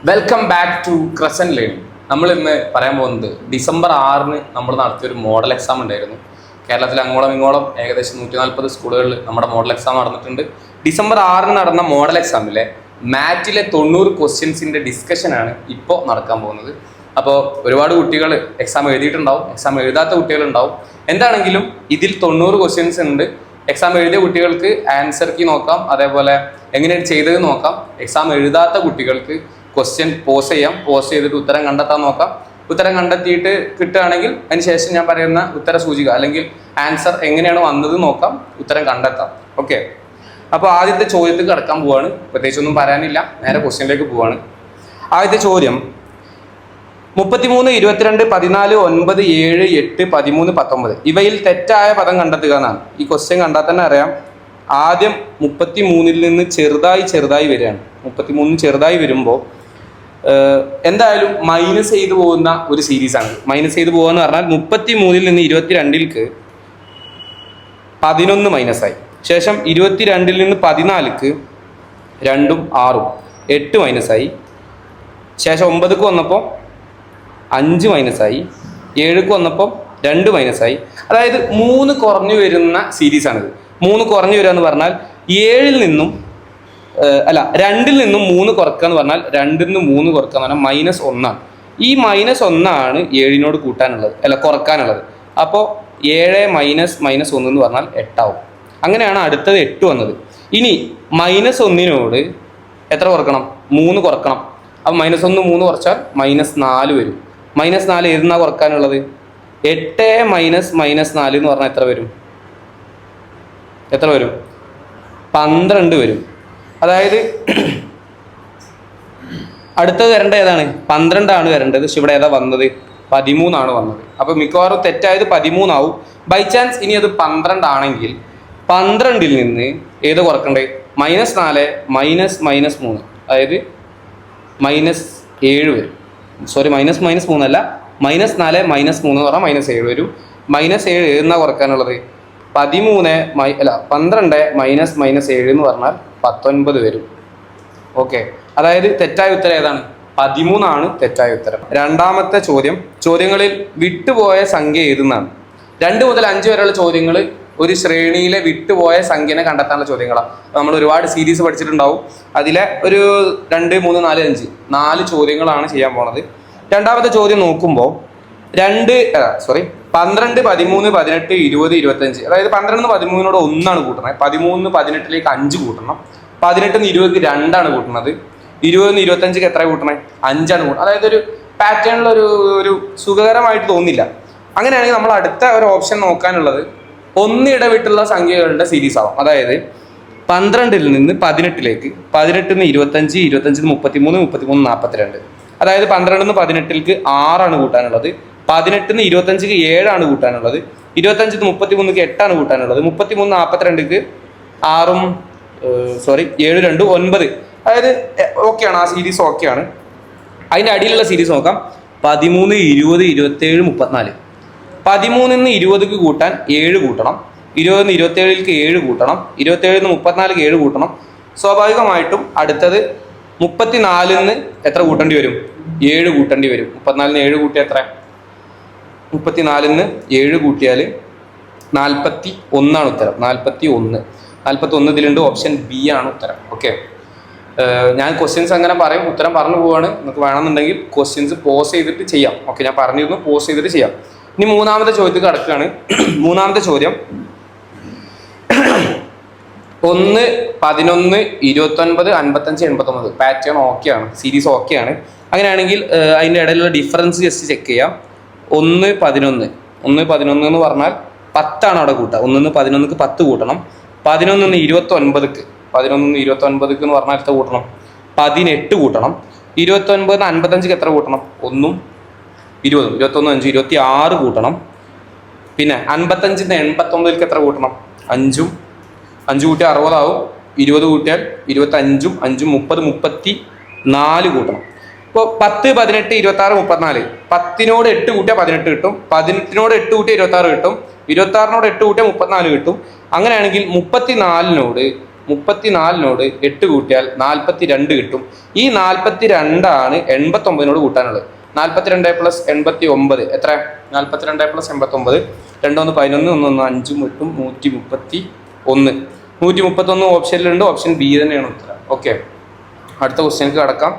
Welcome back to Crescent Learning. നമ്മൾ ഇന്ന് പറയാൻ പോകുന്നത് ഡിസംബർ 6 നമ്മൾ നടത്തിയൊരു മോഡൽ എക്സാം ഉണ്ടായിരുന്നു. കേരളത്തിൽ അങ്ങോളം ഇങ്ങോളം ഏകദേശം 140 സ്കൂളുകളിൽ നമ്മുടെ മോഡൽ എക്സാം നടന്നിട്ടുണ്ട്. ഡിസംബർ 6 നടന്ന മോഡൽ എക്സാമിലെ മാറ്റിലെ 90 ക്വസ്റ്റ്യൻസിൻ്റെ ഡിസ്കഷനാണ് ഇപ്പോൾ നടക്കാൻ പോകുന്നത്. അപ്പോൾ ഒരുപാട് കുട്ടികൾ എക്സാം എഴുതിയിട്ടുണ്ടാവും, എക്സാം എഴുതാത്ത കുട്ടികളുണ്ടാവും. എന്താണെങ്കിലും ഇതിൽ 90 ക്വസ്റ്റ്യൻസ് ഉണ്ട്. എക്സാം എഴുതിയ കുട്ടികൾക്ക് ആൻസർ കീ നോക്കാം, അതേപോലെ എങ്ങനെയാണ് ചെയ്തത് നോക്കാം. എക്സാം എഴുതാത്ത കുട്ടികൾക്ക് ക്വസ്റ്റ്യൻ പോസ് ചെയ്യാം, പോസ് ചെയ്തിട്ട് ഉത്തരം കണ്ടെത്താൻ നോക്കാം. ഉത്തരം കണ്ടെത്തിയിട്ട് കിട്ടുകയാണെങ്കിൽ അതിനുശേഷം ഞാൻ പറയുന്ന ഉത്തര സൂചിക അല്ലെങ്കിൽ ആൻസർ എങ്ങനെയാണ് വന്നത് നോക്കാം, ഉത്തരം കണ്ടെത്താം. ഓക്കെ, അപ്പോൾ ആദ്യത്തെ ചോദ്യത്തിൽ കിടക്കാൻ പോവാണ്. പ്രത്യേകിച്ചൊന്നും പറയാനില്ല, നേരെ ക്വസ്റ്റ്യനിലേക്ക് പോവാണ്. ആദ്യത്തെ ചോദ്യം 33, 22, 14, 9, 7, 8, 13, 19 ഇവയിൽ തെറ്റായ പദം കണ്ടെത്തുക എന്നാണ്. ഈ ക്വസ്റ്റ്യൻ കണ്ടാൽ തന്നെ അറിയാം. ആദ്യം 33 നിന്ന് ചെറുതായി വരികയാണ്. 33 ചെറുതായി വരുമ്പോൾ എന്തായാലും മൈനസ് ചെയ്തു പോകുന്ന ഒരു സീരീസാണ്. മൈനസ് ചെയ്തു പോകുക എന്ന് പറഞ്ഞാൽ 33 നിന്ന് 22 11 മൈനസായി. ശേഷം 22 നിന്ന് 14 2ഉം 6ഉം 8 മൈനസായി. ശേഷം 9 വന്നപ്പോൾ 5 മൈനസായി. 7 വന്നപ്പോൾ 2 മൈനസായി. അതായത് 3 കുറഞ്ഞു വരുന്ന സീരീസാണിത്. 3 കുറഞ്ഞു വരിക എന്ന് പറഞ്ഞാൽ 2ൽ നിന്നും 3 കുറക്കുക എന്ന് പറഞ്ഞാൽ 2ൽ നിന്ന് 3 കുറക്കുക എന്ന് പറഞ്ഞാൽ -1 ആണ്. ഈ -1 7നോട് കൂട്ടാനുള്ളത്, കുറക്കാനുള്ളത്. അപ്പോൾ 7 -1 എന്ന് പറഞ്ഞാൽ 8 ആവും. അങ്ങനെയാണ് അടുത്തത് 8 വന്നത്. ഇനി -1നോട് എത്ര കുറക്കണം? 3 കുറക്കണം. അപ്പോൾ -1 3 കുറച്ചാൽ -4 വരും. -4 ഏതെന്നാ കുറക്കാനുള്ളത്? 8 -4 എന്ന് പറഞ്ഞാൽ എത്ര വരും? 12 വരും. അതായത് അടുത്തത് വരേണ്ടത് ഏതാണ്? 12 ആണ് വരേണ്ടത്. പക്ഷെ ഇവിടെ ഏതാ വന്നത്? 13 ആണ് വന്നത്. അപ്പോൾ മിക്കവാറും തെറ്റായത് 13 ആവും. ബൈ ചാൻസ് ഇനി അത് 12 ആണെങ്കിൽ 12ൽ നിന്ന് ഏത് കുറക്കണ്ടേ? -4 -3, അതായത് -7 വരും. സോറി, -3 അല്ല, -4 -3 എന്ന് പറഞ്ഞാൽ -7 വരും. -7 ഏതെന്നാ കുറക്കാനുള്ളത്? 12 -7 എന്ന് പറഞ്ഞാൽ 19 വരും. ഓക്കെ, അതായത് തെറ്റായ ഉത്തരം ഏതാണ്? 13 ആണ് തെറ്റായ ഉത്തരം. രണ്ടാമത്തെ ചോദ്യം, ചോദ്യങ്ങളിൽ വിട്ടുപോയ സംഖ്യ ഏതെന്നാണ്. 2 മുതൽ 5 വരെയുള്ള ചോദ്യങ്ങൾ ഒരു ശ്രേണിയിലെ വിട്ടുപോയ സംഖ്യനെ കണ്ടെത്താനുള്ള ചോദ്യങ്ങളാണ്. നമ്മൾ ഒരുപാട് സീരീസ് പഠിച്ചിട്ടുണ്ടാവും. അതിലെ ഒരു 2, 3, 4, 5 4 ചോദ്യങ്ങളാണ് ചെയ്യാൻ പോണത്. രണ്ടാമത്തെ ചോദ്യം നോക്കുമ്പോൾ 12, 13, 18, 20, 25. അതായത് 12 13നോട് 1 കൂട്ടണത്. 13 18ലേക്ക് 5 കൂട്ടണം. 18 20 2 കൂട്ടുന്നത്. 20 25 എത്ര കൂട്ടണേ? 5 കൂട്ടണം. അതായത് ഒരു പാറ്റേണിൽ ഒരു സുഖകരമായിട്ട് തോന്നില്ല. അങ്ങനെയാണെങ്കിൽ നമ്മൾ അടുത്ത ഒരു ഓപ്ഷൻ നോക്കാനുള്ളത് 1 ഇടവിട്ടുള്ള സംഖ്യകളുടെ സീരീസ് ആവും. അതായത് 12ൽ നിന്ന് 18ലേക്ക്, 18 നിന്ന് 25, 25 നിന്ന് 33, 33 42. അതായത് 12 നിന്ന് 18ലേക്ക് 6 കൂട്ടാനുള്ളത്. 18 നിന്ന് 25ക്ക് 7 കൂട്ടാനുള്ളത്. 25 നിന്ന് 33ക്ക് 8 കൂട്ടാനുള്ളത്. 33 42ക്ക് 7 2 9. അതായത് ഓക്കെയാണ്, ആ സീരീസ് ഓക്കെയാണ്. അതിൻ്റെ അടിയിലുള്ള സീരീസ് നോക്കാം. 13, 20, 27, 34. 13 നിന്ന് 20ക്ക് കൂട്ടാൻ 7 കൂട്ടണം. 20 നിന്ന് 27ലേക്ക് 7 കൂട്ടണം. 27 നിന്ന് 34ക്ക് 7 കൂട്ടണം. സ്വാഭാവികമായിട്ടും അടുത്തത് 34 നിന്ന് എത്ര കൂട്ടേണ്ടി വരും? 7 കൂട്ടേണ്ടി വരും. 34 നിന്ന് 7 കൂട്ടിയാൽ എത്ര? 34 നിന്ന് 7 കൂട്ടിയാൽ 41 ഉത്തരം. 41 ഇതിലുണ്ട്. ഓപ്ഷൻ ബി ആണ് ഉത്തരം. ഓക്കെ, ഞാൻ ക്വസ്റ്റ്യൻസ് അങ്ങനെ പറയും, ഉത്തരം പറഞ്ഞു പോവാണ്. നിങ്ങൾക്ക് വേണമെന്നുണ്ടെങ്കിൽ ക്വസ്റ്റ്യൻസ് പോസ് ചെയ്തിട്ട് ചെയ്യാം. ഓക്കെ, ഞാൻ പറഞ്ഞിരുന്നു പോസ് ചെയ്തിട്ട് ചെയ്യാം. ഇനി മൂന്നാമത്തെ ചോദ്യത്തിൽ കിടക്കുകയാണ്. മൂന്നാമത്തെ ചോദ്യം 1, 11, 29, 55, 89. പാറ്റേൺ ഓക്കെയാണ്, സീരീസ് ഓക്കെയാണ്. അങ്ങനെയാണെങ്കിൽ അതിൻ്റെ ഇടയിലുള്ള ഡിഫറൻസ് ജസ്റ്റ് ചെക്ക് ചെയ്യാം. 1 11 എന്ന് പറഞ്ഞാൽ 10 അവിടെ കൂട്ടുക. 1 നിന്ന് 11ക്ക് 10 കൂട്ടണം. 11 നിന്ന് 29ക്ക് എന്ന് പറഞ്ഞാൽ എത്ര കൂട്ടണം? 18 കൂട്ടണം. 29 55ക്ക് എത്ര കൂട്ടണം? 1ഉം 20, 21 5 26 കൂട്ടണം. പിന്നെ 55 89ക്ക് എത്ര കൂട്ടണം? 5 കൂട്ടിയാൽ 60 ആവും. 20 കൂട്ടിയാൽ 25, 5 30, 34 കൂട്ടണം. ഇപ്പോൾ 10 18 26 34. 10നോട് 8 കൂട്ടിയാൽ 18 കിട്ടും. 18നോട് 8 കൂട്ടിയാൽ 26 കിട്ടും. 26നോട് 8 കൂട്ടിയാൽ 34 കിട്ടും. അങ്ങനെയാണെങ്കിൽ 34നോട് 34നോട് 8 കൂട്ടിയാൽ 42 കിട്ടും. ഈ 42 89നോട് കൂട്ടാനുള്ളത്. 42 + 89 എത്ര? 42 + 89 2 1 11 1 1 5 8 131. 131 ഓപ്ഷനിലുണ്ട്. ഓപ്ഷൻ ബി തന്നെയാണ് ഉത്തരം. ഓക്കെ, അടുത്ത ക്വസ്റ്റ്യനിലേക്ക് കടക്കാം.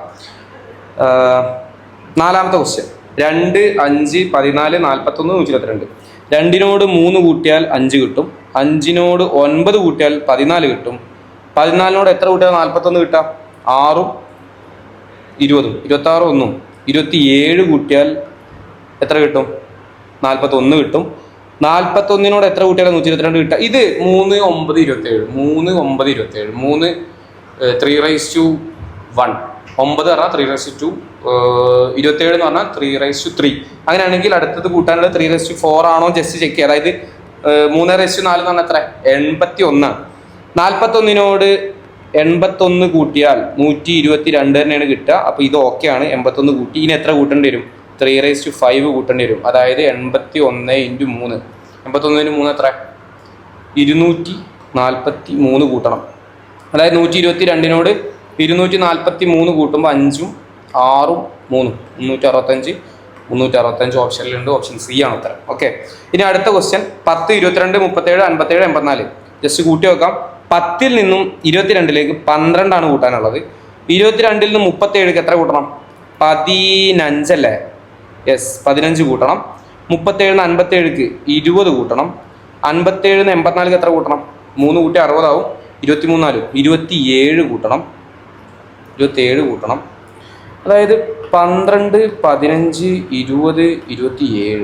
നാലാമത്തെ ക്വസ്റ്റ്യൻ. 2 5 14 41 122. 2നോട് 3 കൂട്ടിയാൽ 5 കിട്ടും. 5നോട് 9 കൂട്ടിയാൽ 14 കിട്ടും. 14നോട് എത്ര കൂട്ടിയാൽ 41 കിട്ടാം? 6ഉം 20ഉം 26 1ഉം 27 കൂട്ടിയാൽ എത്ര കിട്ടും? 41 കിട്ടും. 41നോട് എത്ര കൂട്ടിയാൽ 122 കിട്ടുക? ഇത് 3 9 27 3 9 27 3 3/1 9 പറഞ്ഞാൽ 3/2 27 എന്ന് പറഞ്ഞാൽ 3/3. അങ്ങനെയാണെങ്കിൽ അടുത്തത് കൂട്ടാനുള്ളത് 3/4 ആണോ ജസ്റ്റ് ചെക്ക് ചെയ്യുക. അതായത് 3/4 എന്ന് പറഞ്ഞാൽ എത്ര? 81. 41നോട് 81 കൂട്ടിയാൽ 122 തന്നെയാണ് കിട്ടുക. അപ്പോൾ ഇത് ഓക്കെ ആണ്. 81 കൂട്ടി ഇനി എത്ര കൂട്ടേണ്ടി വരും? 3/5 കൂട്ടേണ്ടി വരും. അതായത് 81 × 3 81 × 3 എത്ര? 243 കൂട്ടണം. അതായത് 122നോട് 243 കൂട്ടുമ്പോൾ 5ഉം 6ഉം 3 365 365 ഓപ്ഷനിലുണ്ട്. ഓപ്ഷൻ സി ആണ് ഉത്തരം. ഓക്കെ, ഇനി അടുത്ത ക്വസ്റ്റ്യൻ. 10 22 37 57 84. ജസ്റ്റ് കൂട്ടി വെക്കാം. 10ൽ നിന്നും 22ലേക്ക് 12 കൂട്ടാനുള്ളത്. 22ൽ നിന്ന് 37ക്ക് എത്ര കൂട്ടണം? 15 അല്ലേ? യെസ്, 15 കൂട്ടണം. 37 നിന്ന് 57ക്ക് 20 കൂട്ടണം. 57 നിന്ന് 84ക്ക് എത്ര കൂട്ടണം? 3 കൂട്ടി 60 ആവും. 23 27 കൂട്ടണം. 27 കൂട്ടണം. അതായത് 12 15 20 27.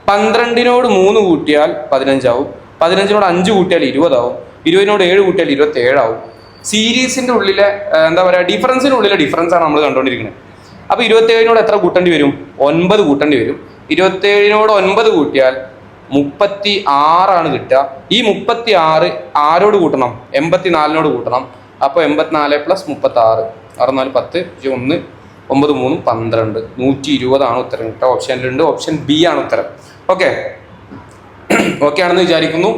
12നോട് 3 കൂട്ടിയാൽ 15 ആവും. 15നോട് 5 കൂട്ടിയാൽ 20 ആവും. 20നോട് 7 കൂട്ടിയാൽ 27 ആവും. സീരീസിന്റെ ഉള്ളിലെ എന്താ പറയുക, ഡിഫറൻസിന്റെ ഉള്ളിലെ ഡിഫറൻസ് ആണ് നമ്മൾ കണ്ടുകൊണ്ടിരിക്കുന്നത്. അപ്പോൾ 27നോട് എത്ര കൂട്ടേണ്ടി വരും? 9 കൂട്ടേണ്ടി വരും. 27നോട് 9 കൂട്ടിയാൽ 36 കിട്ടുക. ഈ 36 ആരോട് കൂട്ടണം? 84നോട് കൂട്ടണം. അപ്പോൾ 84 + 36 64 10 1 9 3 12 120 ഉത്തരം കിട്ടുക. ഓപ്ഷനിലുണ്ട്. ഓപ്ഷൻ ബി ആണ് ഉത്തരം. ഓക്കെ, ഓക്കെ ആണെന്ന് വിചാരിക്കുന്നു.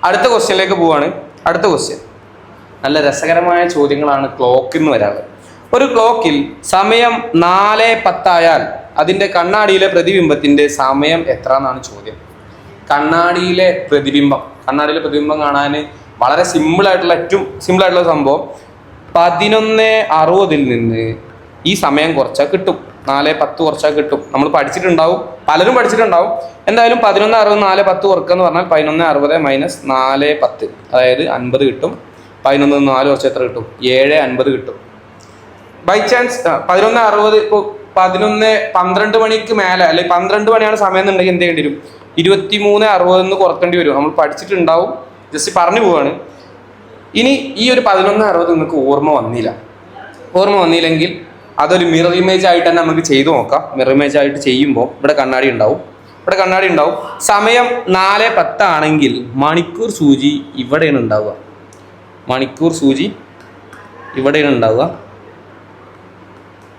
അടുത്ത ക്വസ്റ്റ്യനിലേക്ക് പോവാണ്. അടുത്ത ക്വസ്റ്റ്യൻ നല്ല രസകരമായ ചോദ്യങ്ങളാണ് ക്ലോക്കിൽ നിന്ന് വരാറ്. ഒരു ക്ലോക്കിൽ സമയം 4:10 ആയാൽ അതിൻ്റെ കണ്ണാടിയിലെ പ്രതിബിംബത്തിൻ്റെ സമയം എത്ര എന്നാണ് ചോദ്യം. കണ്ണാടിയിലെ പ്രതിബിംബം കാണാൻ വളരെ സിമ്പിളായിട്ടുള്ള, ഏറ്റവും സിമ്പിളായിട്ടുള്ള സംഭവം 11:60 നിന്ന് ഈ സമയം കുറച്ചാൽ കിട്ടും. 4:10 കുറച്ചാൽ കിട്ടും. നമ്മൾ പഠിച്ചിട്ടുണ്ടാവും, പലരും പഠിച്ചിട്ടുണ്ടാവും. എന്തായാലും 11:60 4:10 കുറക്കുക എന്ന് പറഞ്ഞാൽ 11:60 - 4:10 അതായത് 50 കിട്ടും. 11 നിന്ന് 4 കുറച്ച് എത്ര കിട്ടും? 7:50 കിട്ടും. ബൈ ചാൻസ് 11:60 ഇപ്പോൾ 12 മണിക്ക് മേലെ അല്ലെങ്കിൽ 12 മണിയാണ് സമയം എന്നുണ്ടെങ്കിൽ എന്ത് ചെയ്യേണ്ടി വരും? 23:60 കുറക്കേണ്ടി വരും. നമ്മൾ പഠിച്ചിട്ടുണ്ടാവും, ജസ്റ്റ് പറഞ്ഞു പോവാണ്. ഇനി ഈ ഒരു 11:60 നിങ്ങൾക്ക് ഓർമ്മ വന്നില്ലെങ്കിൽ അതൊരു മിറർ ഇമേജ് ആയിട്ട് തന്നെ നമുക്ക് ചെയ്തു നോക്കാം. മിറർ ഇമേജ് ആയിട്ട് ചെയ്യുമ്പോൾ ഇവിടെ കണ്ണാടി ഉണ്ടാവും. സമയം 4:10 ആണെങ്കിൽ മണിക്കൂർ സൂചി ഇവിടെയാണ് ഉണ്ടാവുക.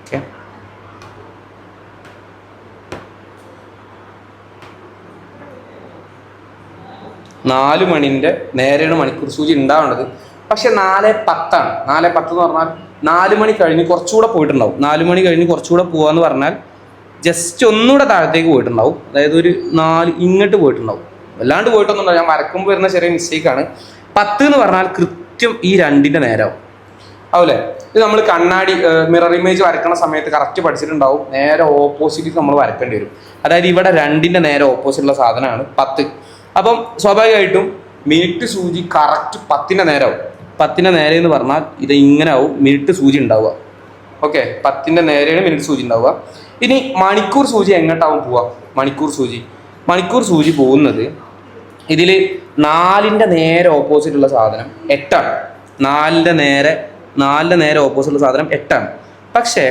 ഓക്കെ, 4 മണിൻ്റെ നേരെയാണ് മണിക്കൂർ സൂചി ഉണ്ടാവേണ്ടത്. പക്ഷെ 4:10 ആണ്. 4:10 എന്ന് പറഞ്ഞാൽ 4 മണി കഴിഞ്ഞ് കുറച്ചുകൂടെ പോയിട്ടുണ്ടാവും. 4 മണി കഴിഞ്ഞ് കുറച്ചുകൂടെ പോകാന്ന് പറഞ്ഞാൽ ജസ്റ്റ് ഒന്നുകൂടെ താഴത്തേക്ക് പോയിട്ടുണ്ടാവും. അതായത് ഒരു 4 ഇങ്ങോട്ട് പോയിട്ടുണ്ടാവും. വല്ലാണ്ട് പോയിട്ടൊന്നുമില്ല, ഞാൻ വരക്കുമ്പോൾ വരുന്ന ചെറിയ മിസ്റ്റേക്കാണ്. 10 എന്ന് പറഞ്ഞാൽ കൃത്യം ഈ 2ന്റെ നേരാവും. അതുപോലെ ഇത് നമ്മൾ കണ്ണാടി മിറർ ഇമേജ് വരയ്ക്കുന്ന സമയത്ത് കറക്റ്റ് പഠിച്ചിട്ടുണ്ടാവും. നേരെ ഓപ്പോസിറ്റ് നമ്മൾ വരക്കേണ്ടി വരും. അതായത് ഇവിടെ 2ന്റെ നേരെ ഓപ്പോസിറ്റുള്ള സാധനമാണ് 10. അപ്പം സ്വാഭാവികമായിട്ടും മിനിറ്റ് സൂചി കറക്റ്റ് 10ന്റെ നേരാവും. 10ന്റെ നേരെ എന്ന് പറഞ്ഞാൽ ഇത് ഇങ്ങനെ ആവും മിനിറ്റ് സൂചി ഉണ്ടാവുക. ഓക്കെ, 10ന്റെ നേരെയാണ് മിനിറ്റ് സൂചി ഉണ്ടാവുക. ഇനി മണിക്കൂർ സൂചി എങ്ങോട്ടാവും പോവുക? മണിക്കൂർ സൂചി പോകുന്നത് ഇതിൽ 4ന്റെ നേരെ ഓപ്പോസിറ്റുള്ള സാധനം 8ആണ്. 4ന്റെ നേരെ ഓപ്പോസിറ്റുള്ള സാധനം 8ആണ്. പക്ഷേ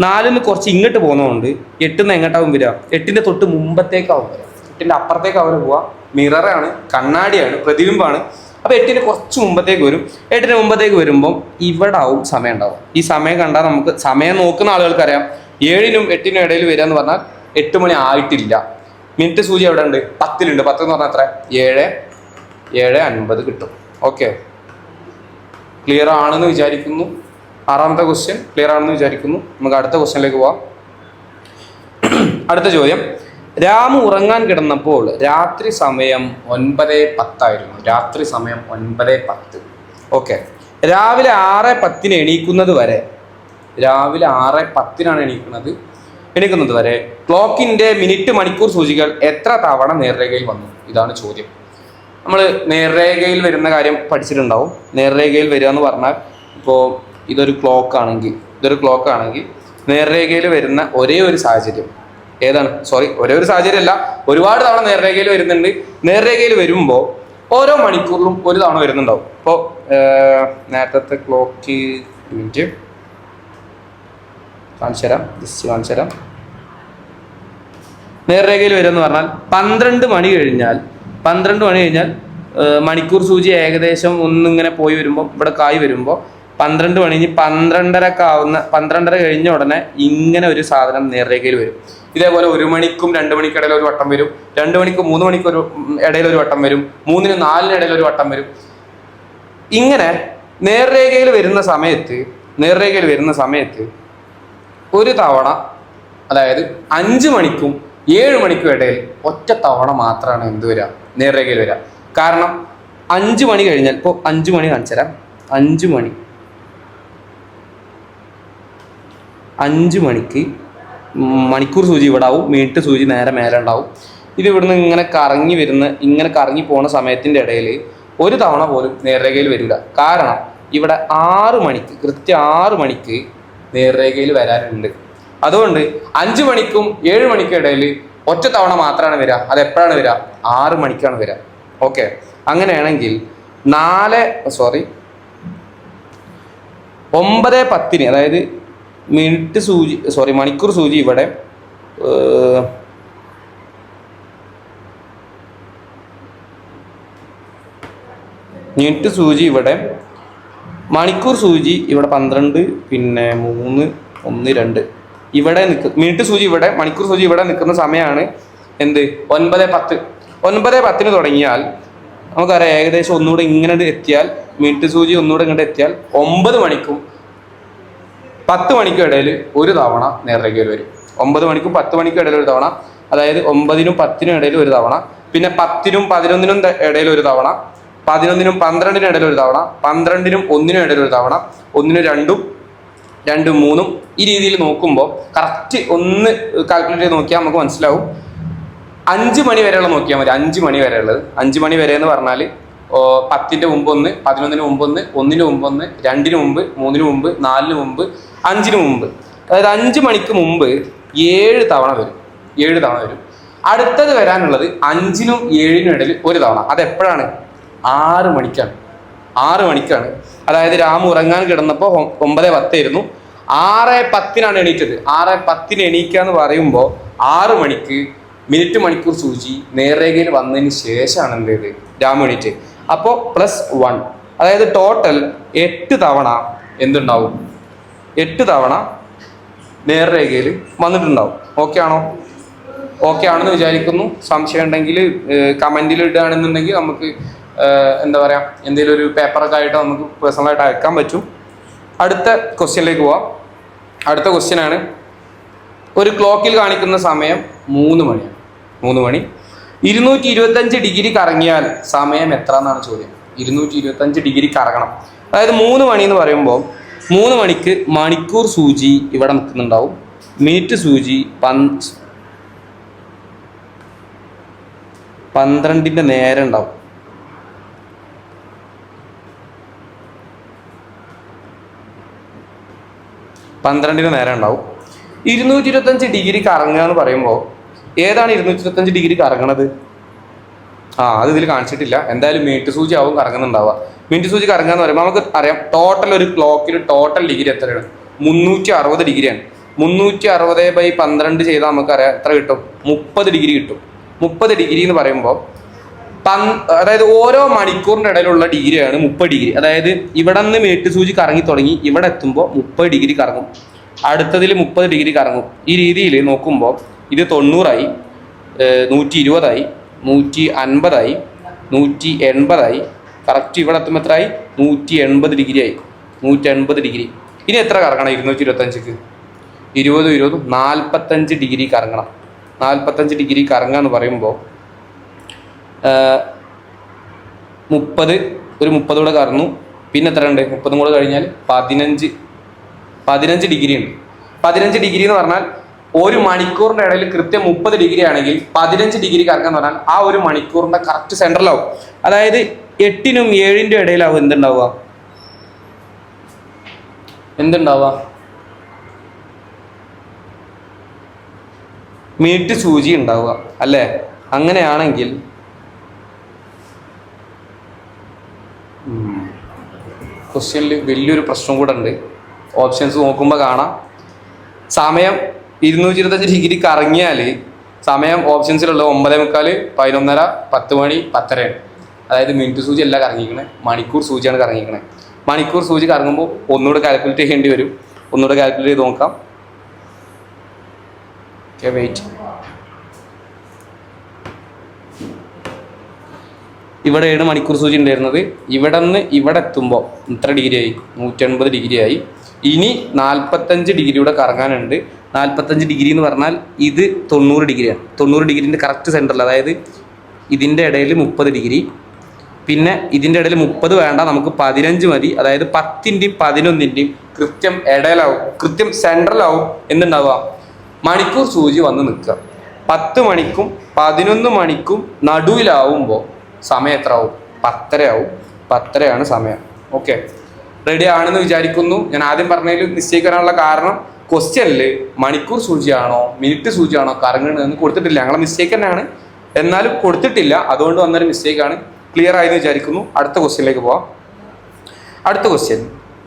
4ൽ നിന്ന് കുറച്ച് ഇങ്ങോട്ട് പോകുന്നതുകൊണ്ട് 8ന്ന് എങ്ങോട്ടാവും വരിക? 8ന്റെ തൊട്ട് മുമ്പത്തേക്കാവും വരിക. 8ന്റെ അപ്പുറത്തേക്കാവും പോവുക. മിററാണ്, കണ്ണാടിയാണ്, പ്രതിബിംബമാണ്. അപ്പോൾ 8ന് കുറച്ച് മുമ്പത്തേക്ക് വരും. 8ന് മുമ്പത്തേക്ക് വരുമ്പം ഇവിടെ ആവും സമയം ഉണ്ടാവും. ഈ സമയം കണ്ടാൽ നമുക്ക് സമയം നോക്കുന്ന ആളുകൾക്കറിയാം 7നും 8നും ഇടയിൽ വരിക എന്ന് പറഞ്ഞാൽ 8 മണി ആയിട്ടില്ല. മിനിറ്റ് സൂചി എവിടെ ഉണ്ട്? 10ലുണ്ട്. 10 എന്ന് പറഞ്ഞാൽ എത്ര? 7:50 കിട്ടും. ഓക്കെ, ക്ലിയർ ആണെന്ന് വിചാരിക്കുന്നു. ആറാമത്തെ ക്വസ്റ്റ്യൻ ക്ലിയർ ആണെന്ന് വിചാരിക്കുന്നു. നമുക്ക് അടുത്ത ക്വസ്റ്റ്യനിലേക്ക് പോവാം. അടുത്ത ചോദ്യം, രാമു ഉറങ്ങാൻ കിടന്നപ്പോൾ രാത്രി സമയം 9:10 രാത്രി സമയം 9:10. ഓക്കെ, രാവിലെ 6:10 എണീക്കുന്നത് വരെ, രാവിലെ 6:10 എണീക്കുന്നത് വരെ ക്ലോക്കിൻ്റെ മിനിറ്റ് മണിക്കൂർ സൂചികൾ എത്ര തവണ നേർരേഖയിൽ വന്നു? ഇതാണ് ചോദ്യം. നമ്മൾ നേർരേഖയിൽ വരുന്ന കാര്യം പഠിച്ചിട്ടുണ്ടാവും. നേർരേഖയിൽ വരിക എന്ന് പറഞ്ഞാൽ, ഇപ്പോൾ ഇതൊരു ക്ലോക്ക് ആണെങ്കിൽ നേർരേഖയിൽ വരുന്ന ഒരേ ഒരു സാഹചര്യം ഏതാണ്? ഒരേ ഒരു സാഹചര്യമല്ല, ഒരുപാട് തവണ നേർരേഖയിൽ വരുന്നുണ്ട്. നേർരേഖയിൽ വരുമ്പോൾ ഓരോ മണിക്കൂറിലും ഒരു തവണ വരുന്നുണ്ടാവും. ഇപ്പോൾ നേരത്തെ ക്ലോക്ക് മിനിറ്റ് കാണിച്ചു തരാം. നേർരേഖയിൽ വരുമെന്ന് പറഞ്ഞാൽ 12 മണി കഴിഞ്ഞാൽ മണിക്കൂർ സൂചി ഏകദേശം ഒന്നിങ്ങനെ പോയി വരുമ്പോൾ, ഇവിടെ കായ് വരുമ്പോൾ 12 മണി 12:30 കഴിഞ്ഞ ഉടനെ ഇങ്ങനെ ഒരു സാധനം നേർരേഖയിൽ വരും. ഇതേപോലെ 1 മണിക്കും 2 മണിക്കും ഇടയിൽ ഒരു വട്ടം വരും, 2 മണിക്കും 3 മണിക്കും ഇടയിൽ ഒരു വട്ടം വരും, 3-നും 4-നും ഇടയിൽ ഒരു വട്ടം വരും. ഇങ്ങനെ നേർരേഖയിൽ വരുന്ന സമയത്ത് ഒരു തവണ, അതായത് 5 മണിക്കും 7 മണിക്കും ഇടയിൽ ഒറ്റ തവണ മാത്രമാണ് എന്ത് വരിക? നേർരേഖയിൽ വരിക. കാരണം 5 മണി കഴിഞ്ഞാൽ, ഇപ്പോൾ 5 മണി കാണിച്ചു തരാം. 5 മണിക്ക് മണിക്കൂർ സൂചി ഇവിടെ ആവും, മിനിറ്റ് സൂചി നേരെ മേലെ ഉണ്ടാവും. ഇത് ഇവിടുന്ന് ഇങ്ങനെ കറങ്ങി പോകുന്ന സമയത്തിൻ്റെ ഇടയിൽ ഒരു തവണ പോലും നേർരേഖയിൽ വരില്ല. കാരണം ഇവിടെ 6 മണിക്ക്, കൃത്യം 6 മണിക്ക് നേർരേഖയിൽ വരാനുണ്ട്. അതുകൊണ്ട് 5 മണിക്കും 7 മണിക്കും ഇടയിൽ ഒറ്റ തവണ മാത്രമാണ് വരിക. അത് എപ്പോഴാണ് വരിക? 6 മണിക്കാണ് വരിക. ഓക്കെ, അങ്ങനെയാണെങ്കിൽ 9:10, അതായത് മണിക്കൂർ സൂചി ഇവിടെ മിനിറ്റ് സൂചി ഇവിടെ, മണിക്കൂർ സൂചി ഇവിടെ 12, പിന്നെ 3, 1, 2 ഇവിടെ മിനിറ്റ് സൂചി ഇവിടെ, മണിക്കൂർ സൂചി ഇവിടെ നിൽക്കുന്ന സമയമാണ് എന്ത്? 9:10. 9:10 തുടങ്ങിയാൽ നമുക്കറിയാം, ഏകദേശം ഒന്നുകൂടെ ഇങ്ങനെ എത്തിയാൽ, മിനിറ്റ് സൂചി ഒന്നുകൂടെ ഇങ്ങോട്ട് എത്തിയാൽ 9 മണിക്കും 10 മണിക്കും ഇടയിൽ ഒരു തവണ നേർരേഖയിൽ വരും. 9 മണിക്കും 10 മണിക്കും ഇടയിൽ ഒരു തവണ, അതായത് 9-നും 10-നും ഇടയിൽ ഒരു തവണ, പിന്നെ 10-നും 11-നും ഇടയിൽ ഒരു തവണ, 11-നും 12-നും ഇടയിൽ ഒരു തവണ, 12-നും 1-നും ഇടയിൽ ഒരു തവണ, 1-നും 2-ഉം 2-ഉം 3-ഉം. ഈ രീതിയിൽ നോക്കുമ്പോൾ കറക്റ്റ് ഒന്ന് കാൽക്കുലേറ്റ് ചെയ്ത് നോക്കിയാൽ നമുക്ക് മനസ്സിലാവും. 5 മണി വരെയുള്ള നോക്കിയാൽ മതി. 5 മണി വരെ ഉള്ളത്, 5 മണി വരെ എന്ന് പറഞ്ഞാൽ 10-ന്റെ മുമ്പ് 1, 11-ന് മുമ്പ് 1, 1-ന് മുമ്പ് 1, 2-ന് മുമ്പ്, 3-ന് മുമ്പ്, 4-ന് മുമ്പ്, 5-ന് മുമ്പ്. അതായത് 5 മണിക്ക് മുമ്പ് 7 തവണ വരും. അടുത്തത് വരാനുള്ളത് 5-നും 7-നും ഇടയിൽ ഒരു തവണ. അതെപ്പോഴാണ്? 6 മണിക്കാണ്. അതായത് രാമു ഉറങ്ങാൻ കിടന്നപ്പോൾ 9:10 6:10 എണീറ്റത്. 6:10 എണീക്കുക എന്ന് പറയുമ്പോൾ 6 മണിക്ക് മിനിറ്റ് മണിക്കൂർ സൂചി നേർരേഖയിൽ വന്നതിന് ശേഷമാണ് എന്ത് ചെയ്ത് രാമു എണീറ്റ്. അപ്പോൾ +1, അതായത് ടോട്ടൽ 8 തവണ എന്തുണ്ടാവും? 8 തവണ നേർരേഖയിൽ വന്നിട്ടുണ്ടാവും. ഓക്കെ ആണെന്ന് വിചാരിക്കുന്നു. സംശയം ഉണ്ടെങ്കിൽ കമൻറ്റിൽ ഇടുകയാണെന്നുണ്ടെങ്കിൽ നമുക്ക് എന്താ പറയുക, എന്തെങ്കിലും ഒരു പേപ്പറൊക്കെ ആയിട്ട് നമുക്ക് പേഴ്സണലായിട്ട് അയക്കാൻ പറ്റും. അടുത്ത ക്വസ്റ്റ്യനിലേക്ക് പോവാം. അടുത്ത ക്വസ്റ്റ്യനാണ്, ഒരു ക്ലോക്കിൽ കാണിക്കുന്ന സമയം 3 മണിയാണ്. 3 മണി 225 ഡിഗ്രി കറങ്ങിയാൽ സമയം എത്ര എന്നാണ് ചോദ്യം. 225 ഡിഗ്രി കറങ്ങണം. അതായത് 3 മണി എന്ന് പറയുമ്പോൾ 3 മണിക്ക് മണിക്കൂർ സൂചി ഇവിടെ നിൽക്കുന്നുണ്ടാവും, മിനിറ്റ് സൂചി 12-ന്റെ നേരെ ഉണ്ടാവും. 12-ന് നേരെ ഉണ്ടാവും. 225 ഡിഗ്രി കറങ്ങുക എന്ന് പറയുമ്പോൾ ഏതാണ് 225 ഡിഗ്രി കറങ്ങണത്? അത് ഇതിൽ കാണിച്ചിട്ടില്ല. എന്തായാലും മിനിറ്റ് സൂചി ആവും കറങ്ങുന്നുണ്ടാവുക. മിനിറ്റ് സൂചി കറങ്ങുക എന്ന് പറയുമ്പോൾ നമുക്ക് അറിയാം, ടോട്ടൽ ഒരു ക്ലോക്കിൽ ടോട്ടൽ ഡിഗ്രി എത്രയാണ്? 360 ഡിഗ്രിയാണ്. 360/12 ചെയ്താൽ നമുക്കറിയാം എത്ര കിട്ടും? 30 ഡിഗ്രി കിട്ടും. 30 ഡിഗ്രി എന്ന് പറയുമ്പോൾ അതായത് ഓരോ മണിക്കൂറിൻ്റെ ഇടയിലുള്ള ഡിഗ്രിയാണ് 30 ഡിഗ്രി. അതായത് ഇവിടെ നിന്ന് മിനിറ്റ് സൂചി കറങ്ങി തുടങ്ങി ഇവിടെ എത്തുമ്പോൾ 30 ഡിഗ്രി കറങ്ങും, അടുത്തതിൽ 30 ഡിഗ്രി കറങ്ങും. ഈ രീതിയിൽ നോക്കുമ്പോൾ ഇത് 90-ആയി, 120-ആയി, 150-ആയി, 180-ആയി. കറക്റ്റ് ഇവിടെ എത്തുമ്പോൾ എത്രയായി? 180 ഡിഗ്രി ആയി. 180 ഡിഗ്രി. ഇനി എത്ര കറങ്ങണം 225ക്ക്? 20 45 ഡിഗ്രി കറങ്ങണം. 45 ഡിഗ്രി കറങ്ങുക എന്ന് പറയുമ്പോൾ 30 ഒരു 30 കൂടെ കറന്നു. പിന്നെ എത്ര ഉണ്ട്? 30 കൂടെ കഴിഞ്ഞാൽ 15 ഡിഗ്രി ഉണ്ട്. 15 ഡിഗ്രി എന്ന് പറഞ്ഞാൽ ഒരു മണിക്കൂറിൻ്റെ ഇടയിൽ കൃത്യം 30 ഡിഗ്രി ആണെങ്കിൽ 15 ഡിഗ്രി കറങ്ങാന്ന് പറഞ്ഞാൽ ആ ഒരു മണിക്കൂറിൻ്റെ കറക്റ്റ് സെൻട്രലാവും. അതായത് 8നും 7ൻ്റെ ഇടയിലാവും എന്തുണ്ടാവുക മിനിറ്റ് സൂചി ഉണ്ടാവുക അല്ലേ? അങ്ങനെയാണെങ്കിൽ ക്വസ്റ്റ്യനിൽ വലിയൊരു പ്രശ്നം കൂടെ ഉണ്ട്. ഓപ്ഷൻസ് നോക്കുമ്പോൾ കാണാം, സമയം 225 ഡിഗ്രി കറങ്ങിയാൽ സമയം ഓപ്ഷൻസിലുള്ള 9:45, 11:30, 10 മണി, 10:30. അതായത് മിനിറ്റ് സൂചി അല്ല കറങ്ങിക്കണേ, മണിക്കൂർ സൂചിയാണ് കറങ്ങിക്കണേ. മണിക്കൂർ സൂചി കറങ്ങുമ്പോൾ ഒന്നുകൂടെ കാൽക്കുലേറ്റ് ചെയ്യേണ്ടി വരും. ഒന്നുകൂടെ കാൽക്കുലേറ്റ് ചെയ്ത് നോക്കാം. വെയിറ്റ്. ഇവിടെയാണ് മണിക്കൂർ സൂചി ഉണ്ടായിരുന്നത്. ഇവിടെ നിന്ന് ഇവിടെ എത്തുമ്പോൾ ഇത്ര ഡിഗ്രി ആയി? 180 ഡിഗ്രി ആയി. ഇനി 45 ഡിഗ്രിയുടെ കറങ്ങാനുണ്ട്. 45 ഡിഗ്രി എന്ന് പറഞ്ഞാൽ ഇത് 90 ഡിഗ്രിയാണ്. 90 ഡിഗ്രീൻ്റെ കറക്റ്റ് സെൻറ്ററിൽ, അതായത് ഇതിൻ്റെ ഇടയിൽ 30 ഡിഗ്രി, പിന്നെ ഇതിൻ്റെ ഇടയിൽ 30 വേണ്ട, നമുക്ക് 15 മതി. അതായത് 10ൻ്റെയും 11ൻ്റെയും കൃത്യം ഇടയിലാവും, കൃത്യം സെൻട്രലാവും എന്തുണ്ടാവുക? മണിക്കൂർ സൂചി വന്ന് നിൽക്കുക. 10 മണിക്കും 11 മണിക്കും നടുവിലാവുമ്പോൾ സമയം എത്ര ആവും? 10:30 ആവും. 10:30 സമയം. ഓക്കെ, റെഡി ആണെന്ന് വിചാരിക്കുന്നു. ഞാൻ ആദ്യം പറഞ്ഞതിൽ മിസ്റ്റേക്ക് വരാനുള്ള കാരണം ക്വസ്റ്റ്യനിൽ മണിക്കൂർ സൂചിയാണോ മിനിറ്റ് സൂചിയാണോ കറങ്ങുന്നതെന്ന് കൊടുത്തിട്ടില്ല. ഞങ്ങളെ മിസ്റ്റേക്ക് തന്നെയാണ്, എന്നാലും കൊടുത്തിട്ടില്ല. അതുകൊണ്ട് വന്നൊരു മിസ്റ്റേക്കാണ്. ക്ലിയർ ആയെന്ന് വിചാരിക്കുന്നു. അടുത്ത ക്വസ്റ്റ്യനിലേക്ക് പോവാം. അടുത്ത ക്വസ്റ്റ്യൻ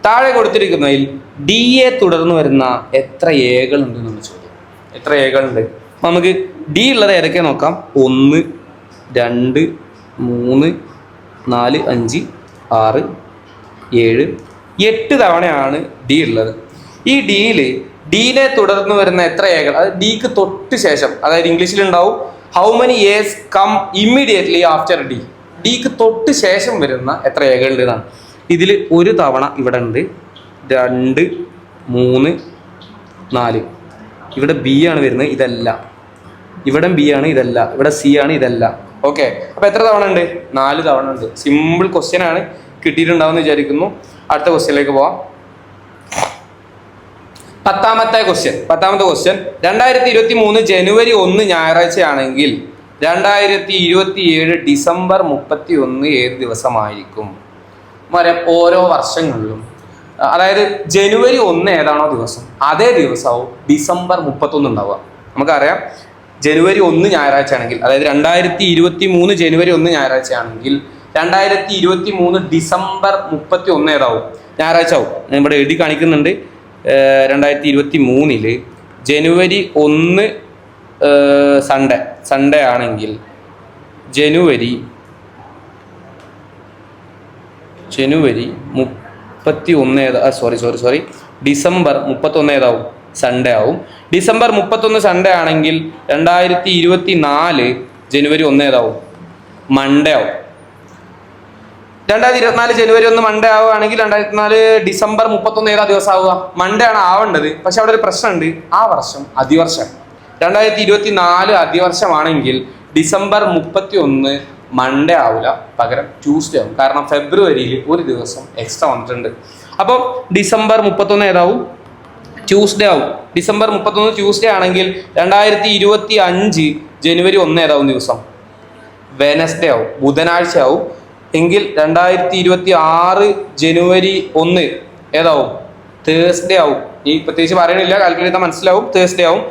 താഴെ കൊടുത്തിരിക്കുന്നതിൽ ഡി എ തുടർന്ന് വരുന്ന എത്ര എകൾ ഉണ്ട് എന്ന് ചോദ്യം. എത്ര എകളുണ്ട്? നമുക്ക് ഡി ഉള്ളത് ഏതൊക്കെ നോക്കാം. 1, 2, 3, 4, 5, 6, 7, 8 തവണയാണ് ഡി ഉള്ളത്. ഈ ഡിയിലെ തുടർന്ന് വരുന്ന എത്ര എകൾ, അത് ഡിക്ക് തൊട്ട് ശേഷം, അതായത് ഇംഗ്ലീഷിലുണ്ടാവും how many years come immediately after D. ഡിക്ക് തൊട്ട് ശേഷം വരുന്ന എത്ര എകളുണ്ട് എന്നാണ്. ഇതിൽ ഒരു തവണ ഇവിടെ ഉണ്ട്, 2, 3, 4. ഇവിടെ ബി ആണ് വരുന്നത്, ഇതല്ല. ഇവിടെ ബി ആണ്, ഇതല്ല. ഇവിടെ സി ആണ്, ഇതല്ല. ഓക്കെ, അപ്പോൾ എത്ര തവണ ഉണ്ട്? 4 തവണ ഉണ്ട്. സിമ്പിൾ ക്വസ്റ്റ്യൻ ആണ്, കിട്ടിയിട്ടുണ്ടാവുമെന്ന് വിചാരിക്കുന്നു. അടുത്ത ക്വസ്റ്റ്യനിലേക്ക് പോവാം. പത്താമത്തെ ക്വസ്റ്റ്യൻ 2023 ജനുവരി 1 ഞായറാഴ്ചയാണെങ്കിൽ 2027 ഡിസംബർ 31 ഏത് ദിവസമായിരിക്കും? ഓരോ വർഷങ്ങളിലും, അതായത് ജനുവരി 1 ഏതാണോ ദിവസം അതേ ദിവസമാവും ഡിസംബർ 31 ഉണ്ടാവുക. നമുക്കറിയാം ജനുവരി 1 ഞായറാഴ്ച ആണെങ്കിൽ, അതായത് 2023 ജനുവരി 1 ഞായറാഴ്ച ആണെങ്കിൽ 2023 ഡിസംബർ 31 ഏതാവും? ഞായറാഴ്ച ആവും. ഞാൻ ഇവിടെ എഴുതി കാണിക്കുന്നുണ്ട്. 2023 ജനുവരി 1 സൺഡേ ആണെങ്കിൽ ജനുവരി 31 സോറി ഡിസംബർ 31 ഏതാവും? സൺഡേ ആവും. ഡിസംബർ 31 സൺഡേ ആണെങ്കിൽ 2024 ജനുവരി 1 ഏതാവും? മൺഡേ ആവും. 2024 ജനുവരി 1 മൺഡേ ആവുകയാണെങ്കിൽ 2024 ഡിസംബർ 31 ഏതാ ദിവസം ആവുക? മൺഡേ ആണ് ആവേണ്ടത്. പക്ഷെ അവിടെ ഒരു പ്രശ്നമുണ്ട്, ആ വർഷം അതിവർഷം. 2024 അതിവർഷമാണെങ്കിൽ ഡിസംബർ 31 മൺഡേ ആവില്ല, പകരം ട്യൂസ്ഡേ ആവും. കാരണം ഫെബ്രുവരിയിൽ ഒരു ദിവസം എക്സ്ട്രാ വന്നിട്ടുണ്ട്. അപ്പോൾ ഡിസംബർ 31 ഏതാവും? ട്യൂസ്ഡേ ആവും. ഡിസംബർ 31 ട്യൂസ്ഡേ ആണെങ്കിൽ 2025 ജനുവരി 1 ഏതാവും ദിവസം? വെനസ്ഡേ ആവും, ബുധനാഴ്ച ആവും. എങ്കിൽ 2026 ജനുവരി 1 ഏതാവും? തേഴ്സ്ഡേ ആവും. ഈ പ്രത്യേകിച്ച് പറയണില്ല, കാൽക്കുലേറ്റ് ചെയ്താൽ മനസ്സിലാവും. തേഴ്സ്ഡേ ആവും.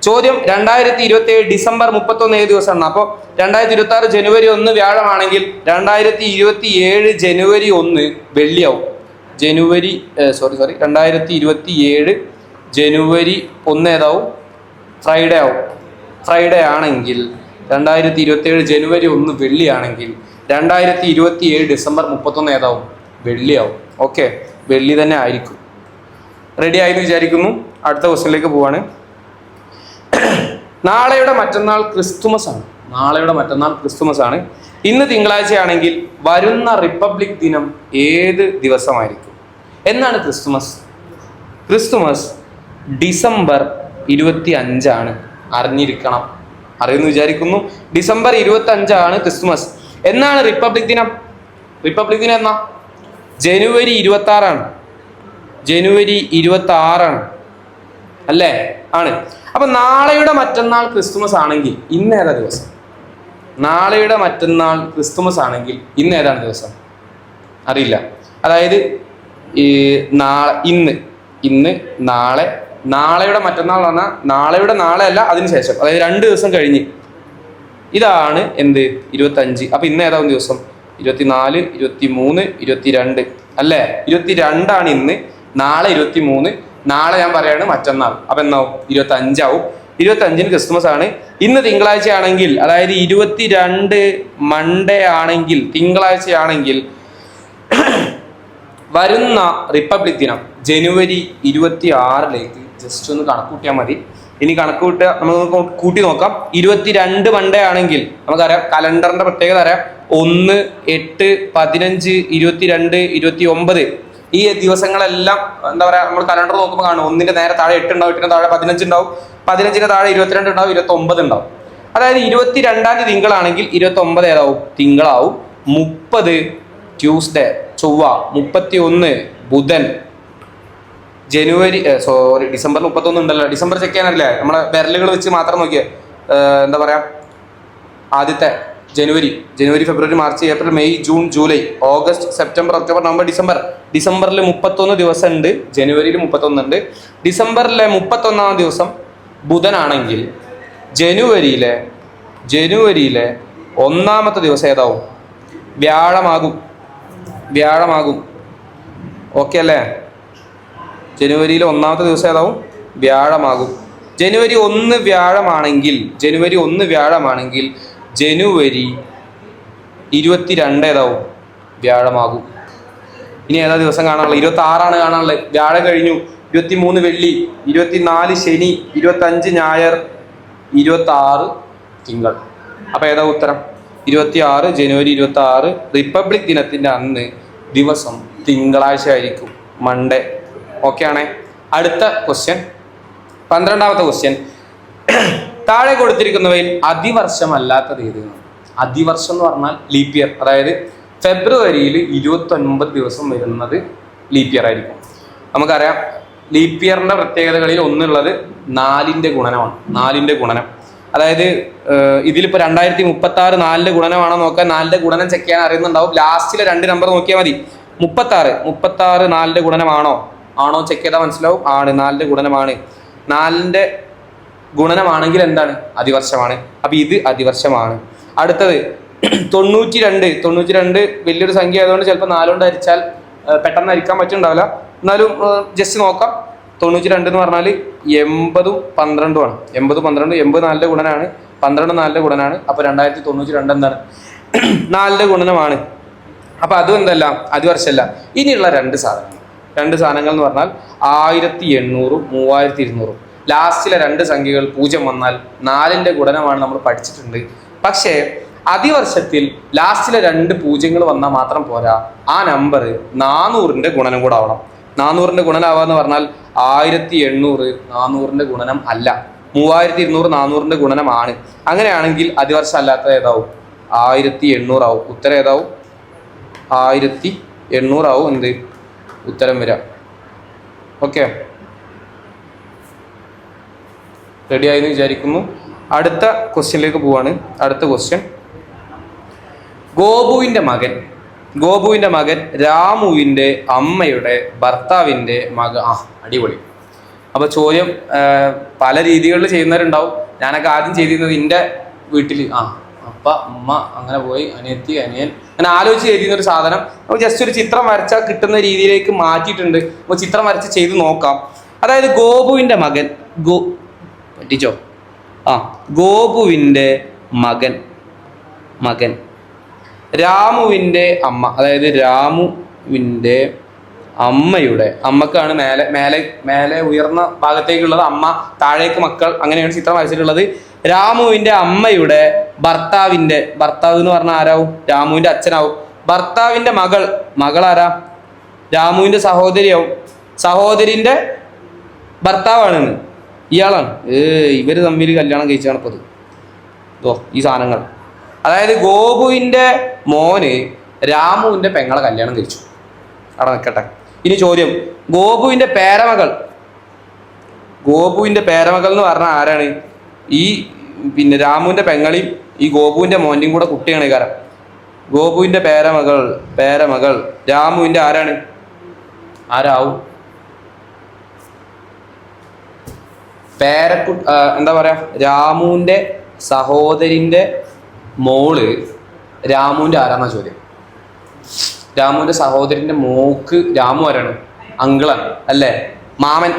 ചോദ്യം 2027 ഡിസംബർ 31 ഏത് ദിവസമാണ്? അപ്പോൾ 2026 ജനുവരി 1 വ്യാഴമാണെങ്കിൽ 2027 ജനുവരി 1 വെള്ളിയാവും. 2027 ജനുവരി 1 ഏതാവും? ഫ്രൈഡേ ആവും. ഫ്രൈഡേ ആണെങ്കിൽ 2027 ജനുവരി 1 വെള്ളിയാണെങ്കിൽ 2027 ഡിസംബർ 31 ഏതാവും? വെള്ളിയാവും. ഓക്കെ, വെള്ളി തന്നെ ആയിരിക്കും. റെഡി ആയി എന്ന് വിചാരിക്കുന്നു. അടുത്ത ക്വസ്റ്റ്യനിലേക്ക് പോവാണ്. നാളെയുടെ മറ്റന്നാൾ ക്രിസ്തുമസ് ആണ്. നാളെയുടെ മറ്റന്നാൾ ക്രിസ്തുമസ് ആണ്. ഇന്ന് തിങ്കളാഴ്ചയാണെങ്കിൽ വരുന്ന റിപ്പബ്ലിക് ദിനം ഏത് ദിവസമായിരിക്കും? എന്നാണ് ക്രിസ്തുമസ്? ക്രിസ്തുമസ് ഡിസംബർ 25 അറിഞ്ഞിരിക്കണം. അറിയുമെന്ന് വിചാരിക്കുന്നു. December 25 Christmas. എന്നാണ് റിപ്പബ്ലിക് ദിനം? റിപ്പബ്ലിക് ദിനം എന്നാ? ജനുവരി 26 ജനുവരി 26 അല്ലേ? ആണ്. അപ്പൊ നാളെയുടെ മറ്റന്നാൾ ക്രിസ്തുമസ് ആണെങ്കിൽ ഇന്ന് ഏതാ ദിവസം? നാളെയുടെ മറ്റന്നാൾ ക്രിസ്തുമസ് ആണെങ്കിൽ ഇന്ന് ഏതാണ് ദിവസം? അറിയില്ല. അതായത് ഈ ഇന്ന് നാളെ, നാളെയുടെ മറ്റന്നാൾ പറഞ്ഞാൽ നാളെയുടെ നാളെ അല്ല, അതിനുശേഷം, അതായത് 2 ദിവസം കഴിഞ്ഞ്. ഇതാണ് എന്ത്? 25. അപ്പൊ ഇന്ന് ഏതാവും ദിവസം? 24, 23, 22 അല്ലേ? 22 ഇന്ന്. നാളെ 23. നാളെ ഞാൻ പറയാണ് മറ്റന്നാൾ. അപ്പൊ എന്നാവും? 25 25 ക്രിസ്തുമസ് ആണ്. ഇന്ന് തിങ്കളാഴ്ച ആണെങ്കിൽ, അതായത് 22 മൺഡേ ആണെങ്കിൽ, തിങ്കളാഴ്ചയാണെങ്കിൽ വരുന്ന റിപ്പബ്ലിക് ദിനം ജനുവരി 26 ജസ്റ്റ് ഒന്ന് കണക്കൂട്ടിയാൽ മതി. ഇനി കണക്ക് കൂട്ടുക, നമുക്ക് കൂട്ടി നോക്കാം. 22 മൺഡേ ആണെങ്കിൽ നമുക്കറിയാം, കലണ്ടറിന്റെ പ്രത്യേകത അറിയാം. 1, 8, 15, 22, 29 ഈ ദിവസങ്ങളെല്ലാം എന്താ പറയാ, നമ്മൾ കലണ്ടർ നോക്കുമ്പോൾ കാണും. 1ന്റെ നേരെ താഴെ 8 ഉണ്ടാവും, 8ന്റെ താഴെ 15 ഉണ്ടാവും, 15ന്റെ താഴെ 22 ഉണ്ടാവും, 29 ഉണ്ടാവും. അതായത് 22 തിങ്കളാണെങ്കിൽ 29 ഏതാവും? തിങ്കളാവും. 30 ട്യൂസ്ഡേ ചൊവ്വ, 31 ബുധൻ, ഡിസംബർ 31 ഉണ്ടല്ലോ. ഡിസംബർ ചെക്ക് ചെയ്യാനല്ലേ? നമ്മളെ വിരലുകൾ വെച്ച് മാത്രം നോക്കിയേ. എന്താ പറയാ, ആദ്യത്തെ ജനുവരി, ഫെബ്രുവരി, March, April, May, June, July, August, September, October, November, December. ഡിസംബറിൽ 31 ദിവസം ഉണ്ട്, ജനുവരിയിൽ 31 ഉണ്ട്. ഡിസംബറിലെ 31 ദിവസം ബുധനാണെങ്കിൽ ജനുവരിയിലെ 1 ദിവസം ഏതാവും? വ്യാഴമാകും. ഓക്കെ അല്ലേ? ജനുവരിയിലെ 1 ദിവസം ഏതാവും? വ്യാഴമാകും. ജനുവരി 1 വ്യാഴമാണെങ്കിൽ ജനുവരി 22 ഏതാവും? വ്യാഴമാകും. ഇനി ഏതാ ദിവസം കാണാനുള്ളത്? 26 കാണാനുള്ളത്. വ്യാഴം കഴിഞ്ഞു. 23 വെള്ളി, 24 ശനി, 25 ഞായർ, 26 തിങ്കൾ. അപ്പൊ ഏതാ ഉത്തരം? 26 ജനുവരി 26 റിപ്പബ്ലിക് ദിനത്തിന്റെ അന്ന് ദിവസം തിങ്കളാഴ്ച ആയിരിക്കും, മൺഡേ. ഓക്കെ ആണേ. അടുത്ത ക്വസ്റ്റ്യൻ, 12ാമത്തെ ക്വസ്റ്റ്യൻ. താഴെ കൊടുത്തിരിക്കുന്നവയിൽ അതിവർഷമല്ലാത്തത് ഏത്? അതിവർഷം എന്ന് പറഞ്ഞാൽ ലീപ്പ് ഇയർ. അതായത് ഫെബ്രുവരിയിൽ 29 ദിവസം വരുന്നത് ലീപ്പ് ഇയർ ആയിരിക്കും. നമുക്കറിയാം ലീപ്പ് ഇയറിന്റെ പ്രത്യേകതകളിൽ ഒന്നുള്ളത് 4ന്റെ ഗുണനമാണ്. 4ന്റെ ഗുണനം, അതായത് ഇതിലിപ്പോൾ 2036 4ന്റെ ഗുണനമാണോ നോക്കാൻ 4ന്റെ ഗുണനം ചെക്ക് ചെയ്യാൻ അറിയുന്നുണ്ടാവും. ലാസ്റ്റിലെ 2 നമ്പർ നോക്കിയാൽ മതി. 36 4ന്റെ ഗുണനമാണോ ചെക്ക് ചെയ്താൽ മനസ്സിലാവും. ആണ്, 4ന്റെ ഗുണനമാണ്. 4ന്റെ ഗുണനമാണെങ്കിൽ എന്താണ്? അതിവർഷമാണ്. അപ്പൊ ഇത് അതിവർഷമാണ്. അടുത്തത് 92 വലിയൊരു സംഖ്യ ആയതുകൊണ്ട് ചിലപ്പോൾ 4 കൊണ്ട് ഹരിച്ചാൽ പെട്ടെന്ന് ഹരിക്കാൻ പറ്റുന്നുണ്ടാവില്ല. എന്നാലും ജസ്റ്റ് നോക്കാം. 92 എന്ന് പറഞ്ഞാൽ 80 12 ആണ്. 80 12, 80 4ന്റെ ഗുണനാണ്, 12 4ന്റെ ഗുണനാണ്. അപ്പൊ 2092 എന്താണ്? 4ന്റെ ഗുണനമാണ്. അപ്പൊ അതും എന്തല്ല? അതിവർഷമല്ല. ഇനിയുള്ള 2 സാധനങ്ങൾ എന്ന് പറഞ്ഞാൽ 1800, 3200. ലാസ്റ്റിലെ 2 സംഖ്യകൾ 0 വന്നാൽ 4ന്റെ ഗുണനമാണ് നമ്മൾ പഠിച്ചിട്ടുണ്ട്. പക്ഷേ അതിവർഷത്തിൽ ലാസ്റ്റിലെ 2 പൂജ്യങ്ങൾ വന്നാൽ മാത്രം പോരാ, ആ നമ്പർ 400ന്റെ ഗുണനം കൂടെ ആവണം. 400ന്റെ ഗുണനാവാന്ന് പറഞ്ഞാൽ 1800 400ന്റെ ഗുണനം അല്ല, 3200 400ന്റെ ഗുണനമാണ്. അങ്ങനെയാണെങ്കിൽ അതിവർഷം അല്ലാത്തത് ഏതാവും? 1800 ആവും. ഉത്തരം ഏതാവും? 1800 ആവും എന്ത് ഉത്തരം വരാം. ഓക്കെ, റെഡി ആയെന്ന് വിചാരിക്കുന്നു. അടുത്ത ക്വസ്റ്റ്യനിലേക്ക് പോവാണ്. അടുത്ത ക്വസ്റ്റ്യൻ, ഗോപുവിൻ്റെ മകൻ രാമുവിൻ്റെ അമ്മയുടെ ഭർത്താവിൻ്റെ അടിപൊളി. അപ്പോൾ ചോദ്യം പല രീതികളിൽ ചെയ്യുന്നവരുണ്ടാവും. ഞാനൊക്കെ ആദ്യം ചെയ്തിരുന്നത് എൻ്റെ വീട്ടിൽ അപ്പ അമ്മ അങ്ങനെ പോയി, അനിയത്തി അനിയൻ അങ്ങനെ ആലോചിച്ച് ചെയ്തിരുന്ന ഒരു സാധനം നമുക്ക് ജസ്റ്റ് ഒരു ചിത്രം വരച്ചാൽ കിട്ടുന്ന രീതിയിലേക്ക് മാറ്റിയിട്ടുണ്ട്. അപ്പോൾ ചിത്രം വരച്ച് ചെയ്ത് നോക്കാം. അതായത് ഗോപുവിൻ്റെ മകൻ ഗോപുവിൻ്റെ മകൻ രാമുവിൻ്റെ അമ്മ, അതായത് രാമുവിൻ്റെ അമ്മക്കാണ് മേലെ ഉയർന്ന ഭാഗത്തേക്കുള്ളത്, അമ്മ താഴേക്ക് മക്കൾ, അങ്ങനെയാണ് ചിത്രം വരച്ചിട്ടുള്ളത്. രാമുവിന്റെ അമ്മയുടെ ഭർത്താവ് എന്ന് പറഞ്ഞാൽ ആരാവും? രാമുവിന്റെ അച്ഛനാവും. ഭർത്താവിന്റെ മകൾ ആരാ? രാമുവിന്റെ സഹോദരിയാവും. സഹോദരിന്റെ ഭർത്താവാണ് ഇയാളാണ്. ഇവര് തമ്മിൽ കല്യാണം കഴിച്ചാണ് ഇപ്പത്. ഈ സാധനങ്ങൾ. അതായത് ഗോപുവിന്റെ മോന് രാമുവിന്റെ പെങ്ങളെ കല്യാണം കഴിച്ചു. അവിടെ നിൽക്കട്ടെ. ഇനി ചോദ്യം, ഗോപുവിന്റെ പേരമകൾ എന്ന് പറഞ്ഞാൽ ആരാണ്? ഈ രാമുവിന്റെ പെങ്ങളെയും ഈ ഗോപുവിന്റെ മോന്റെയും കൂടെ കുട്ടിയാണ് കാരണം. ഗോപുവിന്റെ പേരമകൾ രാമുവിന്റെ ആരാവും? എന്താ പറയാ, രാമുവിന്റെ സഹോദരിന്റെ മോള് രാമുവിന്റെ ആരാന്നാ ചോദ്യം. രാമുവിന്റെ സഹോദരിന്റെ മോക്ക് രാമു ആരാണ്? അങ്കിളാണ് അല്ലേ? മാമൻ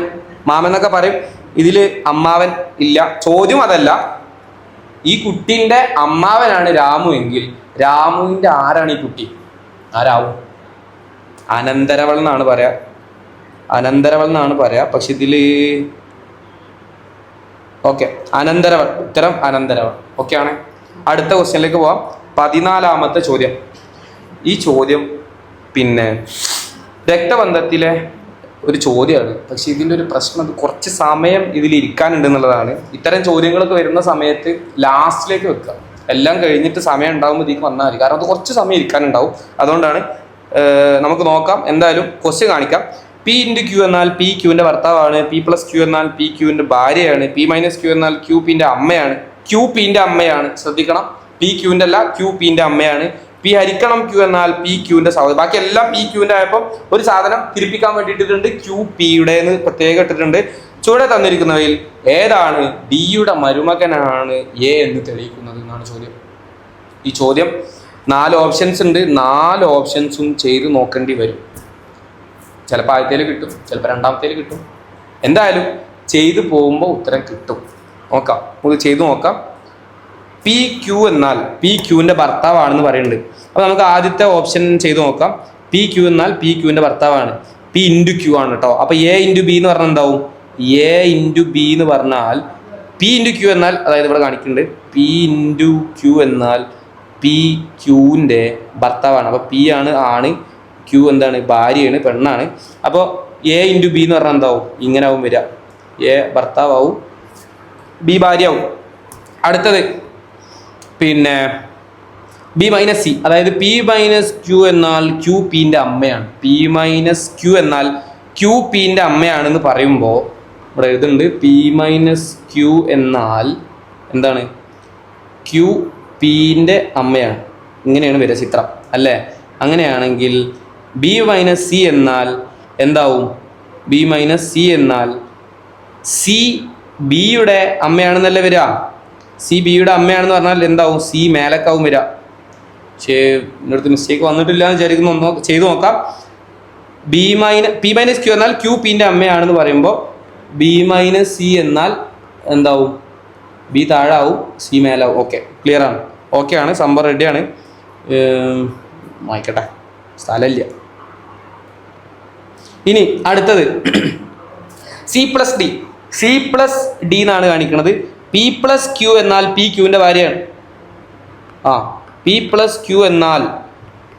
എന്നൊക്കെ പറയും. ഇതില് അമ്മാവൻ ഇല്ല. ചോദ്യം അതല്ല. ഈ കുട്ടിന്റെ അമ്മാവനാണ് രാമു എങ്കിൽ രാമുവിന്റെ ആരാണ് ഈ കുട്ടി? ആരാവും? അനന്തരവൾ എന്നാണ് പറയാ. പക്ഷെ ഇതില് ഓക്കെ, അനന്തരവൾ. ഉത്തരം അനന്തരവൾ. ഓക്കെ ആണ്. അടുത്ത ക്വസ്റ്റ്യനിലേക്ക് പോവാം. 14ാമത്തെ ചോദ്യം. ഈ ചോദ്യം രക്തബന്ധത്തിലെ ഒരു ചോദ്യമാണ്. പക്ഷെ ഇതിൻ്റെ ഒരു പ്രശ്നം, അത് കുറച്ച് സമയം ഇതിൽ ഇരിക്കാനുണ്ട് എന്നുള്ളതാണ്. ഇത്തരം ചോദ്യങ്ങളൊക്കെ വരുന്ന സമയത്ത് ലാസ്റ്റിലേക്ക് വെക്കുക. എല്ലാം കഴിഞ്ഞിട്ട് സമയം ഉണ്ടാകുമ്പോൾ ഇതിലേക്ക് വന്നാൽ മതി. കാരണം അത് കുറച്ച് സമയം ഇരിക്കാനുണ്ടാവും. അതുകൊണ്ടാണ്. നമുക്ക് നോക്കാം. എന്തായാലും ക്വസ്റ്റ്യൻ കാണിക്കാം. P × Q എന്നാൽ P ക്യൂവിൻ്റെ ഭർത്താവാണ്. P + Q എന്നാൽ P ക്യൂവിൻ്റെ ഭാര്യയാണ്. P - Q എന്നാൽ Q Pൻ്റെ അമ്മയാണ്. Q Pൻ്റെ അമ്മയാണ്. ശ്രദ്ധിക്കണം, P ക്യൂവിൻ്റെ അല്ല, Q Pൻ്റെ അമ്മയാണ്. P ഹരിക്കണം Q എന്നാൽ P ക്യൂവിൻ്റെ സഹോദരൻ. ബാക്കി എല്ലാം P ക്യൂവിൻ്റെ ആയപ്പോൾ ഒരു സാധനം തിരിപ്പിക്കാൻ വേണ്ടിയിട്ടുണ്ട്. Q Pയുടെ എന്ന് പ്രത്യേകം ഇട്ടിട്ടുണ്ട്. ചുവടെ തന്നിരിക്കുന്നവയിൽ ഏതാണ് ഡിയുടെ മരുമകനാണ് എ എന്ന് തെളിയിക്കുന്നത് എന്നാണ് ചോദ്യം. ഈ ചോദ്യം 4 ഓപ്ഷൻസ് ഉണ്ട്. 4 ഓപ്ഷൻസും ചെയ്ത് നോക്കേണ്ടി വരും. ചിലപ്പോൾ ആദ്യത്തേൽ കിട്ടും, ചിലപ്പോൾ രണ്ടാമത്തേൽ കിട്ടും. എന്തായാലും ചെയ്തു പോകുമ്പോൾ ഉത്തരം കിട്ടും. നോക്കാം, നമുക്ക് ചെയ്തു നോക്കാം. P Q എന്നാൽ P ക്യൂവിൻ്റെ ഭർത്താവാണെന്ന് പറയുന്നുണ്ട്. അപ്പോൾ നമുക്ക് ആദ്യത്തെ ഓപ്ഷൻ ചെയ്തു നോക്കാം. P Q എന്നാൽ P ക്യൂവിൻ്റെ ഭർത്താവാണ്. P × Q ആണ് കേട്ടോ. അപ്പോൾ A × B എന്ന് പറഞ്ഞാൽ എന്താവും? A × B എന്ന് പറഞ്ഞാൽ P × Q എന്നാൽ, അതായത് ഇവിടെ കാണിക്കുന്നുണ്ട്, P × Q എന്നാൽ P ക്യൂവിൻ്റെ ഭർത്താവാണ്. അപ്പോൾ P ആണ് ആണ്, Q എന്താണ്? ഭാര്യയാണ്, പെണ്ണാണ്. അപ്പോൾ A × B എന്ന് പറഞ്ഞാൽ എന്താവും? ഇങ്ങനെ ആവും വരിക. A ഭർത്താവും B ഭാര്യയാവും. അടുത്തത് B - C, അതായത് P - Q എന്നാൽ Q Pൻ്റെ അമ്മയാണ്. P - Q എന്നാൽ Q Pൻ്റെ അമ്മയാണെന്ന് പറയുമ്പോൾ ഇവിടെ എഴുതുന്നുണ്ട് P - Q എന്നാൽ എന്താണ്? Q Pൻ്റെ അമ്മയാണ്. ഇങ്ങനെയാണ് വരിക ചിത്രം അല്ലേ? അങ്ങനെയാണെങ്കിൽ B - C എന്നാൽ എന്താവും? B - C എന്നാൽ C Bയുടെ അമ്മയാണെന്നല്ലേ വരിക? C Bയുടെ അമ്മയാണെന്ന് പറഞ്ഞാൽ എന്താവും? C മേലക്കാവും വരിക. പക്ഷേ എൻ്റെ അടുത്ത് മിസ്റ്റേക്ക് വന്നിട്ടില്ല എന്ന് വിചാരിക്കുന്നു. ഒന്ന് ചെയ്തു നോക്കാം. P - Q എന്നാൽ Q Pൻ്റെ അമ്മയാണെന്ന് പറയുമ്പോൾ B - C എന്നാൽ എന്താവും? B താഴാവും, C മേലാവും. ഓക്കെ, ക്ലിയർ ആണ്. ഓക്കെ ആണ്, സംഭവം റെഡിയാണ്. വായിക്കട്ടെ, സ്ഥലമില്ല. ഇനി അടുത്തത് C+D എന്നാണ് കാണിക്കുന്നത്. P + Q എന്നാൽ P ക്യൂവിൻ്റെ ഭാര്യയാണ്. P + Q എന്നാൽ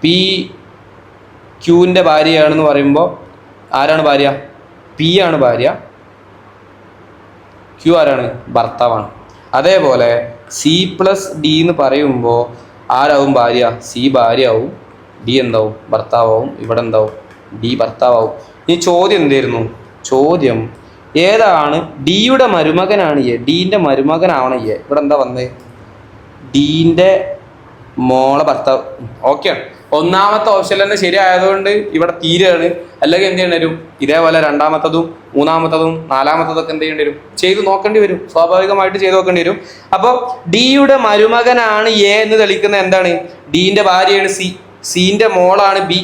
P ക്യൂവിൻ്റെ ഭാര്യയാണെന്ന് പറയുമ്പോൾ ആരാണ് ഭാര്യ? P ആണ് ഭാര്യ, Q ആരാണ്? ഭർത്താവാണ്. അതേപോലെ C+D എന്ന് പറയുമ്പോൾ ആരാവും ഭാര്യ? C ഭാര്യയാവും, D എന്താവും? ഭർത്താവും. ഇവിടെ എന്താവും? D ഭർത്താവും. ഈ ചോദ്യം എന്തായിരുന്നു? ചോദ്യം ഏതാണ് ഡിയുടെ മരുമകനാണ് എ? ഡിൻ്റെ മരുമകനാവണം എ. ഇവിടെ എന്താ വന്നത്? ഡീൻ്റെ മോളെ ഭർത്താവ്. ഓക്കെ, ഒന്നാമത്തെ ഓപ്ഷൻ തന്നെ ശരിയായതുകൊണ്ട് ഇവിടെ തീരെയാണ്. അല്ലെങ്കിൽ എന്ത് ചെയ്യേണ്ടി വരും? ഇതേപോലെ രണ്ടാമത്തതും മൂന്നാമത്തതും നാലാമത്തതൊക്കെ എന്ത് ചെയ്യേണ്ടി വരും? ചെയ്ത് നോക്കേണ്ടി വരും. സ്വാഭാവികമായിട്ട് ചെയ്ത് നോക്കേണ്ടി വരും. അപ്പോൾ ഡിയുടെ മരുമകനാണ് എ എന്ന് തെളിയിക്കുന്നത് എന്താണ്? ഡീൻ്റെ ഭാര്യയാണ് സി, സീൻ്റെ മോളാണ് ബി,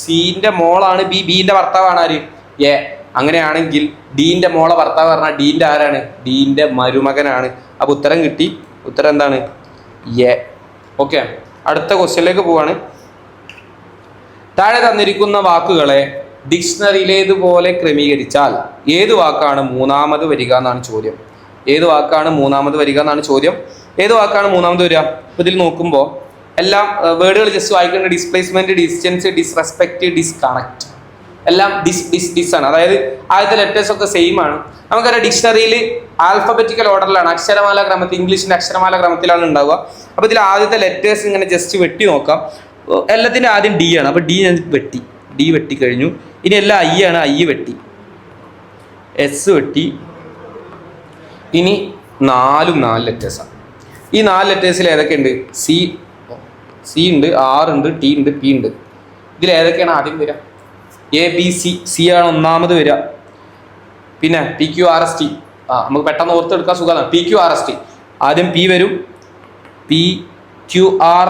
സീൻ്റെ മോളാണ് ബി, ബീൻ്റെ ഭർത്താവാണ് ആര്? എ. അങ്ങനെയാണെങ്കിൽ ഡീൻ്റെ മോളെ ഭർത്താവ് പറഞ്ഞാൽ ഡീൻ്റെ ആരാണ്? ഡീൻ്റെ മരുമകനാണ്. അപ്പോൾ ഉത്തരം കിട്ടി. ഉത്തരം എന്താണ്? എ. ഓക്കെ, അടുത്ത ക്വസ്റ്റ്യനിലേക്ക് പോവാണ്. താഴെ തന്നിരിക്കുന്ന വാക്കുകളെ ഡിക്ഷണറിയിലേതുപോലെ ക്രമീകരിച്ചാൽ ഏത് വാക്കാണ് മൂന്നാമത് വരിക എന്നാണ് ചോദ്യം. ഏത് വാക്കാണ് മൂന്നാമത് വരിക എന്നാണ് ചോദ്യം. ഏത് വാക്കാണ് മൂന്നാമത് വരിക? അപ്പോൾ ഇതിൽ നോക്കുമ്പോൾ എല്ലാം വേർഡുകൾ ജസ്റ്റ് വായിക്കേണ്ട. ഡിസ്പ്ലേസ്മെന്റ്, ഡിസ്റ്റൻസ്, ഡിസ്റെസ്പെക്ട്, ഡിസ്കണക്ട്, എല്ലാം ഡിസ് ആണ്. അതായത് ആദ്യത്തെ ലെറ്റേഴ്സ് ഒക്കെ സെയിം ആണ്. നമുക്കറിയാം ഡിക്ഷണറിയിൽ ആൽഫബറ്റിക്കൽ ഓർഡറിലാണ്, അക്ഷരമാല ക്രമത്തിൽ, ഇംഗ്ലീഷിന്റെ അക്ഷരമാല ക്രമത്തിലാണ് ഉണ്ടാവുക. അപ്പോൾ ഇതിൽ ആദ്യത്തെ ലെറ്റേഴ്സ് ഇങ്ങനെ ജസ്റ്റ് വെട്ടി നോക്കാം. എല്ലാത്തിൻ്റെ ആദ്യം ഡി ആണ്. അപ്പോൾ ഡി ഞാൻ ഡി വെട്ടി കഴിഞ്ഞു. ഇനി എല്ലാം ഐ ആണ്, ഐ വെട്ടി, എസ് വെട്ടി. ഇനി 4 ലെറ്റേഴ്സാണ്. ഈ 4 ലെറ്റേഴ്സിൽ ഏതൊക്കെയുണ്ട്? സി ഉണ്ട്, ആർ ഉണ്ട്, ടി ഉണ്ട്, പി ഉണ്ട്. ഇതിൽ ഏതൊക്കെയാണ് ആദ്യം വരിക? A B C. സി ആണ് ഒന്നാമത് വരിക. പിന്നെ P Q R S T. നമുക്ക് പെട്ടെന്ന് ഓർത്തെടുക്കാൻ സുഖമാണ്. P Q R S T. ആദ്യം പി വരും, P Q R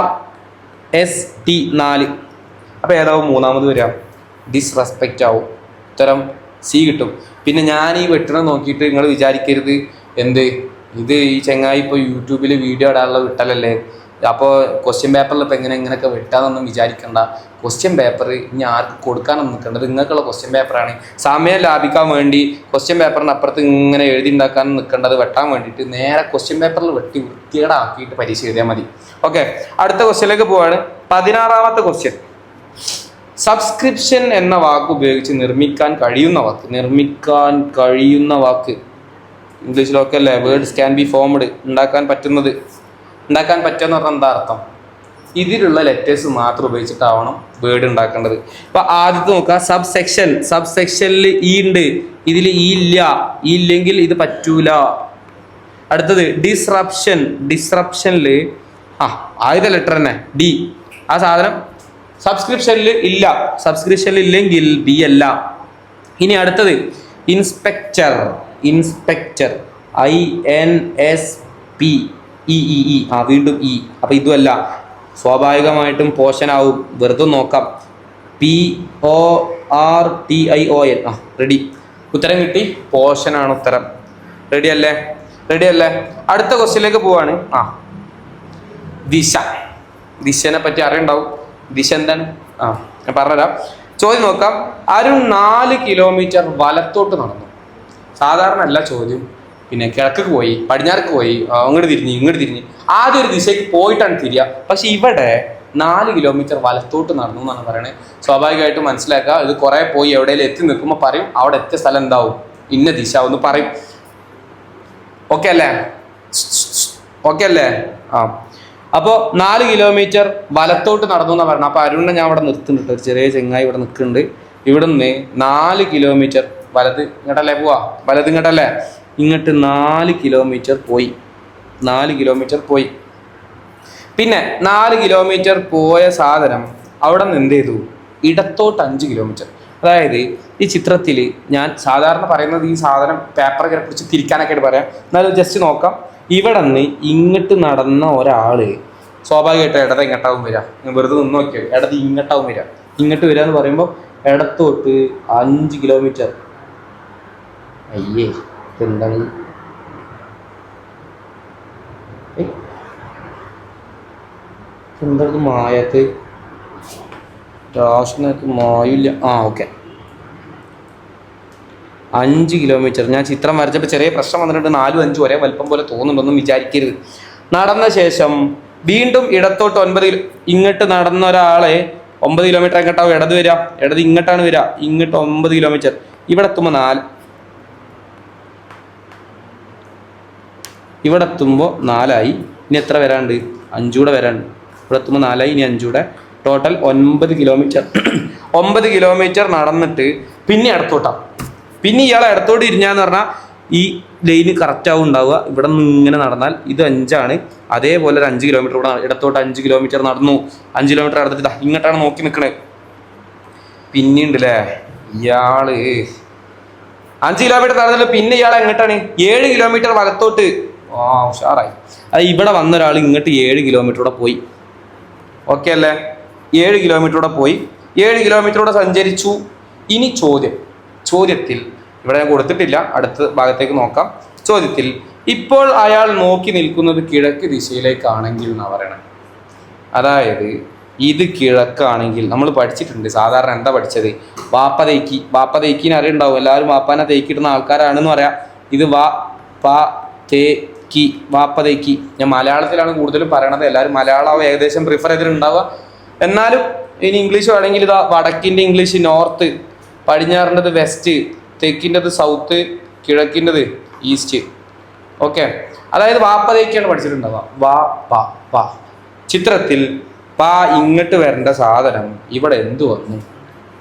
S T 4. അപ്പോൾ ഏതാവും മൂന്നാമത് വരിക? ഡിസ്റെസ്പെക്റ്റ് ആവും. ഉത്തരം സി കിട്ടും. പിന്നെ ഞാൻ ഈ വെട്ടണം നോക്കിയിട്ട് നിങ്ങൾ വിചാരിക്കരുത് ഇത് ഈ ചങ്ങായി ഇപ്പോൾ യൂട്യൂബിൽ വീഡിയോ ഇടാനുള്ള വിട്ടലല്ലേ, അപ്പോൾ ക്വസ്റ്റ്യൻ പേപ്പറിൽ ഇപ്പോൾ എങ്ങനെയൊക്കെ വിട്ടാന്നൊന്നും വിചാരിക്കണ്ട. ക്വസ്റ്റ്യൻ പേപ്പർ ഇനി ആർക്ക് കൊടുക്കാനൊന്നും നിൽക്കേണ്ടത് നിങ്ങൾക്കുള്ള ക്വസ്റ്റ്യൻ പേപ്പറാണ്. സമയം ലാഭിക്കാൻ വേണ്ടി ക്വസ്റ്റ്യൻ പേപ്പറിന് അപ്പുറത്ത് ഇങ്ങനെ എഴുതി ഉണ്ടാക്കാനും നിൽക്കേണ്ടത് വെട്ടാൻ വേണ്ടിയിട്ട് നേരെ ക്വസ്റ്റ്യൻ പേപ്പറിൽ വെട്ടി വൃത്തികേടാക്കിയിട്ട് പരീക്ഷ എഴുതിയാൽ മതി. ഓക്കെ, അടുത്ത ക്വസ്റ്റ്യനിലേക്ക് പോവാണ്. 16ാമത്തെ ക്വസ്റ്റ്യൻ. സബ്സ്ക്രിപ്ഷൻ എന്ന വാക്ക് ഉപയോഗിച്ച് നിർമ്മിക്കാൻ കഴിയുന്ന വാക്ക് ഇംഗ്ലീഷിലൊക്കെ അല്ലേ? Words can be formed. ഉണ്ടാക്കാൻ പറ്റുമെന്ന് പറഞ്ഞാൽ എന്താ അർത്ഥം? ഇതിലുള്ള ലെറ്റേഴ്സ് മാത്രം ഉപയോഗിച്ചിട്ടാവണം വേർഡ് ഉണ്ടാക്കേണ്ടത്. ഇപ്പൊ ആദ്യത്തെ നോക്കുക, സബ്സെക്ഷനിൽ ഇ ഉണ്ട്, ഇതിൽ ഇ ഇല്ലെങ്കിൽ ഇത് പറ്റൂല. അടുത്തത് ഡിസ്റപ്ഷനിൽ ആദ്യത്തെ ലെറ്റർ തന്നെ ഡി. ആ സാധനം സബ്സ്ക്രിപ്ഷനിൽ ഇല്ലെങ്കിൽ ബി അല്ല. ഇനി അടുത്തത് ഇൻസ്പെക്ടർ INSP വീണ്ടും ഇ. അപ്പോൾ ഇതുമല്ല, സ്വാഭാവികമായിട്ടും പോഷനാവും. വെറുതെ നോക്കാം. PORTION. റെഡി, ഉത്തരം കിട്ടി. പോഷനാണ് ഉത്തരം. റെഡി അല്ലേ? അടുത്ത ക്വസ്റ്റ്യനിലേക്ക് പോവാണ്. ദിശനെ പറ്റി അറിയണ്ടാവും. ദിശ എന്താണ്? ഞാൻ പറഞ്ഞുതരാം. ചോദ്യം നോക്കാം. അരുൺ 4 കിലോമീറ്റർ വലത്തോട്ട് നടന്നു. സാധാരണ അല്ല ചോദ്യം. പിന്നെ കിഴക്ക് പോയി, പടിഞ്ഞാർക്ക് പോയി, അങ്ങോട്ട് തിരിഞ്ഞ് ആദ്യം ഒരു ദിശയ്ക്ക് പോയിട്ടാണ് തിരിയുക. പക്ഷെ ഇവിടെ 4 കിലോമീറ്റർ വലത്തോട്ട് നടന്നു എന്നാണ് പറയുന്നത്. സ്വാഭാവികമായിട്ടും മനസ്സിലാക്കുക, ഇത് കുറെ പോയി എവിടെയെങ്കിലും എത്തി നിൽക്കുമ്പോൾ പറയും അവിടെ എത്തിയ സ്ഥലം എന്താവും, ഇന്ന ദിശ എന്ന് പറയും. ഓക്കെ അല്ലേ? അപ്പോൾ 4 കിലോമീറ്റർ വലത്തോട്ട് നടന്നു എന്നാണ് പറഞ്ഞത്. അപ്പോൾ അരുണിനെ ഞാൻ ഇവിടെ നിർത്തുന്നുണ്ട്. ഒരു ചെറിയ ചെങ്ങായി ഇവിടെ നിൽക്കുന്നുണ്ട്. ഇവിടുന്ന് 4 കിലോമീറ്റർ വലത് ഇങ്ങോട്ടല്ലേ പോവാ? വലത് ഇങ്ങോട്ടല്ലേ? ഇങ്ങോട്ട് 4 കിലോമീറ്റർ പോയി. പിന്നെ 4 കിലോമീറ്റർ പോയ സാധനം അവിടെ നിന്ന് എന്ത് ചെയ്തു? ഇടത്തോട്ട് 5 കിലോമീറ്റർ. അതായത് ഈ ചിത്രത്തിൽ ഞാൻ സാധാരണ പറയുന്നത് ഈ സാധനം പേപ്പറൊക്കെ പിടിച്ച് തിരിക്കാനൊക്കെ ആയിട്ട് പറയാം. എന്നാലും ജസ്റ്റ് നോക്കാം. ഇവിടെ നിന്ന് ഇങ്ങോട്ട് നടന്ന ഒരാള് സ്വാഭാവികമായിട്ട് ഇടത് ഇങ്ങോട്ടാവും വരിക. വെറുതെ നിന്ന് നോക്കിയാൽ ഇടത് ഇങ്ങോട്ടാവും വരിക. ഇങ്ങോട്ട് വരിക എന്ന് പറയുമ്പോൾ ഇടത്തോട്ട് 5 കിലോമീറ്റർ. അയ്യേ, എന്താണ് എന്താണ് മായത്ത്? രാഷ്ട്രീയക്ക് മായില്ല. Okay, 5 kilometre. ഞാൻ ചിത്രം വരച്ചപ്പോൾ ചെറിയ പ്രശ്നം വന്നിട്ടുണ്ട്. 4ഉം 5ഉം ഒരേ വലിപ്പം പോലെ തോന്നുന്നുണ്ടൊന്നും വിചാരിക്കരുത്. നടന്ന ശേഷം വീണ്ടും ഇടത്തോട്ട് 9 ഇങ്ങോട്ട് നടന്ന ഒരാളെ 9 കിലോമീറ്റർ എങ്ങോട്ടാവും? ഇടത് വരിക. ഇടത് ഇങ്ങോട്ടാണ് വരിക. ഇങ്ങോട്ട് 9 കിലോമീറ്റർ. ഇവിടെ എത്തുമ്പോൾ 4. ഇവിടെ എത്തുമ്പോൾ 4ആയി. ഇനി എത്ര വരാണ്ട്? 5 കൂടെ വരാണ്ട്. ഇവിടെ എത്തുമ്പോൾ 4ആയി. ഇനി 5 കൂടെ. Total 9 kilometre. 9 കിലോമീറ്റർ നടന്നിട്ട് പിന്നെ ഇടത്തോട്ടാണ്. പിന്നെ ഇയാളെ ഇടത്തോട്ട് തിരിഞ്ഞാന്ന് പറഞ്ഞാൽ ഈ ലൈന് കറക്റ്റാവും ഉണ്ടാവുക. ഇവിടെ നിന്ന് ഇങ്ങനെ നടന്നാൽ ഇത് 5ആണ്. അതേപോലെ ഒരു 5 കിലോമീറ്റർ ഇവിടെ ഇടത്തോട്ട് 5 കിലോമീറ്റർ നടന്നു. 5 കിലോമീറ്റർ നടന്നിട്ട് ഇങ്ങോട്ടാണ് നോക്കി നിൽക്കണത്. പിന്നെയുണ്ടല്ലേ ഇയാള് 5 കിലോമീറ്റർ നടന്നിട്ട് പിന്നെ ഇയാൾ എങ്ങോട്ടാണ്? 7 കിലോമീറ്റർ വലത്തോട്ട്. ഉഷാറായി. അത് ഇവിടെ വന്ന ഒരാൾ ഇങ്ങോട്ട് 7 കിലോമീറ്ററൂടെ പോയി. ഓക്കെ അല്ലേ? 7 കിലോമീറ്ററൂടെ പോയി. 7 കിലോമീറ്ററൂടെ സഞ്ചരിച്ചു. ഇനി ചോദ്യത്തിൽ ഇവിടെ ഞാൻ കൊടുത്തിട്ടില്ല, അടുത്ത ഭാഗത്തേക്ക് നോക്കാം. ചോദ്യത്തിൽ ഇപ്പോൾ അയാൾ നോക്കി നിൽക്കുന്നത് കിഴക്ക് ദിശയിലേക്കാണെങ്കിൽ എന്നാണ് പറയണത്. അതായത് ഇത് കിഴക്കാണെങ്കിൽ നമ്മൾ പഠിച്ചിട്ടുണ്ട്. സാധാരണ എന്താ പഠിച്ചത്? വാപ്പ തേക്കിനെ അറിയുണ്ടാവും എല്ലാവരും. വാപ്പാനെ തേക്കിടുന്ന ആൾക്കാരാണെന്ന് പറയാം. ഇത് തേക്കി വാപ്പതേക്കി. ഞാൻ മലയാളത്തിലാണ് കൂടുതലും പറയണത്, എല്ലാവരും മലയാളം ഏകദേശം പ്രിഫർ ചെയ്തിട്ടുണ്ടാവുക. എന്നാലും ഇനി ഇംഗ്ലീഷ് വേണമെങ്കിൽ ഇതാ വടക്കിൻ്റെ ഇംഗ്ലീഷ് നോർത്ത്, പടിഞ്ഞാറിൻ്റെത് വെസ്റ്റ്, തെക്കിൻ്റെത് സൗത്ത്, കിഴക്കിൻ്റെത് ഈസ്റ്റ്. ഓക്കെ, അതായത് വാപ്പതേക്കാണ് പഠിച്ചിട്ടുണ്ടാവുക. വാ പ പ. ചിത്രത്തിൽ പാ ഇങ്ങോട്ട് വരേണ്ട സാധനം ഇവിടെ എന്ത് വന്നു?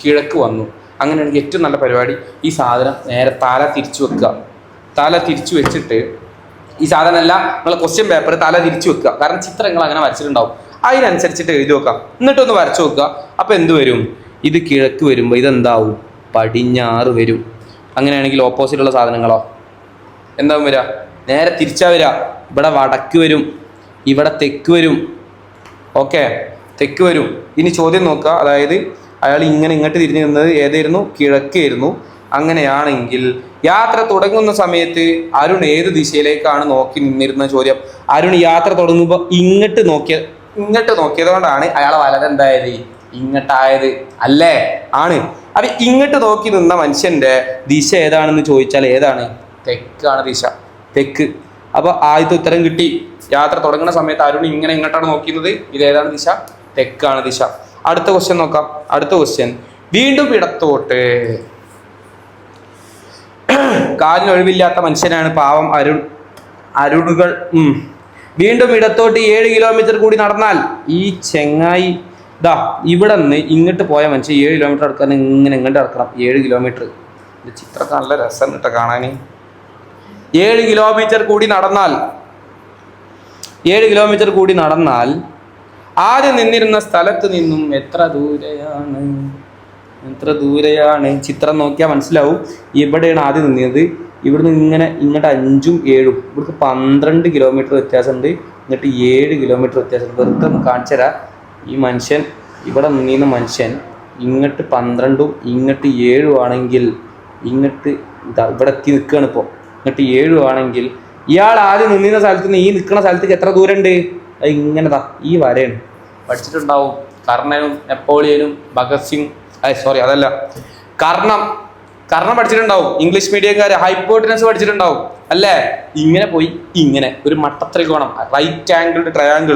കിഴക്ക് വന്നു. അങ്ങനെയാണെങ്കിൽ ഏറ്റവും നല്ല പരിപാടി ഈ സാധനം നേരെ തല തിരിച്ചു വെക്കുക. തല തിരിച്ചു വെച്ചിട്ട് ഈ സാധനമല്ല നിങ്ങൾ ക്വസ്റ്റ്യൻ പേപ്പർ തല തിരിച്ചു വെക്കുക. കാരണം ചിത്രങ്ങൾ അങ്ങനെ വരച്ചിട്ടുണ്ടാവും, അതിനനുസരിച്ചിട്ട് എഴുതി വെക്കാം. എന്നിട്ടൊന്ന് വരച്ചു വെക്കുക. അപ്പോൾ എന്ത് വരും? ഇത് കിഴക്ക് വരുമ്പോൾ ഇതെന്താവും? പടിഞ്ഞാറ് വരും. അങ്ങനെയാണെങ്കിൽ ഓപ്പോസിറ്റുള്ള സാധനങ്ങളോ എന്താവും വരിക? നേരെ തിരിച്ചാ വരിക. ഇവിടെ വടക്ക് വരും, ഇവിടെ തെക്ക് വരും. ഓക്കെ, തെക്ക് വരും. ഇനി ചോദ്യം നോക്കുക. അതായത് അയാൾ ഇങ്ങോട്ട് തിരിഞ്ഞു നിന്നത് ഏതായിരുന്നു? കിഴക്കായിരുന്നു. അങ്ങനെയാണെങ്കിൽ യാത്ര തുടങ്ങുന്ന സമയത്ത് അരുൺ ഏത് ദിശയിലേക്കാണ് നോക്കി നിന്നിരുന്ന ചോദ്യം. അരുൺ യാത്ര തുടങ്ങുമ്പോൾ ഇങ്ങോട്ട് നോക്കിയത് കൊണ്ടാണ് അയാളെ വലതെന്തായത്? ഇങ്ങോട്ടായത് അല്ലേ? ആണ്. അപ്പൊ ഇങ്ങോട്ട് നോക്കി നിന്ന മനുഷ്യന്റെ ദിശ ഏതാണെന്ന് ചോദിച്ചാൽ ഏതാണ്? തെക്കാണ് ദിശ, തെക്ക്. അപ്പൊ ആദ്യത്തെ ഉത്തരം കിട്ടി. യാത്ര തുടങ്ങുന്ന സമയത്ത് അരുൺ ഇങ്ങോട്ടാണ് നോക്കുന്നത്. ഇതേതാണ് ദിശ? തെക്കാണ് ദിശ. അടുത്ത ക്വസ്റ്റ്യൻ നോക്കാം. അടുത്ത ക്വസ്റ്റ്യൻ വീണ്ടും ഇടത്തോട്ട്. കാലിനൊഴിവില്ലാത്ത മനുഷ്യനാണ് പാവം അരുണുകൾ. വീണ്ടും ഇടത്തോട്ട് 7 കിലോമീറ്റർ കൂടി നടന്നാൽ ഈ ചെങ്ങായി ഇതാ ഇവിടെ നിന്ന് ഇങ്ങോട്ട് പോയ മനുഷ്യൻ 7 കിലോമീറ്റർ നടക്കാൻ ഇങ്ങനെ ഇങ്ങോട്ട് നടക്കണം. 7 കിലോമീറ്റർ. ഇത് ചിത്രമൊക്കെ നല്ല രസം കേട്ടോ കാണാൻ. 7 കിലോമീറ്റർ കൂടി നടന്നാൽ ആദ്യം നിന്നിരുന്ന സ്ഥലത്ത് നിന്നും എത്ര ദൂരെയാണ്? ചിത്രം നോക്കിയാൽ മനസ്സിലാവും. ഇവിടെയാണ് ആദ്യം നിന്നത്. ഇവിടുന്ന് ഇങ്ങോട്ട് 5ഉം 7ഉം ഇവിടേക്ക് 12 കിലോമീറ്റർ വ്യത്യാസമുണ്ട്. ഇങ്ങോട്ട് 7 കിലോമീറ്റർ വ്യത്യാസമുണ്ട്. വെറുതെ ഒന്ന് കാണിച്ചു തരാം. ഈ മനുഷ്യൻ ഇവിടെ നിന്നിരുന്ന മനുഷ്യൻ ഇങ്ങോട്ട് 12ഉം ഇങ്ങോട്ട് 7ഉം ആണെങ്കിൽ ഇങ്ങോട്ട് ഇവിടെ എത്തി നിൽക്കുകയാണ് ഇപ്പോൾ. ഇങ്ങോട്ട് 7 ആണെങ്കിൽ ഇയാൾ ആദ്യം നിന്നിരുന്ന സ്ഥലത്ത് നിന്ന് ഈ നിൽക്കുന്ന സ്ഥലത്തേക്ക് എത്ര ദൂരം ഉണ്ട്? അത് ഇങ്ങനെതാ ഈ വരയാണ്. പഠിച്ചിട്ടുണ്ടാവും. കർണനും നെപ്പോളിയനും ഭഗത് സിംഗ്, അതല്ല, കർണം പഠിച്ചിട്ടുണ്ടാവും. ഇംഗ്ലീഷ് മീഡിയംകാർ ഹൈപ്പോട്ടനസ് പഠിച്ചിട്ടുണ്ടാവും അല്ലേ? ഇങ്ങനെ പോയി ഇങ്ങനെ ഒരു മട്ടത്രികോണം, റൈറ്റ് ആംഗിൾഡ് ട്രയാങ്കിൾ.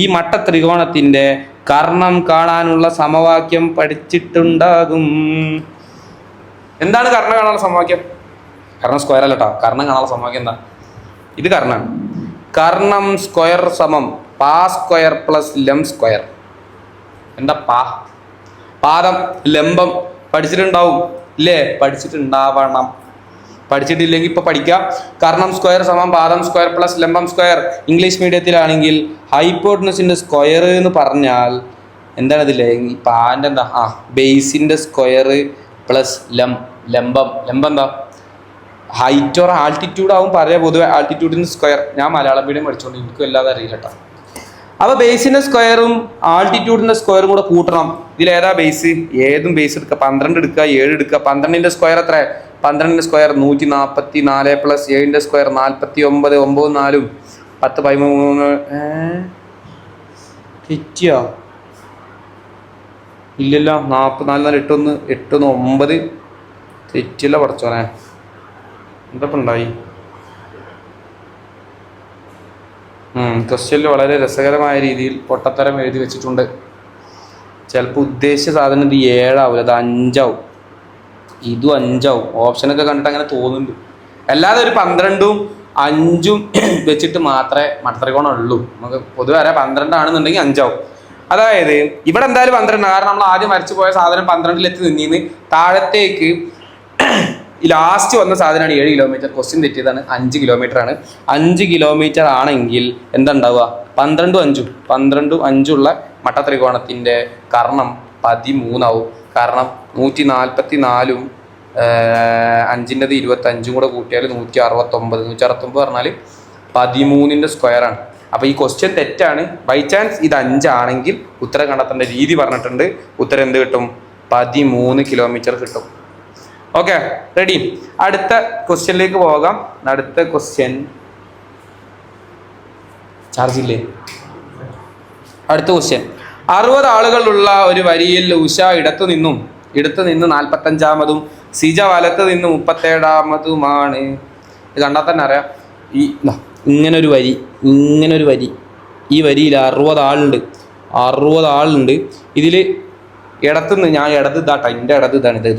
ഈ മട്ടത്രികോണത്തിന്റെ കർണം കാണാനുള്ള സമവാക്യം പഠിച്ചിട്ടുണ്ടാകും. എന്താണ് കർണം കാണാനുള്ള സമവാക്യം? കർണം സ്ക്വയർ അല്ല കേട്ടോ. കർണം കാണാനുള്ള സമവാക്യം എന്താ? ഇത് കർണാണ്. കർണം സ്ക്വയർ സമം പാ സ്ക്വയർ പ്ലസ് ലം സ്ക്വയർ. എന്താ പാദം ലംബം പഠിച്ചിട്ടുണ്ടാവും ഇല്ലേ? പഠിച്ചിട്ടുണ്ടാവണം. പഠിച്ചിട്ടില്ലെങ്കിൽ ഇപ്പൊ പഠിക്കാം. കർണം സ്ക്വയർ സമം പാദം സ്ക്വയർ പ്ലസ് ലംബം സ്ക്വയർ. ഇംഗ്ലീഷ് മീഡിയത്തിലാണെങ്കിൽ ഹൈപ്പോട്ടനസിന്റെ സ്ക്വയർ എന്ന് പറഞ്ഞാൽ എന്താണ് ഇതില്ലേ? ഈ പാൻ്റെ എന്താ? ബേസിന്റെ സ്ക്വയർ പ്ലസ് ലംബം എന്താ? ഹൈറ്റ് ഓർ ആൾട്ടിറ്റ്യൂഡ് ആവും പറയാ പൊതുവെ. ആൾട്ടിറ്റ്യൂഡിന്റെ സ്ക്വയർ. ഞാൻ മലയാളം മീഡിയം പഠിച്ചോണ്ട് എനിക്കും എല്ലാവരും അറിയില്ല കേട്ടോ. അപ്പോൾ ബേസിന്റെ സ്ക്വയറും ആൾട്ടിറ്റ്യൂഡിന്റെ സ്ക്വയറും കൂടെ കൂട്ടണം. ഇതിലേതാ ബേസ്? ഏതും ബേസ് എടുക്കുക. 12 എടുക്കുക, 7 എടുക്കുക. 12ന്റെ സ്ക്വയർ എത്ര? 12ന്റെ സ്ക്വയർ 144 പ്ലസ് 7ന്റെ സ്ക്വയർ 49. 9 4 10 13. തെറ്റിയോ? ഇല്ലല്ലോ. 44 8 1 9. തെറ്റില്ല പഠിച്ചോനെ. എന്തൊക്കെ ഉണ്ടായി? ക്വസ്റ്റ്യനിൽ വളരെ രസകരമായ രീതിയിൽ പൊട്ടത്തരം എഴുതി വെച്ചിട്ടുണ്ട്. ചിലപ്പോൾ ഉദ്ദേശിച്ച സാധനം ഇത് 7 ആവില്ല, അത് 5 ആവും. ഇതും 5 ആവും. ഓപ്ഷനൊക്കെ കണ്ടിട്ട് അങ്ങനെ തോന്നുന്നുണ്ട്. അല്ലാതെ ഒരു 12ഉം 5ഉം വെച്ചിട്ട് മാത്രമേ മട്ടത്രികോണം ഉള്ളൂ. നമുക്ക് പൊതുവെ അറിയാം 12 ആണെന്നുണ്ടെങ്കിൽ 5 ആവും. അതായത് ഇവിടെ എന്തായാലും 12, കാരണം നമ്മൾ ആദ്യം വരച്ചു പോയ സാധനം 12-ലെത്തി നിന്നിന്ന് താഴത്തേക്ക് ലാസ്റ്റ് വന്ന സാധനമാണ് 7 കിലോമീറ്റർ. ക്വസ്റ്റ്യൻ തെറ്റിയതാണ്. 5 കിലോമീറ്റർ ആണ്. 5 കിലോമീറ്റർ ആണെങ്കിൽ എന്താ ഉണ്ടാവുക? 12ഉം 5ഉള്ള മട്ടത്രികോണത്തിന്റെ കർണം 13 ആവും. കാരണം 144ഉം 5ൻ്റെത് 25ഉം കൂടെ കൂട്ടിയാൽ 169. 169 പറഞ്ഞാൽ 13ന്റെ സ്ക്വയറാണ്. അപ്പോൾ ഈ ക്വസ്റ്റ്യൻ തെറ്റാണ്. ബൈ ചാൻസ് ഇത് 5 ആണെങ്കിൽ ഉത്തരം കണ്ടെത്തേണ്ട രീതി പറഞ്ഞിട്ടുണ്ട്. ഉത്തരം എന്ത് കിട്ടും? 13 കിലോമീറ്റർ കിട്ടും. Okay, ready? അടുത്ത ക്വസ്റ്റ്യനിലേക്ക് പോകാം. അടുത്ത ക്വസ്റ്റ്യൻ ചാർജ് ഇല്ലേ? അടുത്ത ക്വസ്റ്റ്യൻ 60 ആളുകളുള്ള ഒരു വരിയിൽ ഉഷ ഇടത്തു നിന്ന് 45-ാമതും സിജ വലത്ത് നിന്ന് 37-ാമതുമാണ്. ഇത് കണ്ടാൽ തന്നെ അറിയാം. ഇങ്ങനൊരു വരി, ഇങ്ങനൊരു വരി, ഈ വരിയിൽ 60 ആളുണ്ട്. ഇതിൽ ഇടത്തുനിന്ന് ഞാൻ ഇടത് ഇതാട്ടോ, എൻ്റെ ഇടത് ഇതാണ്, ഇത്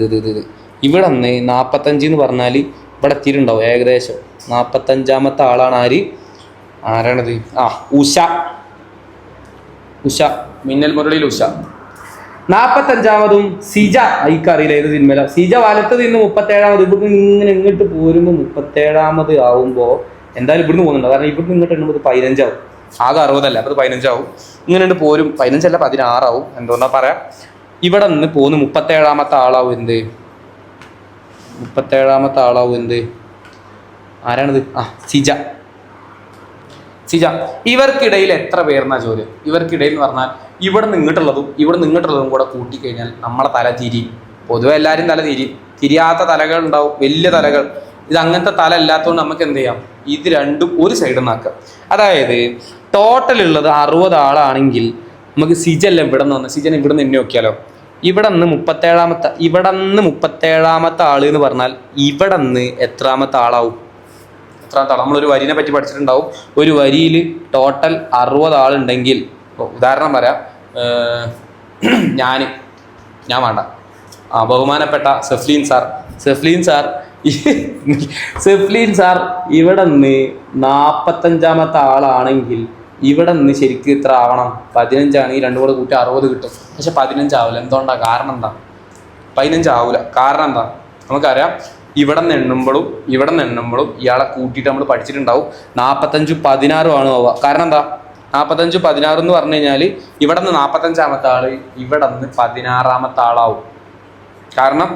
ഇവിടെ നിന്ന് 45 എന്ന് പറഞ്ഞാൽ ഇവിടെ എത്തിയിട്ടുണ്ടാവും ഏകദേശം. 45ാമത്തെ ആളാണ് ആരാണിത്? ഉഷ, മിന്നൽ മുരളിയിൽ ഉഷ. 45ാമതും സിജ. അയക്കറിയില്ല ഏത് സിനിമയില. സിജ വലത്ത് നിന്ന് 37ാമത്. ഇവിടുന്ന് ഇങ്ങനെ ഇങ്ങോട്ട് പോരുമ്പോൾ 37ാമത് ആവുമ്പോൾ എന്തായാലും ഇവിടുന്ന് പോകുന്നുണ്ടോ, കാരണം ഇവിടുന്ന് ഇങ്ങോട്ട് എണ്ണുമ്പോൾ 15 ആവും. ആകെ 60 അല്ല, അപ്പോൾ 15 ആവും. ഇങ്ങനെ പോരും, 15 അല്ല 16 ആവും. എന്തോന്നാ പറയാം, ഇവിടെ നിന്ന് പോകുന്ന 37ാമത്തെ ആളാവും എന്ത്? 37ാമത്തെ ആളാവും എന്ത്? ആരാണിത്? സിജ. ഇവർക്കിടയിൽ എത്ര പേർന്നാ ചോദ്യം. ഇവർക്കിടയിൽ എന്ന് പറഞ്ഞാൽ ഇവിടെ നിന്നിട്ടുള്ളതും കൂടെ കൂട്ടിക്കഴിഞ്ഞാൽ നമ്മളെ തല തിരിയും. പൊതുവെ എല്ലാവരും തല തിരിയും. തിരിയാത്ത തലകൾ ഉണ്ടാവും, വലിയ തലകൾ. ഇത് അങ്ങനത്തെ തല അല്ലാത്തതുകൊണ്ട് നമുക്ക് എന്ത് ചെയ്യാം, ഇത് രണ്ടും ഒരു സൈഡിൽ നിന്നാക്കാം. അതായത് ടോട്ടൽ ഉള്ളത് 60 ആളാണെങ്കിൽ നമുക്ക് സിജല്ല ഇവിടെ നിന്ന് വന്ന് സിജനെ ഇവിടെ നിന്ന് എണ്ണി നോക്കിയാലോ. ഇവിടെ നിന്ന് 37ാമത്തെ ആള് എന്ന് പറഞ്ഞാൽ ഇവിടെ നിന്ന് എത്രാമത്തെ ആളാവും? നമ്മളൊരു വരിനെ പറ്റി പഠിച്ചിട്ടുണ്ടാവും. ഒരു വരിയിൽ ടോട്ടൽ 60 ആളുണ്ടെങ്കിൽ, ഉദാഹരണം പറയാം, ഞാൻ വേണ്ട, ബഹുമാനപ്പെട്ട സെഫ്ലീൻ സാർ ഇവിടെ നിന്ന് 45ാമത്തെ ആളാണെങ്കിൽ ഇവിടെ നിന്ന് ശരിക്കും ഇത്ര ആവണം? 15 ആണെങ്കിൽ 2 കൂടെ കൂട്ടി 60 കിട്ടും. പക്ഷെ 15 ആവില്ല. എന്തുകൊണ്ടാണ്? കാരണം എന്താ? 15 ആവില്ല. കാരണം എന്താ? നമുക്കറിയാം, ഇവിടെ നിന്ന് എണ്ണുമ്പോഴും ഇയാളെ കൂട്ടിയിട്ട് നമ്മൾ പഠിച്ചിട്ടുണ്ടാവും 45 16 ആണ് ആവുക. കാരണം എന്താ? 45 16 എന്ന് പറഞ്ഞു കഴിഞ്ഞാൽ ഇവിടെ നിന്ന് 45ാമത്തെ ആള് ഇവിടെ നിന്ന് 16ാമത്തെ ആളാവും. കാരണം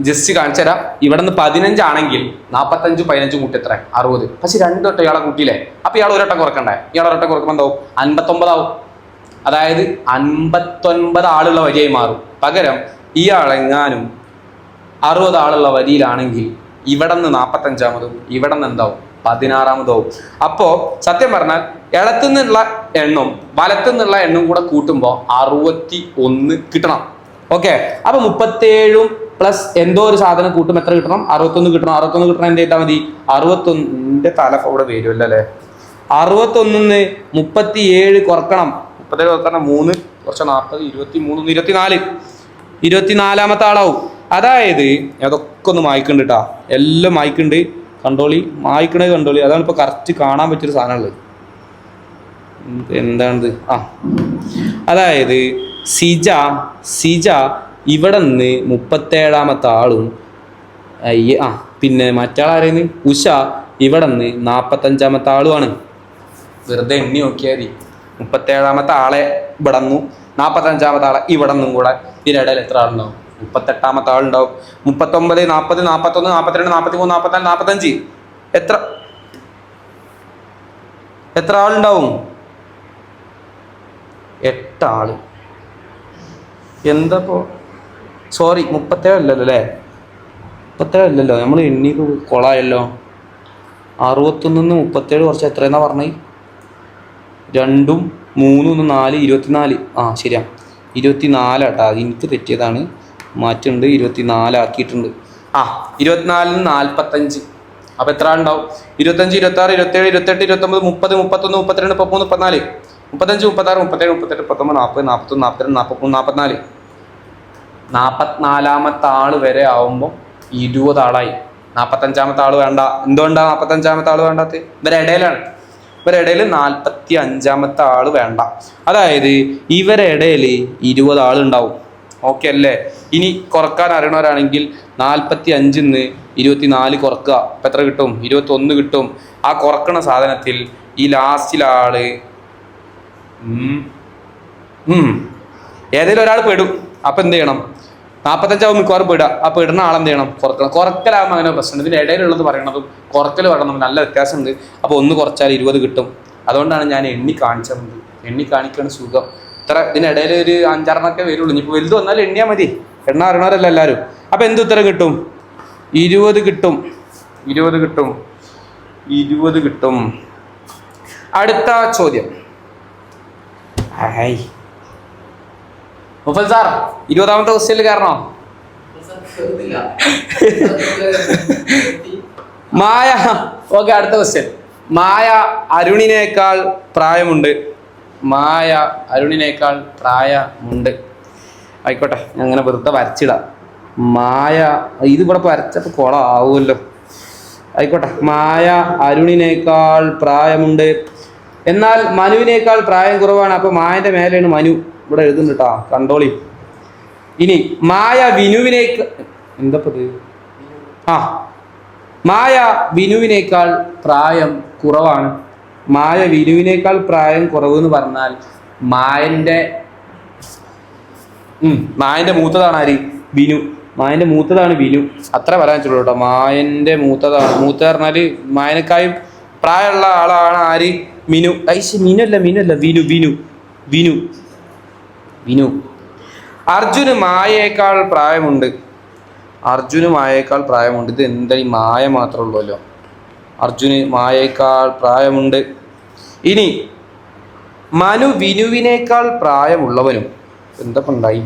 ജസ്റ്റ് കാണിച്ചു തരാം. ഇവിടെ നിന്ന് 15 ആണെങ്കിൽ 45 15 കൂട്ടി എത്ര? 60. പക്ഷെ 2 വട്ടം ഇയാളെ കൂട്ടിയില്ലേ? അപ്പൊ ഇയാൾ ഒരട്ടം കുറക്കണ്ടേ? ഇയാൾ ഒരട്ടം കുറക്കുമ്പോൾ എന്താവും? 59 ആവും. അതായത് 59 ആളുള്ള വരിയായി മാറും. പകരം ഇയാളെങ്ങാനും 60 ആളുള്ള വരിയിലാണെങ്കിൽ ഇവിടെ നിന്ന് 45ാമതും ഇവിടെ നിന്ന് എന്താവും? 16ാമതാവും. അപ്പോ സത്യം പറഞ്ഞാൽ ഇടത്തുനിന്നുള്ള എണ്ണും വലത്തുനിന്നുള്ള എണ്ണും കൂടെ കൂട്ടുമ്പോൾ 61 കിട്ടണം. ഓക്കെ, അപ്പൊ 37 പ്ലസ് എന്തോ ഒരു സാധനം കൂട്ടും എത്ര കിട്ടണം? 61 കിട്ടണം. 61 കിട്ടണം എന്ത് ചെയ്താൽ മതി? 61 തല ഇവിടെ വരുമല്ലോ അല്ലേ. 61 37 കുറക്കണം. 37 കുറക്കണം 3 കുറച്ച് 40 23 24ാമത്തെ ആളാവും. അതായത് അതൊക്കെ ഒന്ന് മായ്ക്കുന്നുണ്ട് കേട്ടോ, എല്ലാം മായ്ക്കുന്നുണ്ട്. മായ്ക്കണത്. അതാണ് ഇപ്പൊ കറക്റ്റ് കാണാൻ പറ്റിയൊരു സാധനമുള്ളത്. എന്താണിത്? അതായത് സിജ ഇവിടെ നിന്ന് 37ാമത്തെ ആളും പിന്നെ മറ്റാളായിരുന്നു ഉഷ ഇവിടെ നിന്ന് 45ാമത്തെ ആളുമാണ്. വെറുതെ എണ്ണി നോക്കിയാൽ മതി. 37ാമത്തെ ആളെ ഇവിടെ നിന്നു, 45ാമത്തെ ആളെ ഇവിടെ നിന്നും കൂടെ ഇതിനിടയിൽ എത്ര ആളുണ്ടാവും? 38ാമത്തെ ആളുണ്ടാവും. 39 40 41 42 43 44 45 എത്ര ആളുണ്ടാവും? 8 ആള്. എന്താപ്പോ? സോറി, 37 അല്ലല്ലോ അല്ലേ? 37 അല്ലല്ലോ, നമ്മൾ എണ്ണീക്ക് കൊളായല്ലോ. 61 37 കുറച്ച് എത്രയെന്നാ പറഞ്ഞത്? 2 3 4 24. ശരിയാ, 24 കേട്ടോ. എനിക്ക് തെറ്റിയതാണ്, മാറ്റുണ്ട്. 24 ആക്കിയിട്ടുണ്ട്. 24 45. അപ്പൊ എത്ര ഉണ്ടാവും? 25 26 27 28 29 30 31 32 33 34 35 36 37 38 39 40 41 42 43 44. 44ാമത്തെ ആള് വരെ ആവുമ്പോൾ 20 ആളായി. 45ാമത്തെ ആള് വേണ്ട. എന്തുകൊണ്ടാ 45ാമത്തെ ആള് വേണ്ടാത്ത? ഇവരിടയിലാണ്. 45ാമത്തെ ആള് വേണ്ട. അതായത് ഇവരിടയിൽ 20 ആളുണ്ടാവും. ഓക്കെ അല്ലേ? ഇനി കുറക്കാൻ അറിയണവരാണെങ്കിൽ 45 24 കുറക്കുക. അപ്പം എത്ര കിട്ടും? 21 കിട്ടും. ആ കുറക്കണ സാധനത്തിൽ ഈ ലാസ്റ്റിലാള് ഏതെങ്കിലും ഒരാൾ പെടും. അപ്പം എന്ത് ചെയ്യണം? 45 മിക്കവാറും പെടുക. ആ പെടുന്ന ആളെന്ത് ചെയ്യണം? കുറക്കലാകുമ്പോൾ അങ്ങനെ പ്രശ്നം. ഇതിൻ്റെ ഇടയിലുള്ളത് പറയണതും കുറക്കൽ പറയണതും നല്ല വ്യത്യാസമുണ്ട്. അപ്പോൾ 1 കുറച്ചാൽ 20 കിട്ടും. അതുകൊണ്ടാണ് ഞാൻ എണ്ണി കാണിച്ചത്. എണ്ണി കാണിക്കണ സുഖം. ഇത്ര ഇതിനിടയിൽ ഒരു 5-6 വരുള്ളൂ. ഇനിയിപ്പോൾ വലുത് വന്നാലും എണ്ണിയാൽ മതി. എണ്ണ അറിയണവരല്ല എല്ലാവരും. അപ്പം എന്ത് ഉത്തരം കിട്ടും? 20 കിട്ടും. 20 കിട്ടും. അടുത്ത ചോദ്യം. മുഫൽ സാർ 20ാമത്തെ ക്വസ്റ്റ്യനിൽ കയറണോ? മായ. ഓക്കെ, അടുത്ത ക്വസ്റ്റ്യൻ. മായ അരുണിനേക്കാൾ പ്രായമുണ്ട്. മായ അരുണിനേക്കാൾ പ്രായമുണ്ട്. ആയിക്കോട്ടെ, ഞാൻ അങ്ങനെ വെറുതെ വരച്ചിടാം. മായ ഇതിവിടെ വരച്ചപ്പോൾ കുളമാവുമല്ലോ. ആയിക്കോട്ടെ, മായ അരുണിനേക്കാൾ പ്രായമുണ്ട്. എന്നാൽ മനുവിനേക്കാൾ പ്രായം കുറവാണ്. അപ്പോൾ മായൻ്റെ മേലെയാണ് മനു ഇവിടെ എഴുതുന്നുണ്ട് കേട്ടോ, കണ്ടോളി. ഇനി മായ വിനുവിനേക്കാൾ എന്തപ്പത് മായ വിനുവിനേക്കാൾ പ്രായം കുറവാണ്. മായ വിനുവിനേക്കാൾ പ്രായം കുറവ് എന്ന് പറഞ്ഞാൽ മായൻ്റെ മൂത്തതാണ് ആര്? വിനു. മായൻ്റെ മൂത്തതാണ് വിനു. അത്ര പറയാൻ വെച്ചുള്ളൂ കേട്ടോ. മായൻ്റെ മൂത്തതാണ്. മൂത്ത പറഞ്ഞാൽ മായനക്കായും പ്രായമുള്ള ആളാണ് ആര്? മിനു. മിനു അല്ല വിനു വിനു വിനു വിനു. അർജുന് മായയേക്കാൾ പ്രായമുണ്ട്. അർജുന് മായയേക്കാൾ പ്രായമുണ്ട്. ഇത് എന്താ ഈ മായ മാത്രമേ ഉള്ളൂല്ലോ. അർജുന് മായയേക്കാൾ പ്രായമുണ്ട്. ഇനി മനു വിനുവിനേക്കാൾ പ്രായമുള്ളവനും. എന്താ ഉണ്ടായി?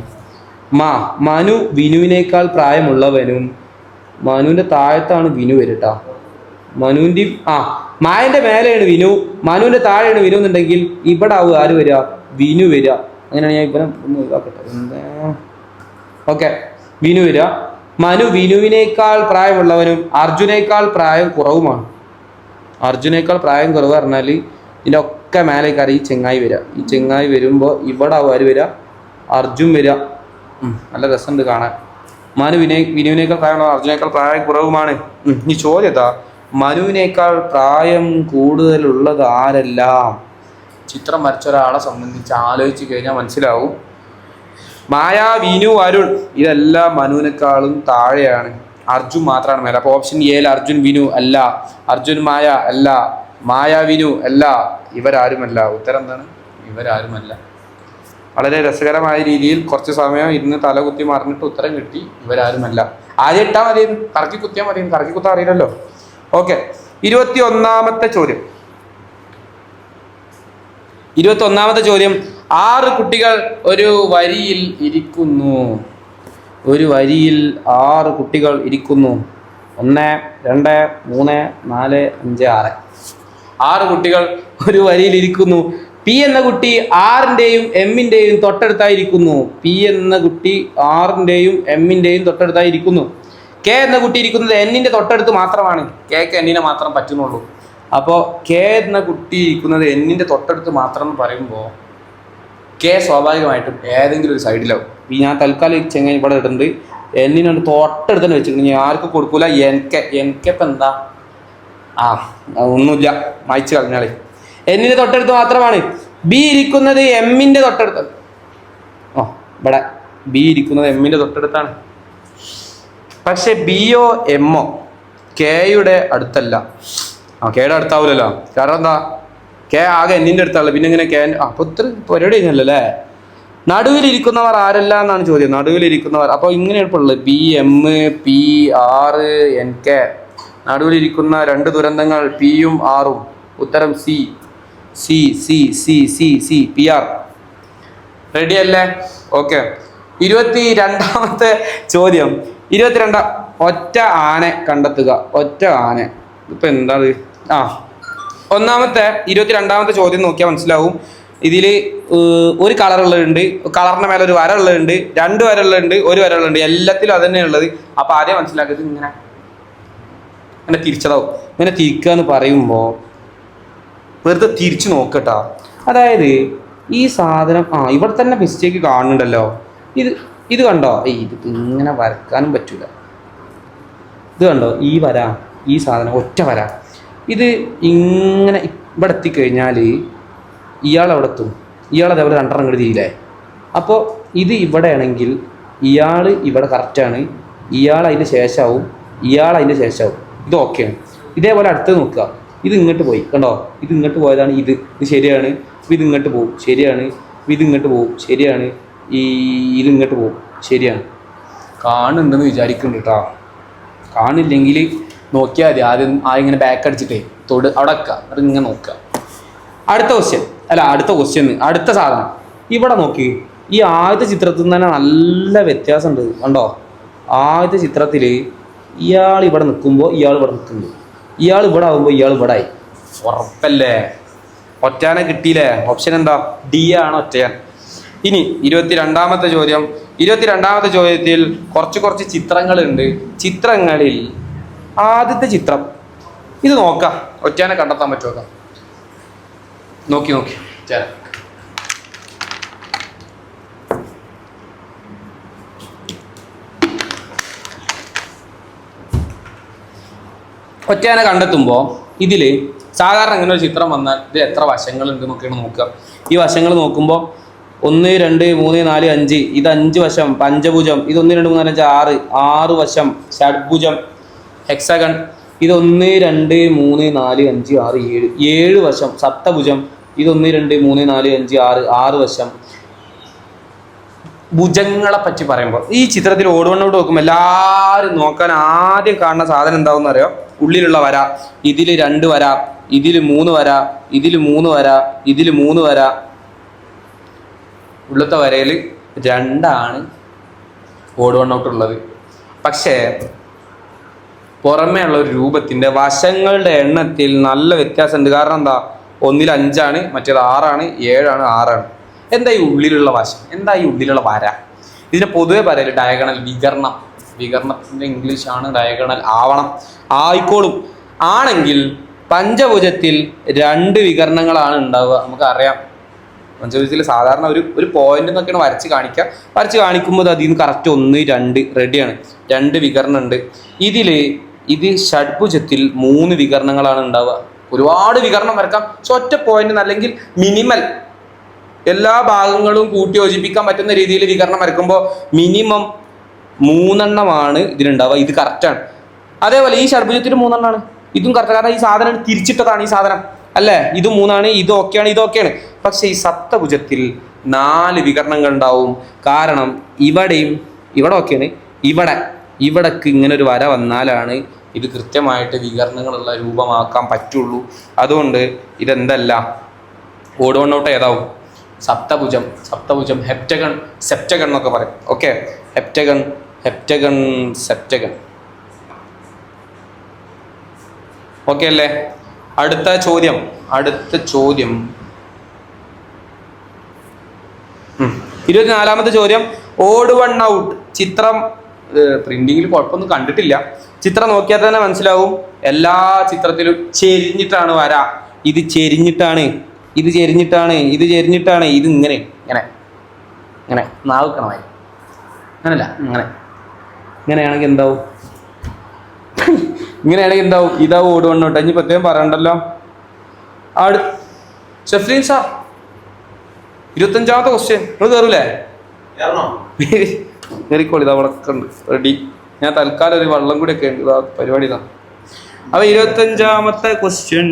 മനു വിനുവിനേക്കാൾ പ്രായമുള്ളവനും. മനുവിൻ്റെ താഴത്താണ് വിനു വരട്ടാ. മനുവിൻ്റെ മായൻ്റെ മേലെയാണ് വിനു, മനുവിൻ്റെ താഴെയാണ് വിനു എന്നുണ്ടെങ്കിൽ ഇവിടെ ആവും ആര് വരിക? വിനു വരിക. അങ്ങനെയാണ് ഞാൻ ഇവനെ ഒന്ന് ഇതാക്കട്ടെ. എന്താ ഓക്കെ, വിനു വരിക. മനു വിനുവിനേക്കാൾ പ്രായമുള്ളവനും അർജുനേക്കാൾ പ്രായം കുറവുമാണ്. അർജുനേക്കാൾ പ്രായം കുറവ് പറഞ്ഞാൽ ഇതിൻ്റെ ഒക്കെ മേലേക്കാണ് ഈ ചെങ്ങായി വരിക. ഈ ചെങ്ങായി വരുമ്പോൾ ഇവിടെ ആവും ആര് വരിക? അർജുൻ വരിക. നല്ല രസമുണ്ട് കാണാൻ. വിനുവിനേക്കാൾ പ്രായമുള്ള അർജുനേക്കാൾ പ്രായം കുറവുമാണ്. ഈ ചോദ്യം എന്താ? മനുവിനേക്കാൾ പ്രായം കൂടുതലുള്ളത് ആരെല്ലാം? ചിത്രം വരച്ച ഒരാളെ സംബന്ധിച്ച് ആലോചിച്ച് കഴിഞ്ഞാൽ മനസ്സിലാവും. മായ, വിനു, അരുൺ ഇതെല്ലാം മനുവിനേക്കാളും താഴെയാണ്. അർജുൻ മാത്രമാണ് മേലെ. അപ്പോൾ ഓപ്ഷൻ എയിൽ അർജുൻ വിനു അല്ല, അർജുൻ മായ അല്ല, മായ വിനു അല്ല, ഇവരാരുമല്ല. ഉത്തരം എന്താണ്? ഇവരാരുമല്ല. വളരെ രസകരമായ രീതിയിൽ കുറച്ച് സമയം ഇരുന്ന് തലകുത്തി മറിഞ്ഞിട്ട് ഉത്തരം കിട്ടി. ഇവരാരുമല്ല. ആദ്യം ഇട്ടാൽ മതി, കറക്കി കുത്തിയാൽ മതി. കറക്കി കുത്താൻ അറിയില്ലല്ലോ. ഓക്കെ, 21ാമത്തെ ചോദ്യം. 21ാമത്തെ ചോദ്യം. 6 കുട്ടികൾ ഒരു വരിയിൽ ഇരിക്കുന്നു. ഒരു വരിയിൽ 6 കുട്ടികൾ ഇരിക്കുന്നു. 1, 2, 3, 4, 5, 6. 6 കുട്ടികൾ ഒരു വരിയിൽ ഇരിക്കുന്നു. പി എന്ന കുട്ടി 6ൻ്റെയും എമ്മിൻ്റെയും തൊട്ടടുത്തായിരിക്കുന്നു. പി എന്ന കുട്ടി 6ൻ്റെയും എമ്മിൻ്റെയും തൊട്ടടുത്തായിരിക്കുന്നു. കെ എന്ന കുട്ടി ഇരിക്കുന്നത് എന്നിൻ്റെ തൊട്ടടുത്ത് മാത്രമാണ്. കെക്ക് എന്നിനെ മാത്രം പറ്റുന്നുള്ളൂ. അപ്പോൾ കെ എന്ന കുട്ടി ഇരിക്കുന്നത് എന്നിൻ്റെ തൊട്ടടുത്ത് മാത്രം എന്ന് പറയുമ്പോൾ കെ സ്വാഭാവികമായിട്ടും ഏതെങ്കിലും ഒരു സൈഡിലാവും. ഈ ഞാൻ തൽക്കാലം ചെങ്ങായി ഇവിടെ ഇടുന്നുണ്ട്. എന്നിനോട് തൊട്ടടുത്ത് തന്നെ വെച്ചിട്ടുണ്ട്. ഞാൻ ആർക്കും കൊടുക്കൂല. എനിക്കിപ്പോൾ എന്താ ഒന്നുമില്ല, മായ്ച്ചു കളഞ്ഞാളെ. എന്നിൻ്റെ തൊട്ടടുത്ത് മാത്രമാണ്. ബി ഇരിക്കുന്നത് എമ്മിൻ്റെ തൊട്ടടുത്ത്. ഇവിടെ ബി ഇരിക്കുന്നത് എമ്മിൻ്റെ തൊട്ടടുത്താണ്. പക്ഷെ ബിയോ എമ്മോ കെയുടെ അടുത്തല്ല. കെയുടെ അടുത്താവില്ലല്ലോ. കാരണം എന്താ? കെ ആകെ എന്നിൻ്റെ അടുത്താണല്ലോ. പിന്നെ ഇങ്ങനെ കെ അപ്പോൾ ഇത്ര പരിപാടി കഴിഞ്ഞല്ലോ അല്ലേ. നടുവിലിരിക്കുന്നവർ ആരല്ല എന്നാണ് ചോദ്യം. നടുവിലിരിക്കുന്നവർ അപ്പോൾ ഇങ്ങനെ എളുപ്പമുള്ളത് B M P R N K. നടുവിലിരിക്കുന്ന 2 ദുരന്തങ്ങൾ പിയും ആറും. ഉത്തരം C C C C C C P R. Ready അല്ലേ? ഓക്കെ, 22ാമത്തെ ചോദ്യം. 22 ഒറ്റ ആന കണ്ടെത്തുക. ഒറ്റ ആന. ഇപ്പം എന്താ? ഒന്നാമത്തെ 22ാമത്തെ ചോദ്യം നോക്കിയാൽ മനസ്സിലാവും. ഇതിൽ ഒരു കളറുള്ളതുണ്ട്, കളറിൻ്റെ മേലെ ഒരു വര ഉള്ളതുണ്ട്, 2 വര ഉള്ളതുണ്ട്, 1 വര ഉള്ളതുണ്ട്. എല്ലാത്തിലും അത് തന്നെയാണ് ഉള്ളത്. അപ്പോൾ ആദ്യം മനസ്സിലാക്കിയത് ഇങ്ങനെ തിരിച്ചതാവും. ഇങ്ങനെ തിരിക്കുക എന്ന് പറയുമ്പോൾ വെറുതെ തിരിച്ചു നോക്കട്ടോ. അതായത് ഈ സാധനം ഇവിടെ തന്നെ മിസ്റ്റേക്ക് കാണുന്നുണ്ടല്ലോ. ഇത് കണ്ടോ? ഇത് ഇങ്ങനെ വരക്കാനും പറ്റൂല. ഇത് കണ്ടോ? ഈ വര, ഈ സാധനം ഒറ്റ വര. ഇത് ഇങ്ങനെ ഇവിടെ എത്തിക്കഴിഞ്ഞാൽ ഇയാൾ അവിടെ എത്തും. ഇയാൾ അതേപോലെ 2 ഇങ്ങോട്ട് തിരിയില്ലേ. അപ്പോൾ ഇത് ഇവിടെ ആണെങ്കിൽ ഇയാൾ ഇവിടെ കറക്റ്റാണ്, ഇയാൾ അതിൻ്റെ ശേഷമാവും, ഇയാൾ അതിൻ്റെ ശേഷമാവും. ഇത് ഓക്കെയാണ്. ഇതേപോലെ അടുത്ത് നോക്കുക. ഇത് ഇങ്ങോട്ട് പോയി കണ്ടോ? ഇത് ഇങ്ങോട്ട് പോയതാണ്. ഇത് ശരിയാണ്. ഇത് ഇങ്ങോട്ട് പോകും, ശരിയാണ്. ഇത് ഇങ്ങോട്ട് പോകും, ശരിയാണ്. ഇത് ഇങ്ങോട്ട് പോകും, ശരിയാണ്. കാണുന്നുണ്ടെന്ന് വിചാരിക്കുന്നുണ്ട് കേട്ടോ. കാണില്ലെങ്കിൽ നോക്കിയാൽ മതി. ആദ്യം ഇങ്ങനെ ബാക്ക് അടിച്ചിട്ടേ അവിടെ വെക്കുക. അത് ഇങ്ങനെ നോക്കുക. അടുത്ത ക്വസ്റ്റ്യൻ അടുത്ത സാധനം ഇവിടെ നോക്കി. ഈ ആദ്യത്തെ ചിത്രത്തിൽ നിന്ന് തന്നെ നല്ല വ്യത്യാസമുണ്ട് കണ്ടോ? ആദ്യത്തെ ചിത്രത്തിൽ ഇയാൾ ഇവിടെ നിൽക്കുമ്പോൾ ഇയാൾ ഇവിടെ നിൽക്കുന്നുണ്ട്, ഇയാൾ ഇവിടെ ആകുമ്പോൾ ഇയാൾ ഇവിടെ ആയി. ഉറപ്പല്ലേ? ഒറ്റയാനെ കിട്ടിയില്ലേ? ഓപ്ഷൻ എന്താ? ഡി ആണ് ഒറ്റയാൻ. ഇനി 22ാമത്തെ ചോദ്യം. 22ാമത്തെ ചോദ്യത്തിൽ കുറച്ച് ചിത്രങ്ങളുണ്ട്. ചിത്രങ്ങളിൽ ആദ്യത്തെ ചിത്രം ഇത് നോക്കാം, ഒറ്റയാനെ കണ്ടെത്താൻ പറ്റുമോ? നോക്കി ചേരാം. ഒറ്റയാനെ കണ്ടെത്തുമ്പോൾ ഇതിൽ സാധാരണ ഇങ്ങനെ ഒരു ചിത്രം വന്നാൽ ഇത് എത്ര വശങ്ങളുണ്ട് എന്നൊക്കെയാണ് നോക്കുക. ഈ വശങ്ങൾ നോക്കുമ്പോൾ 1 2 3 4 5, ഇത് 5 വശം പഞ്ചഭുജം, ഇത് 1 2 3 4 5 6 വശം ഷഡ്ഭുജം ഹെക്സഗൺ, ഇത് 1 2 3 4 5 6 7 വശം സപ്തഭുജം, ഇത് 1 2 3 4 5 6 വശം. ഭുജങ്ങളെ പറ്റി പറയുമ്പോൾ ഈ ചിത്രത്തിൽ ഓടുവണ്ണോട് നോക്കുമ്പോൾ എല്ലാവരും നോക്കാൻ ആദ്യം കാണുന്ന സാധനം എന്താണെന്ന് അറിയാം? ഉള്ളിലുള്ള വര. ഇതിൽ 2 വര, ഇതിൽ 3 വര, ഇതിൽ 3 വര, ഇതിൽ 3 വര. ഉള്ളത്തെ വരയിൽ 2 ഓടുവണ്ണോട്ടുള്ളത്. പക്ഷേ പുറമേ ഉള്ള ഒരു രൂപത്തിൻ്റെ വശങ്ങളുടെ എണ്ണത്തിൽ നല്ല വ്യത്യാസമുണ്ട്. കാരണം എന്താ? ഒന്നിൽ 5, മറ്റേത് 6, 7, 6. എന്താ ഈ ഉള്ളിലുള്ള വശം? എന്താ ഈ ഉള്ളിലുള്ള വര? ഇതിനെ പൊതുവെ പറയല് ഡയഗണൽ, വികരണത്തിൻ്റെ ഇംഗ്ലീഷാണ് ഡയഗണൽ. ആവണം, ആയിക്കോളും. ആണെങ്കിൽ പഞ്ചഭുജത്തിൽ 2 വികരണങ്ങളാണ് ഉണ്ടാവുക. നമുക്കറിയാം പഞ്ചഭുജത്തിൽ സാധാരണ ഒരു പോയിന്റ് എന്നൊക്കെയാണ് വരച്ച് കാണിക്കുക. വരച്ച് കാണിക്കുമ്പോൾ അതിൽ നിന്ന് കറക്റ്റ് 1 2 റെഡിയാണ്. 2 വികരണം ഉണ്ട്. ഇത് ഷഡ്ഭുജത്തിൽ 3 വികരണങ്ങളാണ് ഉണ്ടാവുക. ഒരുപാട് വികരണം വരക്കാം. പക്ഷെ ഒറ്റ പോയിന്റ് അല്ലെങ്കിൽ മിനിമൽ എല്ലാ ഭാഗങ്ങളും കൂട്ടി യോജിപ്പിക്കാൻ പറ്റുന്ന രീതിയിൽ വികരണം വരക്കുമ്പോൾ മിനിമം 3 ഇതിലുണ്ടാവുക. ഇത് കറക്റ്റാണ്. അതേപോലെ ഈ ഷഡ്ഭുജത്തിൽ 3 ഇതും കറക്റ്റ്. കാരണം ഈ സാധനം തിരിച്ചിട്ടതാണ് ഈ സാധനം അല്ലേ? ഇത് 3, ഇത് ഓക്കെയാണ്, ഇത് ഓക്കെയാണ്. പക്ഷെ ഈ സപ്തഭുജത്തിൽ 4 വികരണങ്ങൾ ഉണ്ടാവും. കാരണം ഇവിടെ ഓക്കെയാണ്, ഇവിടേക്ക് ഇങ്ങനെ ഒരു വര വന്നാലാണ് ഇത് കൃത്യമായിട്ട് വികരണങ്ങളുള്ള രൂപമാക്കാൻ പറ്റുള്ളൂ. അതുകൊണ്ട് ഇതെന്തല്ല, ഓടുവണ്ണോട്ട് ഏതാവും? സപ്തഭുജം ഹെപ്റ്റഗൺ, സെപ്റ്റഗൺ എന്നൊക്കെ പറയും. Okay, heptagon, septagon. ഓക്കെ അല്ലേ? അടുത്ത ചോദ്യം 24ാമത്തെ ചോദ്യം. Odd one out. ചിത്രം പ്രിന്റിങ്ങിൽ കുഴപ്പമൊന്നും കണ്ടിട്ടില്ല. ചിത്രം നോക്കിയാൽ തന്നെ മനസ്സിലാവും. എല്ലാ ചിത്രത്തിലും ചെരിഞ്ഞിട്ടാണ് വര. ഇത് ചെരിഞ്ഞിട്ടാണ്, ഇത് ഇങ്ങനെ നാവുക്കണമായി. അങ്ങനല്ല, ഇങ്ങനെയാണെങ്കിൽ എന്താവും? ഇതാവും ഓട് വണ്ണോട്ടെ. ഇനി പ്രത്യേകം പറയണ്ടല്ലോ. ഷെഫ്രീൻ സാർ 25ാമത്തെ ക്വസ്റ്റ്യൻ. നിങ്ങൾ കയറൂലേ? കയറിക്കോളി. ഇതാ അവിടെ ഉണ്ട് റെഡി. ഞാൻ തൽക്കാലം ഒരു വെള്ളം കൂടി ഒക്കെ ഉണ്ട്. ഇതാ പരിപാടി ഇതാ. അപ്പൊ 25ാമത്തെ ക്വസ്റ്റ്യൻ.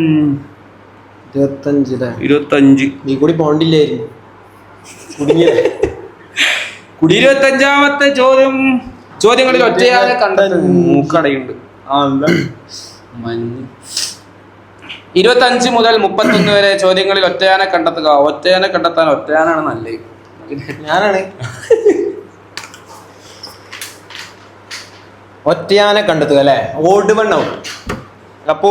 25 നീ കൂടി പോണ്ടില്ലായിരുന്നു. 25ാമത്തെ ചോദ്യങ്ങളിൽ ഒറ്റയാളെ കണ്ടത് മൂക്കടയുണ്ട്. 25 മുതൽ 31 വരെ ചോദ്യങ്ങളിൽ ഒറ്റയാനെ കണ്ടെത്തുക. ഒറ്റയാനെ കണ്ടെത്താൻ ഒറ്റയാനാണ് നല്ലത്. ഞാനാണ് ഒറ്റയാനെ കണ്ടെത്തുക അല്ലേ? Odd one out. അപ്പോ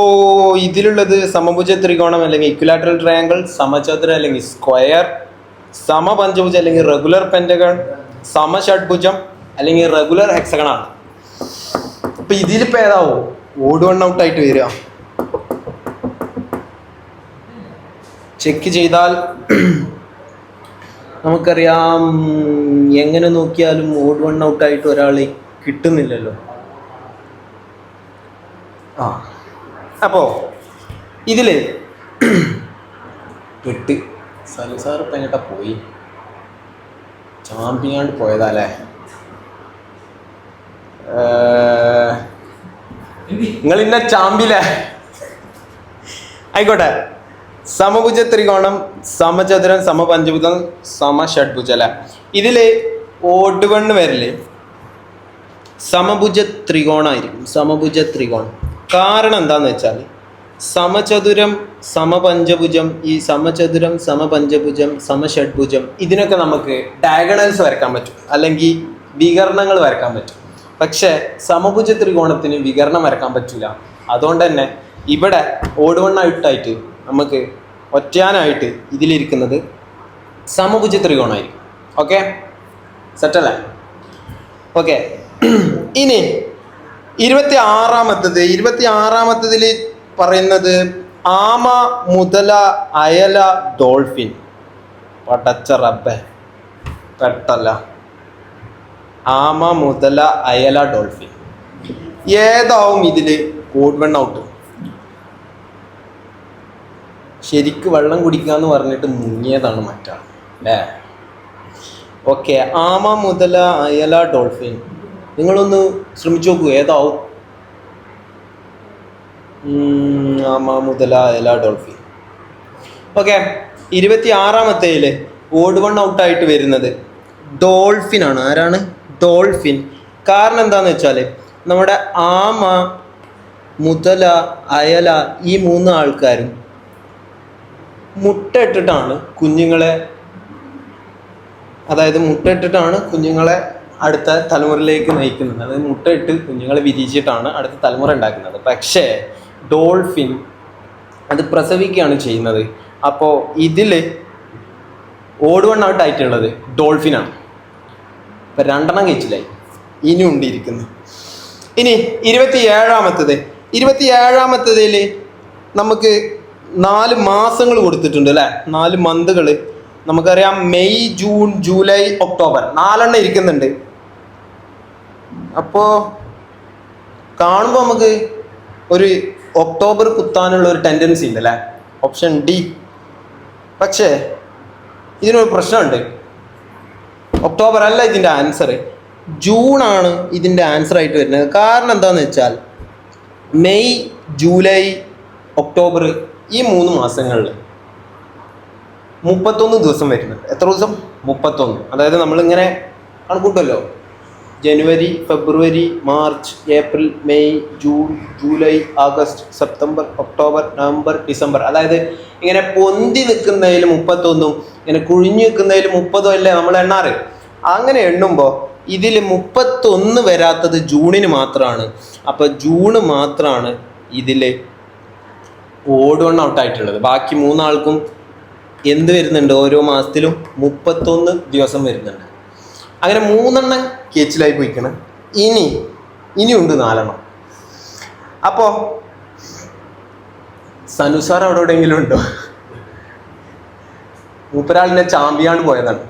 ഇതിലുള്ളത് സമഭുജ ത്രികോണം അല്ലെങ്കിൽ ഇക്വിലാറ്ററൽ ട്രയാങ്കിൾ, സമചതുരം അല്ലെങ്കിൽ സ്ക്വയർ, സമപഞ്ചഭുജം അല്ലെങ്കിൽ റെഗുലർ പെന്റഗൺ, സമഷഡ്ഭുജം അല്ലെങ്കിൽ റെഗുലർ ഹെക്സഗൺ ആണ്. അപ്പൊ ഇതിലിപ്പോ ഏതാവും ഓഡ് വൺ ഔട്ട് ആയിട്ട് വരിക? ചെക്ക് ചെയ്താൽ നമുക്കറിയാം, എങ്ങനെ നോക്കിയാലും ഓഡ് വൺ ഔട്ട് ആയിട്ട് ഒരാളെ കിട്ടുന്നില്ലല്ലോ. അപ്പോ ഇതില് 8 സൽസാർ ഇപ്പം എങ്ങോട്ടാ പോയി? ചാമ്പിയാണ്ട് പോയതാല്ലേ? നിങ്ങൾ ഇന്ന ചാമ്പില്ലേ? ആയിക്കോട്ടെ. സമഭുജ ത്രികോണം, സമചതുരം, സമപഞ്ചഭുജം, സമഷഡ്ഭുജ അല്ലെ? ഇതില് ഓഡ് വൺ വരല് സമഭുജ ത്രികോണായിരിക്കും. സമഭുജ ത്രികോണം. കാരണം എന്താന്ന് വെച്ചാൽ സമചതുരം, സമപഞ്ചഭുജം, ഈ സമചതുരം, സമപഞ്ചഭുജം, സമഷഡ്ഭുജം ഇതിനൊക്കെ നമുക്ക് ഡയഗണൽസ് വരക്കാൻ പറ്റും, അല്ലെങ്കിൽ വികരണങ്ങൾ വരക്കാൻ പറ്റും. പക്ഷെ സമഭുജ ത്രികോണത്തിന് വികരണം വരക്കാൻ പറ്റില്ല. അതുകൊണ്ട് തന്നെ ഇവിടെ ഓട് വൺ ഔട്ടായിട്ട് നമുക്ക് ഒറ്റയാനായിട്ട് ഇതിലിരിക്കുന്നത് സമഭുജ ത്രികോണമായിരിക്കും. ഓക്കെ, സെറ്റല്ലേ? ഓക്കെ, ഇനി 26-ാമത്തതിൽ പറയുന്നത് ആമ, മുതല, അയല, ഡോൾഫിൻ. പടച്ച റബ്ബേ, പെട്ടല്ല. ആമ, മുതല, അയല, ഡോൾഫിൻ. ഏതാവും ഇതില് ഓഡ് വൺ ഔട്ട്? ശരിക്ക് വെള്ളം കുടിക്കാന്ന് പറഞ്ഞിട്ട് മുങ്ങിയതാണ് മറ്റാൾ അല്ലേ? ഓക്കെ, ആമ, മുതല, അയല, ഡോൾഫിൻ. നിങ്ങളൊന്ന് ശ്രമിച്ചു നോക്കൂ, ഏതാവും? ആമ, മുതല, അയല, ഡോൾഫിൻ. ഓക്കെ, 26-ാമത്തേല് ഓഡ് വൺ ഔട്ടായിട്ട് വരുന്നത് ഡോൾഫിൻ ആണ്. ആരാണ്? ഡോൾഫിൻ. കാരണം എന്താന്ന് വെച്ചാൽ നമ്മുടെ ആമ, മുതല, അയല ഈ 3 ആൾക്കാരും മുട്ടയിട്ടിട്ടാണ് കുഞ്ഞുങ്ങളെ, അതായത് മുട്ടയിട്ടിട്ടാണ് കുഞ്ഞുങ്ങളെ അടുത്ത തലമുറയിലേക്ക് നയിക്കുന്നത്. അതായത് മുട്ടയിട്ട് കുഞ്ഞുങ്ങളെ വിരിയിച്ചിട്ടാണ് അടുത്ത തലമുറ ഉണ്ടാക്കുന്നത്. പക്ഷേ ഡോൾഫിൻ അത് പ്രസവിക്കുകയാണ് ചെയ്യുന്നത്. അപ്പോൾ ഇതിൽ ഓഡ് വൺ ഔട്ട് ആയിട്ടുള്ളത് ഡോൾഫിനാണ്. ഇപ്പം 2 കഴിച്ചില്ലായി, ഇനി ഉണ്ടിരിക്കുന്നു. ഇനി 27-ാമത്തതിൽ നമുക്ക് 4 മാസങ്ങൾ കൊടുത്തിട്ടുണ്ട് അല്ലേ? 4 മന്തുകൾ നമുക്കറിയാം. മെയ്, ജൂൺ, ജൂലൈ, ഒക്ടോബർ 4 ഇരിക്കുന്നുണ്ട്. അപ്പോൾ കാണുമ്പോൾ നമുക്ക് ഒരു ഒക്ടോബർ കുത്താനുള്ള ഒരു ടെൻഡൻസി ഉണ്ട് അല്ലേ? Option D. പക്ഷേ ഇതിനൊരു പ്രശ്നമുണ്ട്. ഒക്ടോബർ അല്ല ഇതിൻ്റെ ആൻസർ, ജൂണാണ് ഇതിൻ്റെ ആൻസർ ആയിട്ട് വരുന്നത്. കാരണം എന്താണെന്ന് വെച്ചാൽ മെയ്, ജൂലൈ, ഒക്ടോബർ ഈ 3 മാസങ്ങളിൽ 31 ദിവസം വരുന്നുണ്ട്. എത്ര ദിവസം? 31. അതായത് നമ്മളിങ്ങനെ കണക്കൂട്ടല്ലോ, ജനുവരി, ഫെബ്രുവരി, March, April, May, June, July, August, September, October, November, December. അതായത് ഇങ്ങനെ പൊന്തി നിൽക്കുന്നതിൽ 31, ഇങ്ങനെ കുഴിഞ്ഞു നിൽക്കുന്നതിൽ 30 അല്ലേ നമ്മൾ എണ്ണാറ്. അങ്ങനെ എണ്ണുമ്പോൾ ഇതിൽ 31 വരാത്തത് ജൂണിന് മാത്രമാണ്. അപ്പോൾ ജൂണ് മാത്രമാണ് ഇതിൽ ഓഡ് വൺ ഔട്ടായിട്ടുള്ളത്. ബാക്കി 3 ആൾക്കും എന്ത് വരുന്നുണ്ട്? ഓരോ മാസത്തിലും 31 ദിവസം വരുന്നുണ്ട്. അങ്ങനെ 3 കേച്ചിലായി പോയിക്കണം. ഇനിയുണ്ട് 4. അപ്പോൾ സനുസാർ അവിടെ എവിടെയെങ്കിലും ഉണ്ടോ? മൂപ്പരാളിനെ ചാമ്പ്യാണ്ട് പോയതാണ്.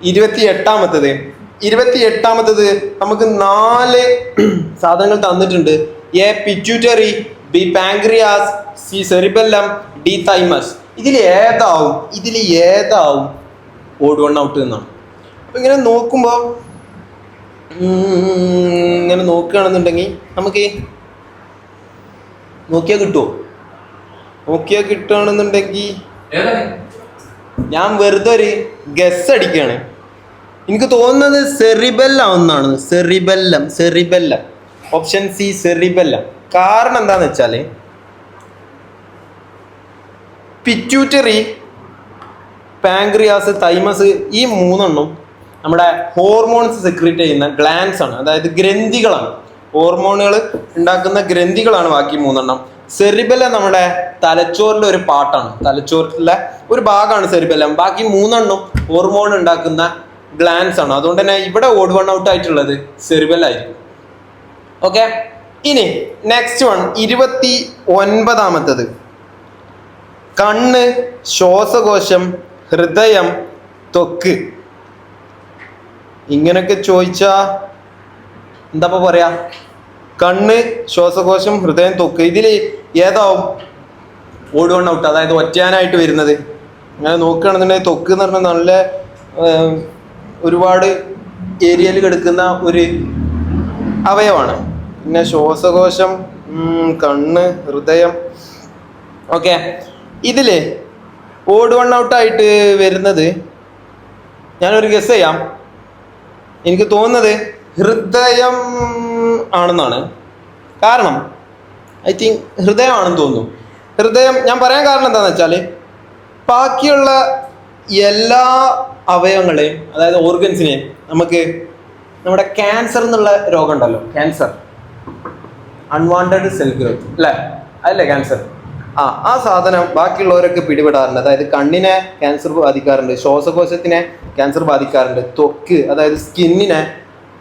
28-ാമത്തത് നമുക്ക് 4 സാധനങ്ങൾ തന്നിട്ടുണ്ട്. A pituitary, B pancreas, C cerebellum, D thymus. ഇതിൽ ഏതാവും ഓഡ് വൺ ഔട്ട് എന്നാണ്. അപ്പം ഇങ്ങനെ നോക്കുകയാണെന്നുണ്ടെങ്കിൽ നമുക്ക് നോക്കിയാൽ കിട്ടുകയാണെന്നുണ്ടെങ്കിൽ ഞാൻ വെറുതെ ഒരു ഗസ് അടിക്കുകയാണ്. എനിക്ക് തോന്നുന്നത് സെറിബെല്ലം. Option C cerebellum. കാരണം എന്താന്ന് വെച്ചാൽ പിറ്റ്യൂട്ടറി, പാങ്ക്രിയാസ്, തൈമസ് ഈ 3 നമ്മുടെ ഹോർമോൺസ് സെക്രീറ്റ് ചെയ്യുന്ന ഗ്ലാൻസ് ആണ്. അതായത് ഗ്രന്ഥികളാണ്, ഹോർമോണുകൾ ഉണ്ടാക്കുന്ന ഗ്രന്ഥികളാണ് ബാക്കി 3. സെറിബെല്ലം നമ്മുടെ തലച്ചോറിലെ ഒരു പാർട്ടാണ്, തലച്ചോറിലെ ഒരു ഭാഗമാണ് സെറിബെല്ലം. ബാക്കി 3 ഹോർമോൺ ഉണ്ടാക്കുന്ന ഗ്ലാൻസ് ആണ്. അതുകൊണ്ട് തന്നെ ഇവിടെ ഓഡ് വൺ ഔട്ട് ആയിട്ടുള്ളത് സെറിബെല്ലം ആയിരിക്കും. ഓക്കെ, ഇനി നെക്സ്റ്റ് വൺ 29-ാമത്തത് കണ്ണ്, ശ്വാസകോശം, ഹൃദയം, ത്വക്ക്. ഇങ്ങനൊക്കെ ചോദിച്ചാ എന്താ പറയാ? കണ്ണ്, ശ്വാസകോശം, ഹൃദയം, ത്വക്ക്. ഇതിൽ ഏതാവും ഓഡ് വൺ ഔട്ട്, അതായത് ഒറ്റയാനായിട്ട് വരുന്നത്? അങ്ങനെ നോക്കുകയാണെന്നുണ്ടെങ്കിൽ ത്വക്ക് എന്ന് പറഞ്ഞാൽ നല്ല ഒരുപാട് ഏരിയയിൽ കിടക്കുന്ന ഒരു അവയവമാണ്. പിന്നെ ശ്വാസകോശം, കണ്ണ്, ഹൃദയം. ഓക്കെ, ഇതിൽ ഓഡ് വൺ ഔട്ടായിട്ട് വരുന്നത് ഞാനൊരു ഗസ് ചെയ്യാം. എനിക്ക് തോന്നുന്നത് ഹൃദയം ആണെന്നാണ്. കാരണം ഐ തിങ്ക് ഹൃദയമാണെന്ന് തോന്നുന്നു. ഹൃദയം ഞാൻ പറയാൻ കാരണം എന്താണെന്ന് വെച്ചാൽ ബാക്കിയുള്ള എല്ലാ അവയവങ്ങളെയും, അതായത് ഓർഗൻസിനെയും നമുക്ക് നമ്മുടെ ക്യാൻസർ എന്നുള്ള രോഗം ഉണ്ടല്ലോ, ക്യാൻസർ, അൺവാണ്ടഡ് സെൽ ഗ്രോത്ത് അല്ലേ? അതല്ലേ ക്യാൻസർ? ആ സാധനം ബാക്കിയുള്ളവരൊക്കെ പിടിപെടാറുണ്ട്. അതായത് കണ്ണിനെ ക്യാൻസർ ബാധിക്കാറുണ്ട്, ശ്വാസകോശത്തിനെ ക്യാൻസർ ബാധിക്കാറുണ്ട്, ത്വക്ക് അതായത് സ്കിന്നിനെ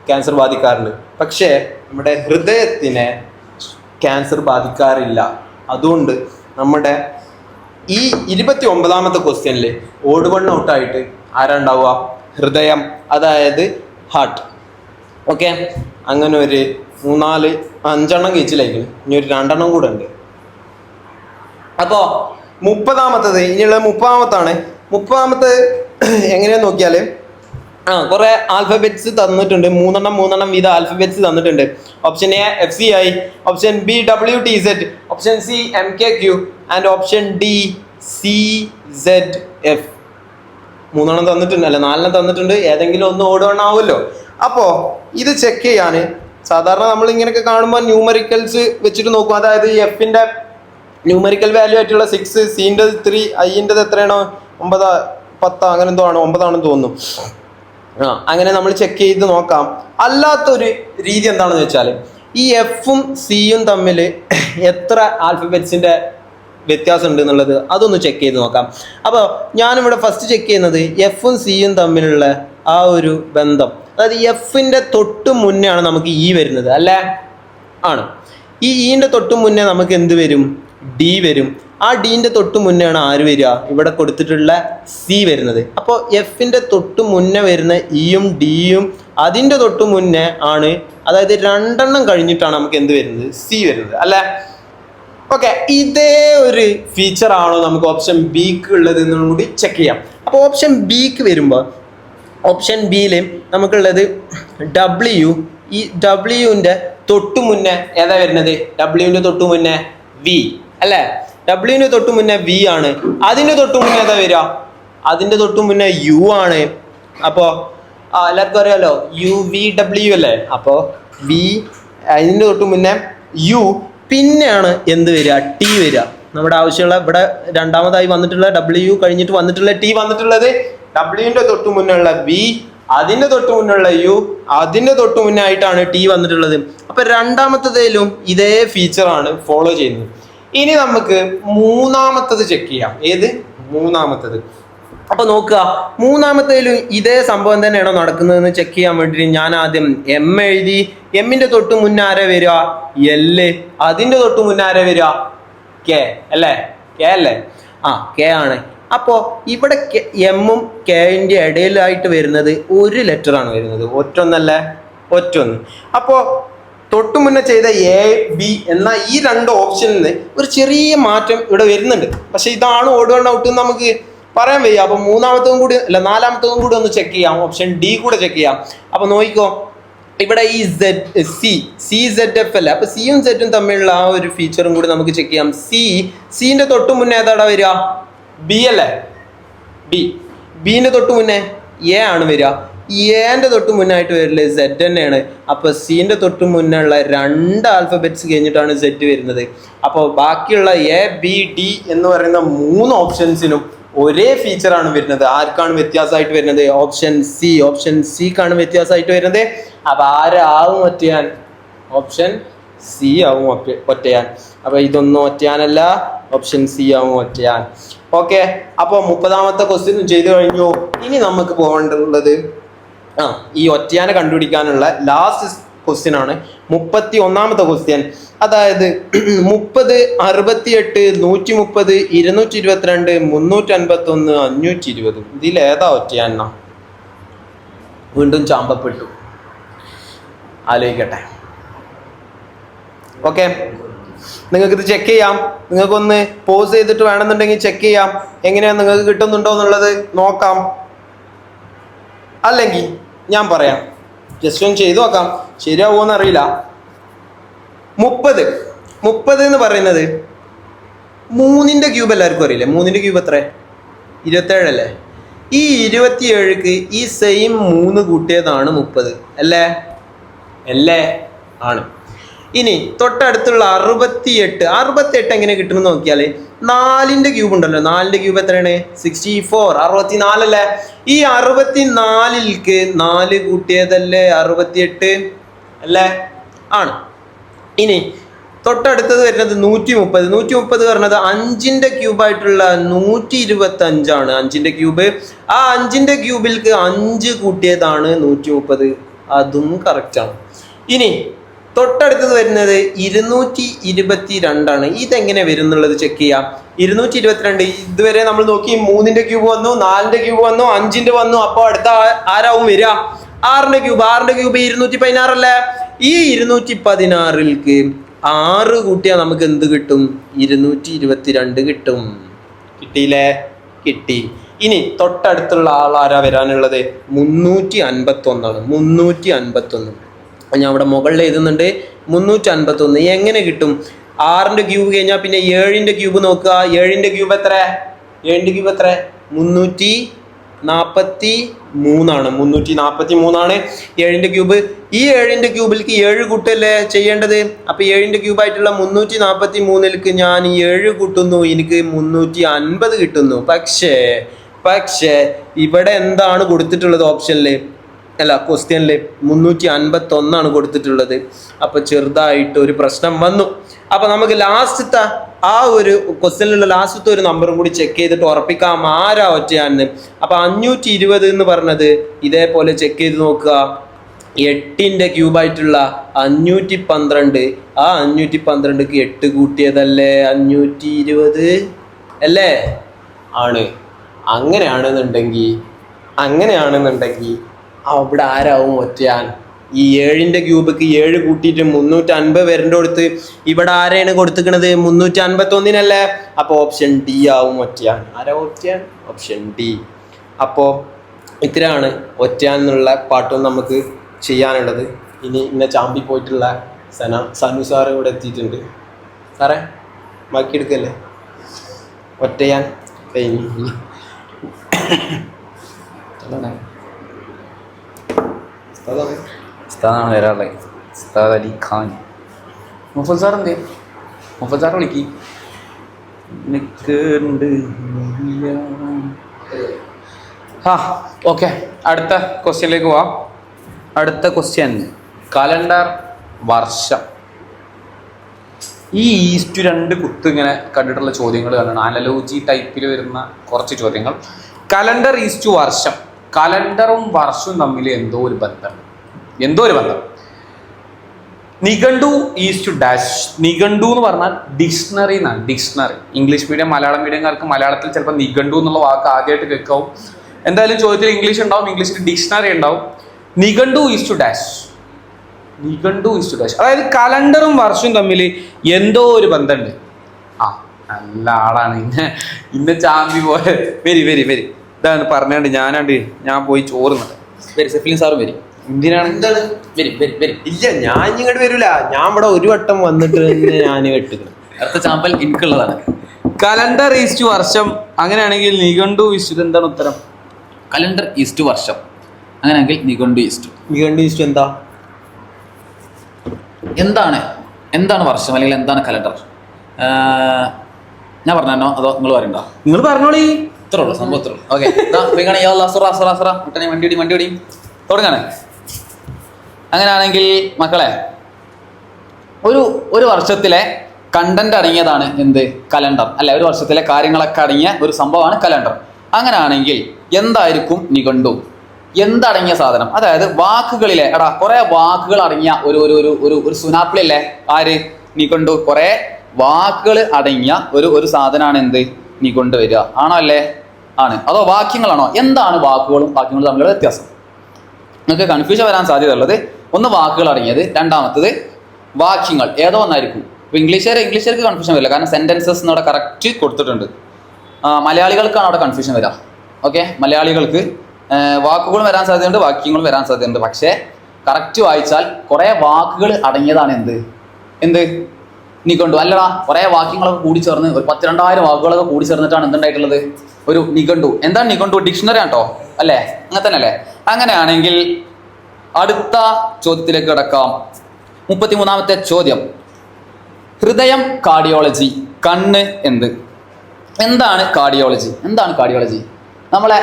ക്യാൻസർ ബാധിക്കാറുണ്ട്. പക്ഷേ നമ്മുടെ ഹൃദയത്തിനെ ക്യാൻസർ ബാധിക്കാറില്ല. അതുകൊണ്ട് നമ്മുടെ ഈ 29ാമത്തെ ക്വസ്റ്റ്യനിൽ ഓട് വൺ ഔട്ടായിട്ട് ആരാ ഉണ്ടാവുക? ഹൃദയം, അതായത് ഹാർട്ട്. ഓക്കെ, അങ്ങനെ ഒരു 3, 4, 5 കഴിച്ചിലേക്ക് ഇനി ഒരു 2 കൂടെ ഉണ്ട്. അപ്പോൾ 30ാമത്തത് ഇനിയുള്ള 30ാമത്താണ്. 30ാമത്തെ എങ്ങനെയാന്ന് നോക്കിയാൽ കുറെ ആൽഫബറ്റ്സ് തന്നിട്ടുണ്ട്. 3 വീതം ആൽഫബറ്റ്സ് തന്നിട്ടുണ്ട്. Option A FCI, option B WTZ, option C MKQ and option D CZF. 3 തന്നിട്ടുണ്ട്, അല്ല 4 തന്നിട്ടുണ്ട്. ഏതെങ്കിലും ഒന്ന് ഓട് വൺ ആവുമല്ലോ. അപ്പോൾ ഇത് ചെക്ക് ചെയ്യാൻ സാധാരണ നമ്മൾ ഇങ്ങനെയൊക്കെ കാണുമ്പോൾ ന്യൂമറിക്കൽസ് വെച്ചിട്ട് നോക്കും. അതായത് എഫിൻ്റെ ന്യൂമറിക്കൽ വാല്യൂ ആയിട്ടുള്ള 6, സിൻ്റെ 3, ഐൻ്റെത് എത്രയാണോ 9, 10 അങ്ങനെ എന്തോ ആണ്, 9 ആണെന്ന് തോന്നുന്നു. അങ്ങനെ നമ്മൾ ചെക്ക് ചെയ്ത് നോക്കാം. അല്ലാത്തൊരു രീതി എന്താണെന്ന് വെച്ചാൽ ഈ എഫും സിയും തമ്മിൽ എത്ര ആൽഫബറ്റ്സിൻ്റെ വ്യത്യാസം ഉണ്ട് എന്നുള്ളത് അതൊന്ന് ചെക്ക് ചെയ്ത് നോക്കാം. അപ്പോൾ ഞാനിവിടെ ഫസ്റ്റ് ചെക്ക് ചെയ്യുന്നത് എഫും സിയും തമ്മിലുള്ള ആ ഒരു ബന്ധം. അതായത് എഫിൻ്റെ തൊട്ട് മുന്നേ ആണ് നമുക്ക് ഇ വരുന്നത്, അല്ലേ? ആണ്. ഈ ഇൻ്റെ തൊട്ട് മുന്നേ നമുക്ക് എന്ത് വരും? ഡി വരും. ആ ഡീൻ്റെ തൊട്ട് മുന്നേ ആണ് ആര് വരിക? ഇവിടെ കൊടുത്തിട്ടുള്ള സി വരുന്നത്. അപ്പോൾ എഫിൻ്റെ തൊട്ട് മുന്നേ വരുന്ന ഇയും ഡിയും അതിൻ്റെ തൊട്ട് മുന്നേ ആണ്, അതായത് 2 കഴിഞ്ഞിട്ടാണ് നമുക്ക് എന്ത് വരുന്നത്? സി വരുന്നത്, അല്ലേ? ഓക്കെ, ഇതേ ഒരു ഫീച്ചർ ആണോ നമുക്ക് ഓപ്ഷൻ ബിക്ക് ഉള്ളത് എന്നും കൂടി ചെക്ക് ചെയ്യാം. അപ്പോൾ ഓപ്ഷൻ ബിക്ക് വരുമ്പോൾ ഓപ്ഷൻ ബിയിൽ നമുക്കുള്ളത് ഡബ്ല്യു. ഈ ഡബ്ല്യുവിൻ്റെ തൊട്ട് മുന്നേ ഏതാ വരുന്നത്? ഡബ്ല്യുവിൻ്റെ തൊട്ട് മുന്നേ വി, അല്ലേ? ഡബ്ല്യുവിൻ്റെ തൊട്ട് മുന്നേ വി ആണ്. അതിൻ്റെ തൊട്ട് മുന്നേ ഏതാ വരിക? അതിൻ്റെ തൊട്ട് മുന്നേ യു ആണ്. അപ്പോൾ എല്ലാവർക്കും അറിയാലോ UVW അല്ലേ? അപ്പോൾ വി, അതിൻ്റെ തൊട്ട് മുന്നേ യു, പിന്നെയാണ് എന്ത് വരിക? ടി വരിക. നമ്മുടെ ആവശ്യമുള്ള ഇവിടെ രണ്ടാമതായി വന്നിട്ടുള്ള ഡബ്ല്യു കഴിഞ്ഞിട്ട് വന്നിട്ടുള്ള ടി വന്നിട്ടുള്ളത് ഡബ്ല്യുവിൻ്റെ തൊട്ട് മുന്നേ ഉള്ള വി, അതിൻ്റെ തൊട്ട് മുന്നേ ഉള്ള യു, അതിൻ്റെ തൊട്ട് മുന്നേ ആയിട്ടാണ് ടി വന്നിട്ടുള്ളത്. അപ്പം രണ്ടാമത്തേതിലും ഇതേ ഫീച്ചറാണ് ഫോളോ ചെയ്യുന്നത്. ഇനി നമുക്ക് 3ാമത്തത് ചെക്ക് ചെയ്യാം. ഏത്? 3ാമത്തത്. അപ്പൊ നോക്കുക, 3ാമത്തേലും ഇതേ സംഭവം തന്നെയാണോ നടക്കുന്നതെന്ന് ചെക്ക് ചെയ്യാൻ വേണ്ടിയിട്ട് ഞാൻ ആദ്യം എം എഴുതി. എമ്മിന്റെ തൊട്ട് മുന്നേ ആരെ വരിക? എല്. അതിന്റെ തൊട്ട് മുന്നേ ആരെ വരിക? കെ, അല്ലേ? കെ അല്ലേ? കെ ആണ്. അപ്പോൾ ഇവിടെ എമ്മും കെന്റെ ഇടയിലായിട്ട് വരുന്നത് ഒരു ലെറ്റർ ആണ് വരുന്നത്. ഒറ്റൊന്നല്ലേ? ഒറ്റൊന്ന്. അപ്പോൾ തൊട്ട് മുന്നേ ചെയ്ത എ ബി എന്ന ഈ 2 ഓപ്ഷനിൽ നിന്ന് ഒരു ചെറിയ മാറ്റം ഇവിടെ വരുന്നുണ്ട്. പക്ഷെ ഇതാണ് ഓട് വൺ ഔട്ട് എന്ന് നമുക്ക് പറയാൻ വയ്യ. അപ്പൊ 3ാമത്തതും കൂടി അല്ല 4ാമത്തതും കൂടി ഒന്ന് ചെക്ക് ചെയ്യാം. ഓപ്ഷൻ ഡി കൂടെ ചെക്ക് ചെയ്യാം. അപ്പൊ നോക്കിക്കോ, ഇവിടെ ഈ CZF അല്ല. അപ്പൊ സിയും സെറ്റും തമ്മിലുള്ള ആ ഒരു ഫീച്ചറും കൂടി നമുക്ക് ചെക്ക് ചെയ്യാം. സിന്റെ തൊട്ട് മുന്നേ ഏതാടാ വരിക? ബി അല്ലേ? ബിന്റെ തൊട്ട് മുന്നേ എ ആണ് വരിക. എന്റെ തൊട്ട് മുന്നായിട്ട് വരില്ലേ? സെഡ് തന്നെയാണ്. അപ്പൊ സിന്റെ തൊട്ട് മുന്നേ ഉള്ള 2 ആൽഫബറ്റ്സ് കഴിഞ്ഞിട്ടാണ് സെഡ് വരുന്നത്. അപ്പോൾ ബാക്കിയുള്ള എ ബി ഡി എന്ന് പറയുന്ന 3 ഓപ്ഷൻസിനും ഒരേ ഫീച്ചറാണ് വരുന്നത്. ആർക്കാണ് വ്യത്യാസമായിട്ട് വരുന്നത്? ഓപ്ഷൻ സിക്കാണ് വ്യത്യാസമായിട്ട് വരുന്നത്. അപ്പൊ ആരാവും ഒറ്റയാൻ? ഓപ്ഷൻ സി ആവും ഒറ്റയാൻ. അപ്പൊ ഇതൊന്നും ഒറ്റയാനല്ല, ഓപ്ഷൻ സി ആവും ഒറ്റയാൻ. ഓക്കെ, അപ്പോൾ 30ാമത്തെ ക്വസ്റ്റ്യൻ ചെയ്തു കഴിഞ്ഞു. ഇനി നമുക്ക് പോകേണ്ടതുള്ളത് ഈ ഒറ്റയാനെ കണ്ടുപിടിക്കാനുള്ള ലാസ്റ്റ് ക്വസ്റ്റ്യൻ ആണ്. 31ാമത്തെ ക്വസ്റ്റ്യൻ. അതായത് 30, 68, 130, 222, 351, 520. ഇതിലേതാ ഒറ്റയാൻ? വീണ്ടും ചാമ്പപ്പെട്ടു. ആലോചിക്കട്ടെ. ഓക്കെ, നിങ്ങൾക്കിത് ചെക്ക് ചെയ്യാം. നിങ്ങൾക്കൊന്ന് പോസ് ചെയ്തിട്ട് വേണമെന്നുണ്ടെങ്കിൽ ചെക്ക് ചെയ്യാം. എങ്ങനെയാണ് നിങ്ങൾക്ക് കിട്ടുന്നുണ്ടോ എന്നുള്ളത് നോക്കാം. അല്ലെങ്കിൽ ഞാൻ പറയാം, ജസ്റ്റ് ഒന്ന് ചെയ്തു നോക്കാം. ശരിയാവുമോന്ന് അറിയില്ല. 30 എന്ന് പറയുന്നത് 3ന്റെ ക്യൂബ് എല്ലാവർക്കും അറിയില്ലേ? 3ന്റെ ക്യൂബ് എത്ര? 27 അല്ലേ? ഈ 27ക്ക് ഈ സെയിം 3 കൂട്ടിയതാണ് 30, അല്ലേ? ആണ്. ഇനി തൊട്ടടുത്തുള്ള 68 എങ്ങനെ കിട്ടുമെന്ന് നോക്കിയാൽ 4ന്റെ ക്യൂബ് ഉണ്ടല്ലോ. 4ന്റെ ക്യൂബ് എത്രയാണ്? 64. 64 അല്ലേ? ഈ 64ൽക്ക് 4 കൂട്ടിയതല്ലേ 68, അല്ലേ? ആണ്. ഇനി തൊട്ടടുത്തത് വരുന്നത് 130 പറഞ്ഞത് 5ന്റെ ക്യൂബായിട്ടുള്ള 125 5ന്റെ ക്യൂബ്. ആ 5ന്റെ ക്യൂബിലേക്ക് 5 കൂട്ടിയതാണ് 130. അതും കറക്റ്റാണ്. ഇനി തൊട്ടടുത്തത് വരുന്നത് 222. ഇതെങ്ങനെ വരും എന്നുള്ളത് ചെക്ക് ചെയ്യാം. 222 ഇതുവരെ നമ്മൾ നോക്കി 3ന്റെ ക്യൂബ് വന്നു, 4ന്റെ ക്യൂബ് വന്നു, 5ന്റെ വന്നു. അപ്പോൾ അടുത്ത ആരാവും വരിക? 6ന്റെ ക്യൂബ്. 216 അല്ലേ? ഈ 216ലേക്ക് 6 കൂട്ടിയാൽ നമുക്ക് എന്ത് കിട്ടും? 222 കിട്ടും. കിട്ടിയില്ലേ? കിട്ടി. ഇനി തൊട്ടടുത്തുള്ള ആൾ ആരാ വരാനുള്ളത്? 351. 351 ഞാൻ അവിടെ മുകളിൽ എഴുതുന്നുണ്ട്. 351 എങ്ങനെ കിട്ടും? 6ന്റെ ക്യൂബ് കഴിഞ്ഞാൽ പിന്നെ 7ന്റെ ക്യൂബ് നോക്കുക. 7ന്റെ ക്യൂബ് എത്ര? 7ന്റെ ക്യൂബ് എത്ര? 343 343 7ന്റെ ക്യൂബ്. ഈ 7ന്റെ ക്യൂബിലേക്ക് 7 കൂട്ടല്ലേ ചെയ്യേണ്ടത്. അപ്പൊ 7ന്റെ ക്യൂബായിട്ടുള്ള 343ലേക്ക് ഞാൻ 7 കൂട്ടുന്നു, എനിക്ക് 350 കിട്ടുന്നു. പക്ഷേ ഇവിടെ എന്താണ് കൊടുത്തിട്ടുള്ളത്? ഓപ്ഷനില് അല്ല, ക്വസ്റ്റ്യനില് 351 കൊടുത്തിട്ടുള്ളത്. അപ്പൊ ചെറുതായിട്ട് ഒരു പ്രശ്നം വന്നു. അപ്പൊ നമുക്ക് ലാസ്റ്റത്തെ ആ ഒരു ക്വസ്റ്റ്യനിലുള്ള ലാസ്റ്റത്തെ ഒരു നമ്പറും കൂടി ചെക്ക് ചെയ്തിട്ട് ഉറപ്പിക്കാം ആരാ ഒറ്റയാന്ന്. അപ്പൊ 520 എന്ന് പറഞ്ഞത് ഇതേപോലെ ചെക്ക് ചെയ്ത് നോക്കുക. 8ന്റെ ക്യൂബായിട്ടുള്ള 512. ആ 512ക്ക് 8 കൂട്ടിയതല്ലേ 520 അല്ലേ? ആണ്. അങ്ങനെയാണെന്നുണ്ടെങ്കിൽ അവിടെ ആരാവും ഒറ്റയാൻ? ഈ 7ന്റെ ക്യൂബിക്ക് 7 കൂട്ടിയിട്ട് 350 വരേണ്ട കൊടുത്ത് ഇവിടെ ആരെയാണ് കൊടുത്തിക്കണത്? 351 അപ്പൊ ഓപ്ഷൻ ഡി ആവും ഒറ്റയാൻ. ആരാ ഒറ്റയാൻ? Option D. അപ്പോ ഇത്രയാണ് ഒറ്റയാൻ എന്നുള്ള പാട്ടും നമുക്ക് ചെയ്യാനുള്ളത്. ഇനി ഇന്ന ചാമ്പി പോയിട്ടുള്ള സനു സാറ് ഇവിടെ എത്തിയിട്ടുണ്ട്. സാറേ ബാക്കി എടുക്കല്ലേ? ഒറ്റയാൻ കഴിഞ്ഞു. ഉസ്താദാണ് വരാറുള്ളത്. ഉസ്താദ് അലി ഖാൻ. മുഫത് സാർ എന്തേ? മുഫത് സാർ വിളിക്ക്. ഓക്കെ, അടുത്ത ക്വസ്റ്റ്യനിലേക്ക് പോവാം. അടുത്ത ക്വസ്റ്റ്യൻ കലണ്ടർ വർഷം. ഈ ഈസ്റ്റു 2 കുത്ത് ഇങ്ങനെ കണ്ടിട്ടുള്ള ചോദ്യങ്ങൾ കണ്ടാണ്. അനലോജി ടൈപ്പിൽ വരുന്ന കുറച്ച് ചോദ്യങ്ങൾ. കലണ്ടർ ഈസ്റ്റു വർഷം. കലണ്ടറും വർഷവും തമ്മിൽ എന്തോ ഒരു ബന്ധം. നിഘണ്ടു ഈസ്റ്റു ഡാഷ്. നിഘണ്ടു എന്ന് പറഞ്ഞാൽ ഡിക്ഷണറി എന്നാണ്. ഡിക്ഷണറി. ഇംഗ്ലീഷ് മീഡിയം മലയാളം മീഡിയംകാർക്ക് മലയാളത്തിൽ ചിലപ്പോൾ നിഘണ്ടു എന്നുള്ള വാക്ക് ആദ്യമായിട്ട് കേൾക്കാവും. എന്തായാലും ചോദ്യത്തിൽ ഇംഗ്ലീഷ് ഉണ്ടാവും, ഇംഗ്ലീഷിൽ ഡിക്ഷണറി ഉണ്ടാവും. നിഘണ്ടു ഈസ്റ്റു ഡാഷ്. അതായത് കലണ്ടറും വർഷവും തമ്മിൽ എന്തോ ഒരു ബന്ധമുണ്ട്. നല്ല ആളാണ്. ഇന്ന ചാമ്പി പോലെ വരി ഇതാണ് പറഞ്ഞാണ്ട് ഞാൻ പോയി ചോറുന്നത്. സെഫിലിൻ സാറും വരും. എന്തിനാണ്? ഇല്ല, ഞാൻ ഇങ്ങോട്ട് വരൂല. ഞാൻ ഇവിടെ ഒരു വട്ടം വന്നിട്ട് ഞാൻ വെട്ടുന്നത്. അടുത്ത ചാമ്പൽ എനിക്കുള്ളതാണ്. കലണ്ടർ ഈസ്റ്റു വർഷം. അങ്ങനെയാണെങ്കിൽ നിഘണ്ടു ഈസ്റ്റു എന്താണ് ഉത്തരം? കലണ്ടർ ഈസ്റ്റു വർഷം. അങ്ങനെയാണെങ്കിൽ നിഘണ്ടു ഈസ്റ്റു. എന്താ? എന്താണ് വർഷം അല്ലെങ്കിൽ എന്താണ് കലണ്ടർ? ഞാൻ പറഞ്ഞോ അതോ നിങ്ങൾ പറയണ്ടോ? നിങ്ങൾ പറഞ്ഞോളി. ഇത്രേ ഉള്ളൂ, സംഭവം ഇത്രേ ഉള്ളൂ. ഓക്കെ, വണ്ടി തുടങ്ങാണ്. അങ്ങനെയാണെങ്കിൽ മക്കളെ, ഒരു വർഷത്തിലെ കണ്ടന്റ് അടങ്ങിയതാണ് എന്ത്? കലണ്ടർ അല്ലെ? ഒരു വർഷത്തിലെ കാര്യങ്ങളൊക്കെ അടങ്ങിയ ഒരു സംഭവമാണ് കലണ്ടർ. അങ്ങനെയാണെങ്കിൽ എന്തായിരിക്കും നിഘണ്ടു? എന്തടങ്ങിയ സാധനം? അതായത് വാക്കുകളിലെ കുറെ വാക്കുകൾ അടങ്ങിയ ഒരു സുനാപ്പിളല്ലേ ആര്? നിഘണ്ടു. കുറെ വാക്കുകൾ അടങ്ങിയ ഒരു സാധനമാണ് എന്ത്? നിഘണ്ടു വരിക. ആണോ അല്ലേ? ആണ്. അതോ വാക്യങ്ങളാണോ? എന്താണ് വാക്കുകളും വാക്യങ്ങളും തമ്മിലുള്ള വ്യത്യാസം? നിങ്ങൾക്ക് കൺഫ്യൂഷൻ വരാൻ സാധ്യത ഉള്ളത് ഒന്ന് വാക്കുകൾ അടങ്ങിയത്, രണ്ടാമത്തത് വാക്യങ്ങൾ. ഏതോ ഒന്നായിരിക്കും. ഇപ്പൊ ഇംഗ്ലീഷുകാർക്ക് കൺഫ്യൂഷൻ വരില്ല, കാരണം സെന്റൻസസ് അവിടെ കറക്റ്റ് കൊടുത്തിട്ടുണ്ട്. മലയാളികൾക്കാണ് അവിടെ കൺഫ്യൂഷൻ വരിക. ഓക്കെ, മലയാളികൾക്ക് വാക്കുകളും വരാൻ സാധ്യതയുണ്ട്, വാക്യങ്ങളും വരാൻ സാധ്യതയുണ്ട്. പക്ഷേ കറക്റ്റ് വായിച്ചാൽ കുറെ വാക്കുകൾ അടങ്ങിയതാണ് എന്ത് നിഘണ്ടു. അല്ലടാ, കുറെ വാക്യങ്ങളൊക്കെ കൂടി ചേർന്ന് ഒരു 10,000-2000 വാക്കുകളൊക്കെ കൂടി ചേർന്നിട്ടാണ് എന്തുണ്ടായിട്ടുള്ളത്? ഒരു നിഘണ്ടു. എന്താണ് നിഘണ്ടു? ഡിക്ഷണറി ആട്ടോ അല്ലേ? അങ്ങനെ തന്നെ അല്ലേ? അങ്ങനെയാണെങ്കിൽ അടുത്ത ചോദ്യത്തിലേക്ക് കിടക്കാം. 33ാമത്തെ ചോദ്യം. ഹൃദയം, കാർഡിയോളജി. കണ്ണ് എന്താണ് കാർഡിയോളജി? നമ്മുടെ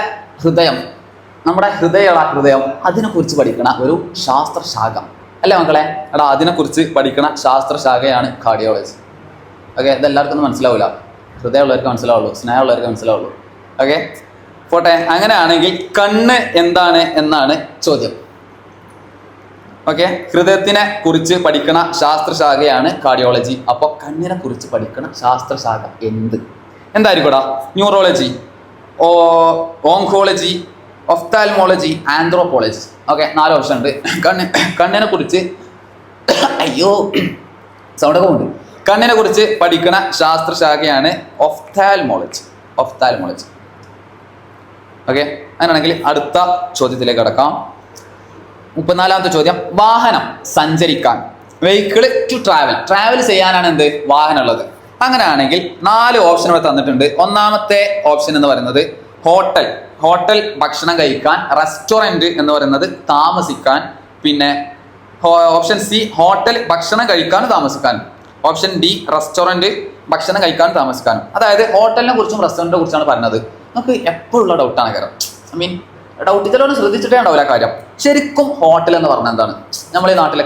ഹൃദയം അതിനെക്കുറിച്ച് പഠിക്കണ ഒരു ശാസ്ത്രശാഖ. അല്ലേ മക്കളെ? എടാ അതിനെക്കുറിച്ച് പഠിക്കണ ശാസ്ത്രശാഖയാണ് കാർഡിയോളജി. ഓക്കെ, ഇതെല്ലാവർക്കും ഒന്നും മനസ്സിലാവില്ല. ഹൃദയമുള്ളവർക്ക് മനസ്സിലാവുള്ളൂ, സ്നേഹമുള്ളവർക്ക് മനസ്സിലാവുള്ളൂ. ഓക്കെ, പോട്ടെ. അങ്ങനെയാണെങ്കിൽ കണ്ണ് എന്താണ് എന്നാണ് ചോദ്യം. ഓക്കെ, ഹൃദയത്തിനെ കുറിച്ച് പഠിക്കണ ശാസ്ത്രശാഖയാണ് കാർഡിയോളജി. അപ്പോൾ കണ്ണിനെ കുറിച്ച് പഠിക്കണ ശാസ്ത്രശാഖ എന്തായിരിക്കൂടാ? Neurology, oncology, ophthalmology, anthropology. Okay, 4 option ഉണ്ട്. കണ്ണിനെ കുറിച്ച് അയ്യോ സൗണ്ടൊക്കെ ഉണ്ട്. കണ്ണിനെ കുറിച്ച് പഠിക്കണ ശാസ്ത്രശാഖയാണ് ഒഫ്താൽമോളജി. ഓക്കെ, അങ്ങനെയാണെങ്കിൽ അടുത്ത ചോദ്യത്തിലേക്ക് കടക്കാം. 34ാമത്തെ ചോദ്യം, വാഹനം സഞ്ചരിക്കാൻ, വെഹിക്കിൾ ടു ട്രാവൽ ചെയ്യാനാണ് എന്ത് വാഹനം ഉള്ളത്. അങ്ങനെയാണെങ്കിൽ 4 ഓപ്ഷൻ ഇവിടെ തന്നിട്ടുണ്ട്. ഒന്നാമത്തെ ഓപ്ഷൻ എന്ന് പറയുന്നത് ഹോട്ടൽ ഭക്ഷണം കഴിക്കാൻ, റെസ്റ്റോറൻറ്റ് എന്ന് പറയുന്നത് താമസിക്കാൻ, പിന്നെ ഓപ്ഷൻ സി ഹോട്ടൽ ഭക്ഷണം കഴിക്കാനും താമസിക്കാനും, ഓപ്ഷൻ ഡി റെസ്റ്റോറൻറ്റ് ഭക്ഷണം കഴിക്കാനും താമസിക്കാനും. അതായത് ഹോട്ടലിനെ കുറിച്ചും റെസ്റ്റോറൻറ്റിനെ കുറിച്ചാണ് പറഞ്ഞത്. നമുക്ക് എപ്പോഴുള്ള ഡൗട്ടാണ് കാര്യം. ഡൗട്ട് ചിലവർ ശ്രദ്ധിച്ചിട്ടേ ഉണ്ടാവില്ല കാര്യം. ശരിക്കും ഹോട്ടൽ എന്ന് പറഞ്ഞാൽ എന്താണ്? നമ്മുടെ നാട്ടിൽ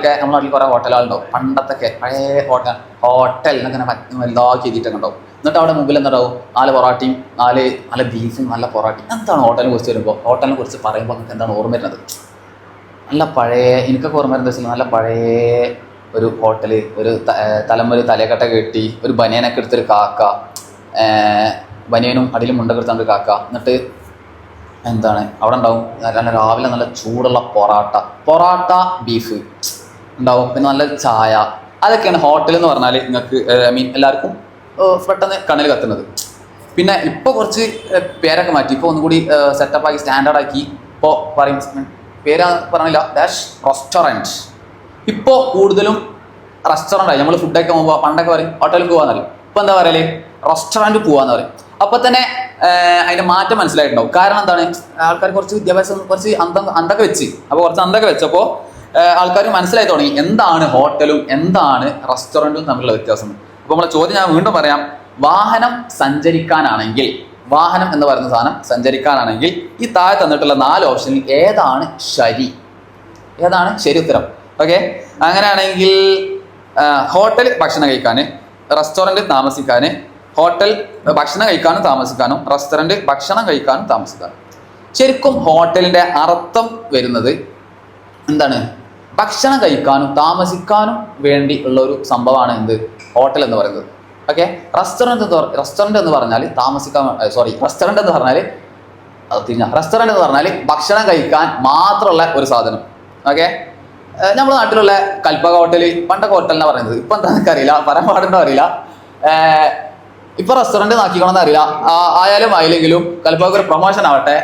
കുറേ ഹോട്ടലുകളുണ്ടാവും. പണ്ടത്തൊക്കെ പഴയ ഹോട്ടൽ എന്നങ്ങനെ വലുതാക്കി എഴുതിയിട്ടൊക്കെ ഉണ്ടാവും. എന്നിട്ട് അവിടെ മുമ്പിൽ എന്താവും? 4 പൊറാട്ടയും നല്ല ബീഫും നല്ല പൊറാട്ടയും. എന്താണ് ഹോട്ടലിനെ കുറിച്ച് വരുമ്പോൾ? ഹോട്ടലിനെ കുറിച്ച് പറയുമ്പോൾ നമുക്ക് എന്താണ് ഓർമ്മ വരുന്നത്? നല്ല പഴയ, എനിക്കൊക്കെ ഓർമ്മ വരുന്നത് വെച്ചാൽ നല്ല പഴയ ഒരു ഹോട്ടൽ, ഒരു തലമുറ തലക്കെട്ട കെട്ടി ഒരു ബനിയനൊക്കെ എടുത്തൊരു കാക്ക, ബനിയനും അടിയിലും മുണ്ടൊക്കെ എടുത്തൊരു കാക്ക. എന്നിട്ട് എന്താണ് അവിടെ ഉണ്ടാവും? നല്ല രാവിലെ നല്ല ചൂടുള്ള പൊറാട്ട ബീഫ് ഉണ്ടാവും. പിന്നെ നല്ല ചായ. അതൊക്കെയാണ് ഹോട്ടൽ എന്ന് പറഞ്ഞാൽ നിങ്ങൾക്ക് എല്ലാവർക്കും പെട്ടെന്ന് കണ്ണിൽ കത്തുന്നത്. പിന്നെ ഇപ്പോൾ കുറച്ച് പേരൊക്കെ മാറ്റി, ഇപ്പോൾ ഒന്നുകൂടി സെറ്റപ്പാക്കി സ്റ്റാൻഡേർഡാക്കി. ഇപ്പോൾ പറയും പേര് പറഞ്ഞില്ല, റെസ്റ്റോറൻറ്റ്. ഇപ്പോൾ കൂടുതലും റെസ്റ്റോറൻ്റ് ആയി. നമ്മൾ ഫുഡൊക്കെ പോകുമ്പോൾ പണ്ടൊക്കെ പറയും ഹോട്ടലിൽ പോകാന്നറിയും. ഇപ്പോൾ എന്താ പറയല്? റെസ്റ്റോറൻറ്റ് പോകാന്ന് പറയും. അപ്പോൾ തന്നെ അതിൻ്റെ മാറ്റം മനസ്സിലായിട്ടുണ്ടാവും. കാരണം എന്താണ്? ആൾക്കാർ കുറച്ച് വിദ്യാഭ്യാസം, കുറച്ച് അന്തൊക്കെ വെച്ച്, അപ്പോൾ കുറച്ച് അന്തൊക്കെ വെച്ചപ്പോൾ ആൾക്കാർ മനസ്സിലായി തുടങ്ങി എന്താണ് ഹോട്ടലും എന്താണ് റെസ്റ്റോറൻറ്റും തമ്മിലുള്ള വ്യത്യാസം. അപ്പോൾ നമ്മളെ ചോദ്യം ഞാൻ വീണ്ടും പറയാം. വാഹനം സഞ്ചരിക്കാനാണെങ്കിൽ, വാഹനം എന്ന് പറയുന്ന സാധനം സഞ്ചരിക്കാനാണെങ്കിൽ ഈ താഴെ തന്നിട്ടുള്ള 4 ഓപ്ഷനിൽ ഏതാണ് ശരി ഉത്തരം? ഓക്കെ, അങ്ങനെയാണെങ്കിൽ ഹോട്ടൽ ഭക്ഷണം കഴിക്കാൻ, റെസ്റ്റോറൻറ്റ് താമസിക്കാൻ, ഹോട്ടൽ ഭക്ഷണം കഴിക്കാനും താമസിക്കാനും, റെസ്റ്റോറൻറ്റ് ഭക്ഷണം കഴിക്കാനും താമസിക്കാനും. ശരിക്കും ഹോട്ടലിൻ്റെ അർത്ഥം വരുന്നത് എന്താണ്? ഭക്ഷണം കഴിക്കാനും താമസിക്കാനും വേണ്ടി ഉള്ള ഒരു സംഭവമാണ് ഹോട്ടൽ എന്ന് പറയുന്നത്. ഓക്കെ, റെസ്റ്റോറൻറ്റ് എന്ന് പറഞ്ഞാൽ റെസ്റ്റോറൻറ്റ് എന്ന് പറഞ്ഞാൽ ഭക്ഷണം കഴിക്കാൻ മാത്രമുള്ള ഒരു സാധനം. ഓക്കെ, നമ്മുടെ നാട്ടിലുള്ള കൽപ്പക ഹോട്ടൽ, പണ്ടൊക്കെ ഹോട്ടലിനാണ് പറയുന്നത്. ഇപ്പം എന്താണെന്നൊക്കെ അറിയില്ല, പറയാൻ പാടുണ്ടോ അറിയില്ല. ഇപ്പൊ റെസ്റ്റോറൻറ്റ് നാക്കിക്കണമെന്ന് അറിയില്ല. ആയാലും ആയില്ലെങ്കിലും കൽപ്പക ഒരു പ്രൊമോഷൻ ആവട്ടെ,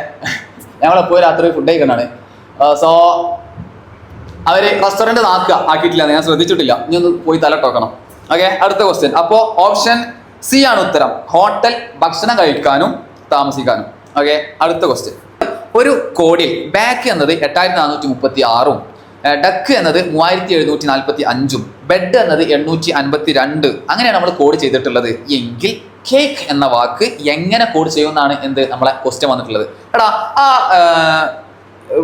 ഞങ്ങളെപ്പോഴും രാത്രി ഫുഡ് കഴിക്കണതാണ്. സോ അവർ റെസ്റ്റോറൻറ്റ് ആക്കിയിട്ടില്ല, ഞാൻ ശ്രദ്ധിച്ചിട്ടില്ല. ഇനി ഒന്ന് പോയി തലട്ടോക്കണം. ഓക്കെ, അടുത്ത ക്വസ്റ്റ്യൻ. അപ്പോൾ ഓപ്ഷൻ സി ആണ് ഉത്തരം, ഹോട്ടൽ ഭക്ഷണം കഴിക്കാനും താമസിക്കാനും. ഓക്കെ, അടുത്ത ക്വസ്റ്റ്യൻ. ഒരു കോഡിൽ ബാക്ക് എന്നത് 8436, ഡക്ക് എന്നത് 3745, ബെഡ് എന്നത് 852 അങ്ങനെയാണ് നമ്മൾ കോഡ് ചെയ്തിട്ടുള്ളത്. എങ്കിൽ കേക്ക് എന്ന വാക്ക് എങ്ങനെ കോഡ് ചെയ്യുമെന്നാണ് നമ്മളെ ക്വസ്റ്റ്യൻ വന്നിട്ടുള്ളത്. എടാ ആ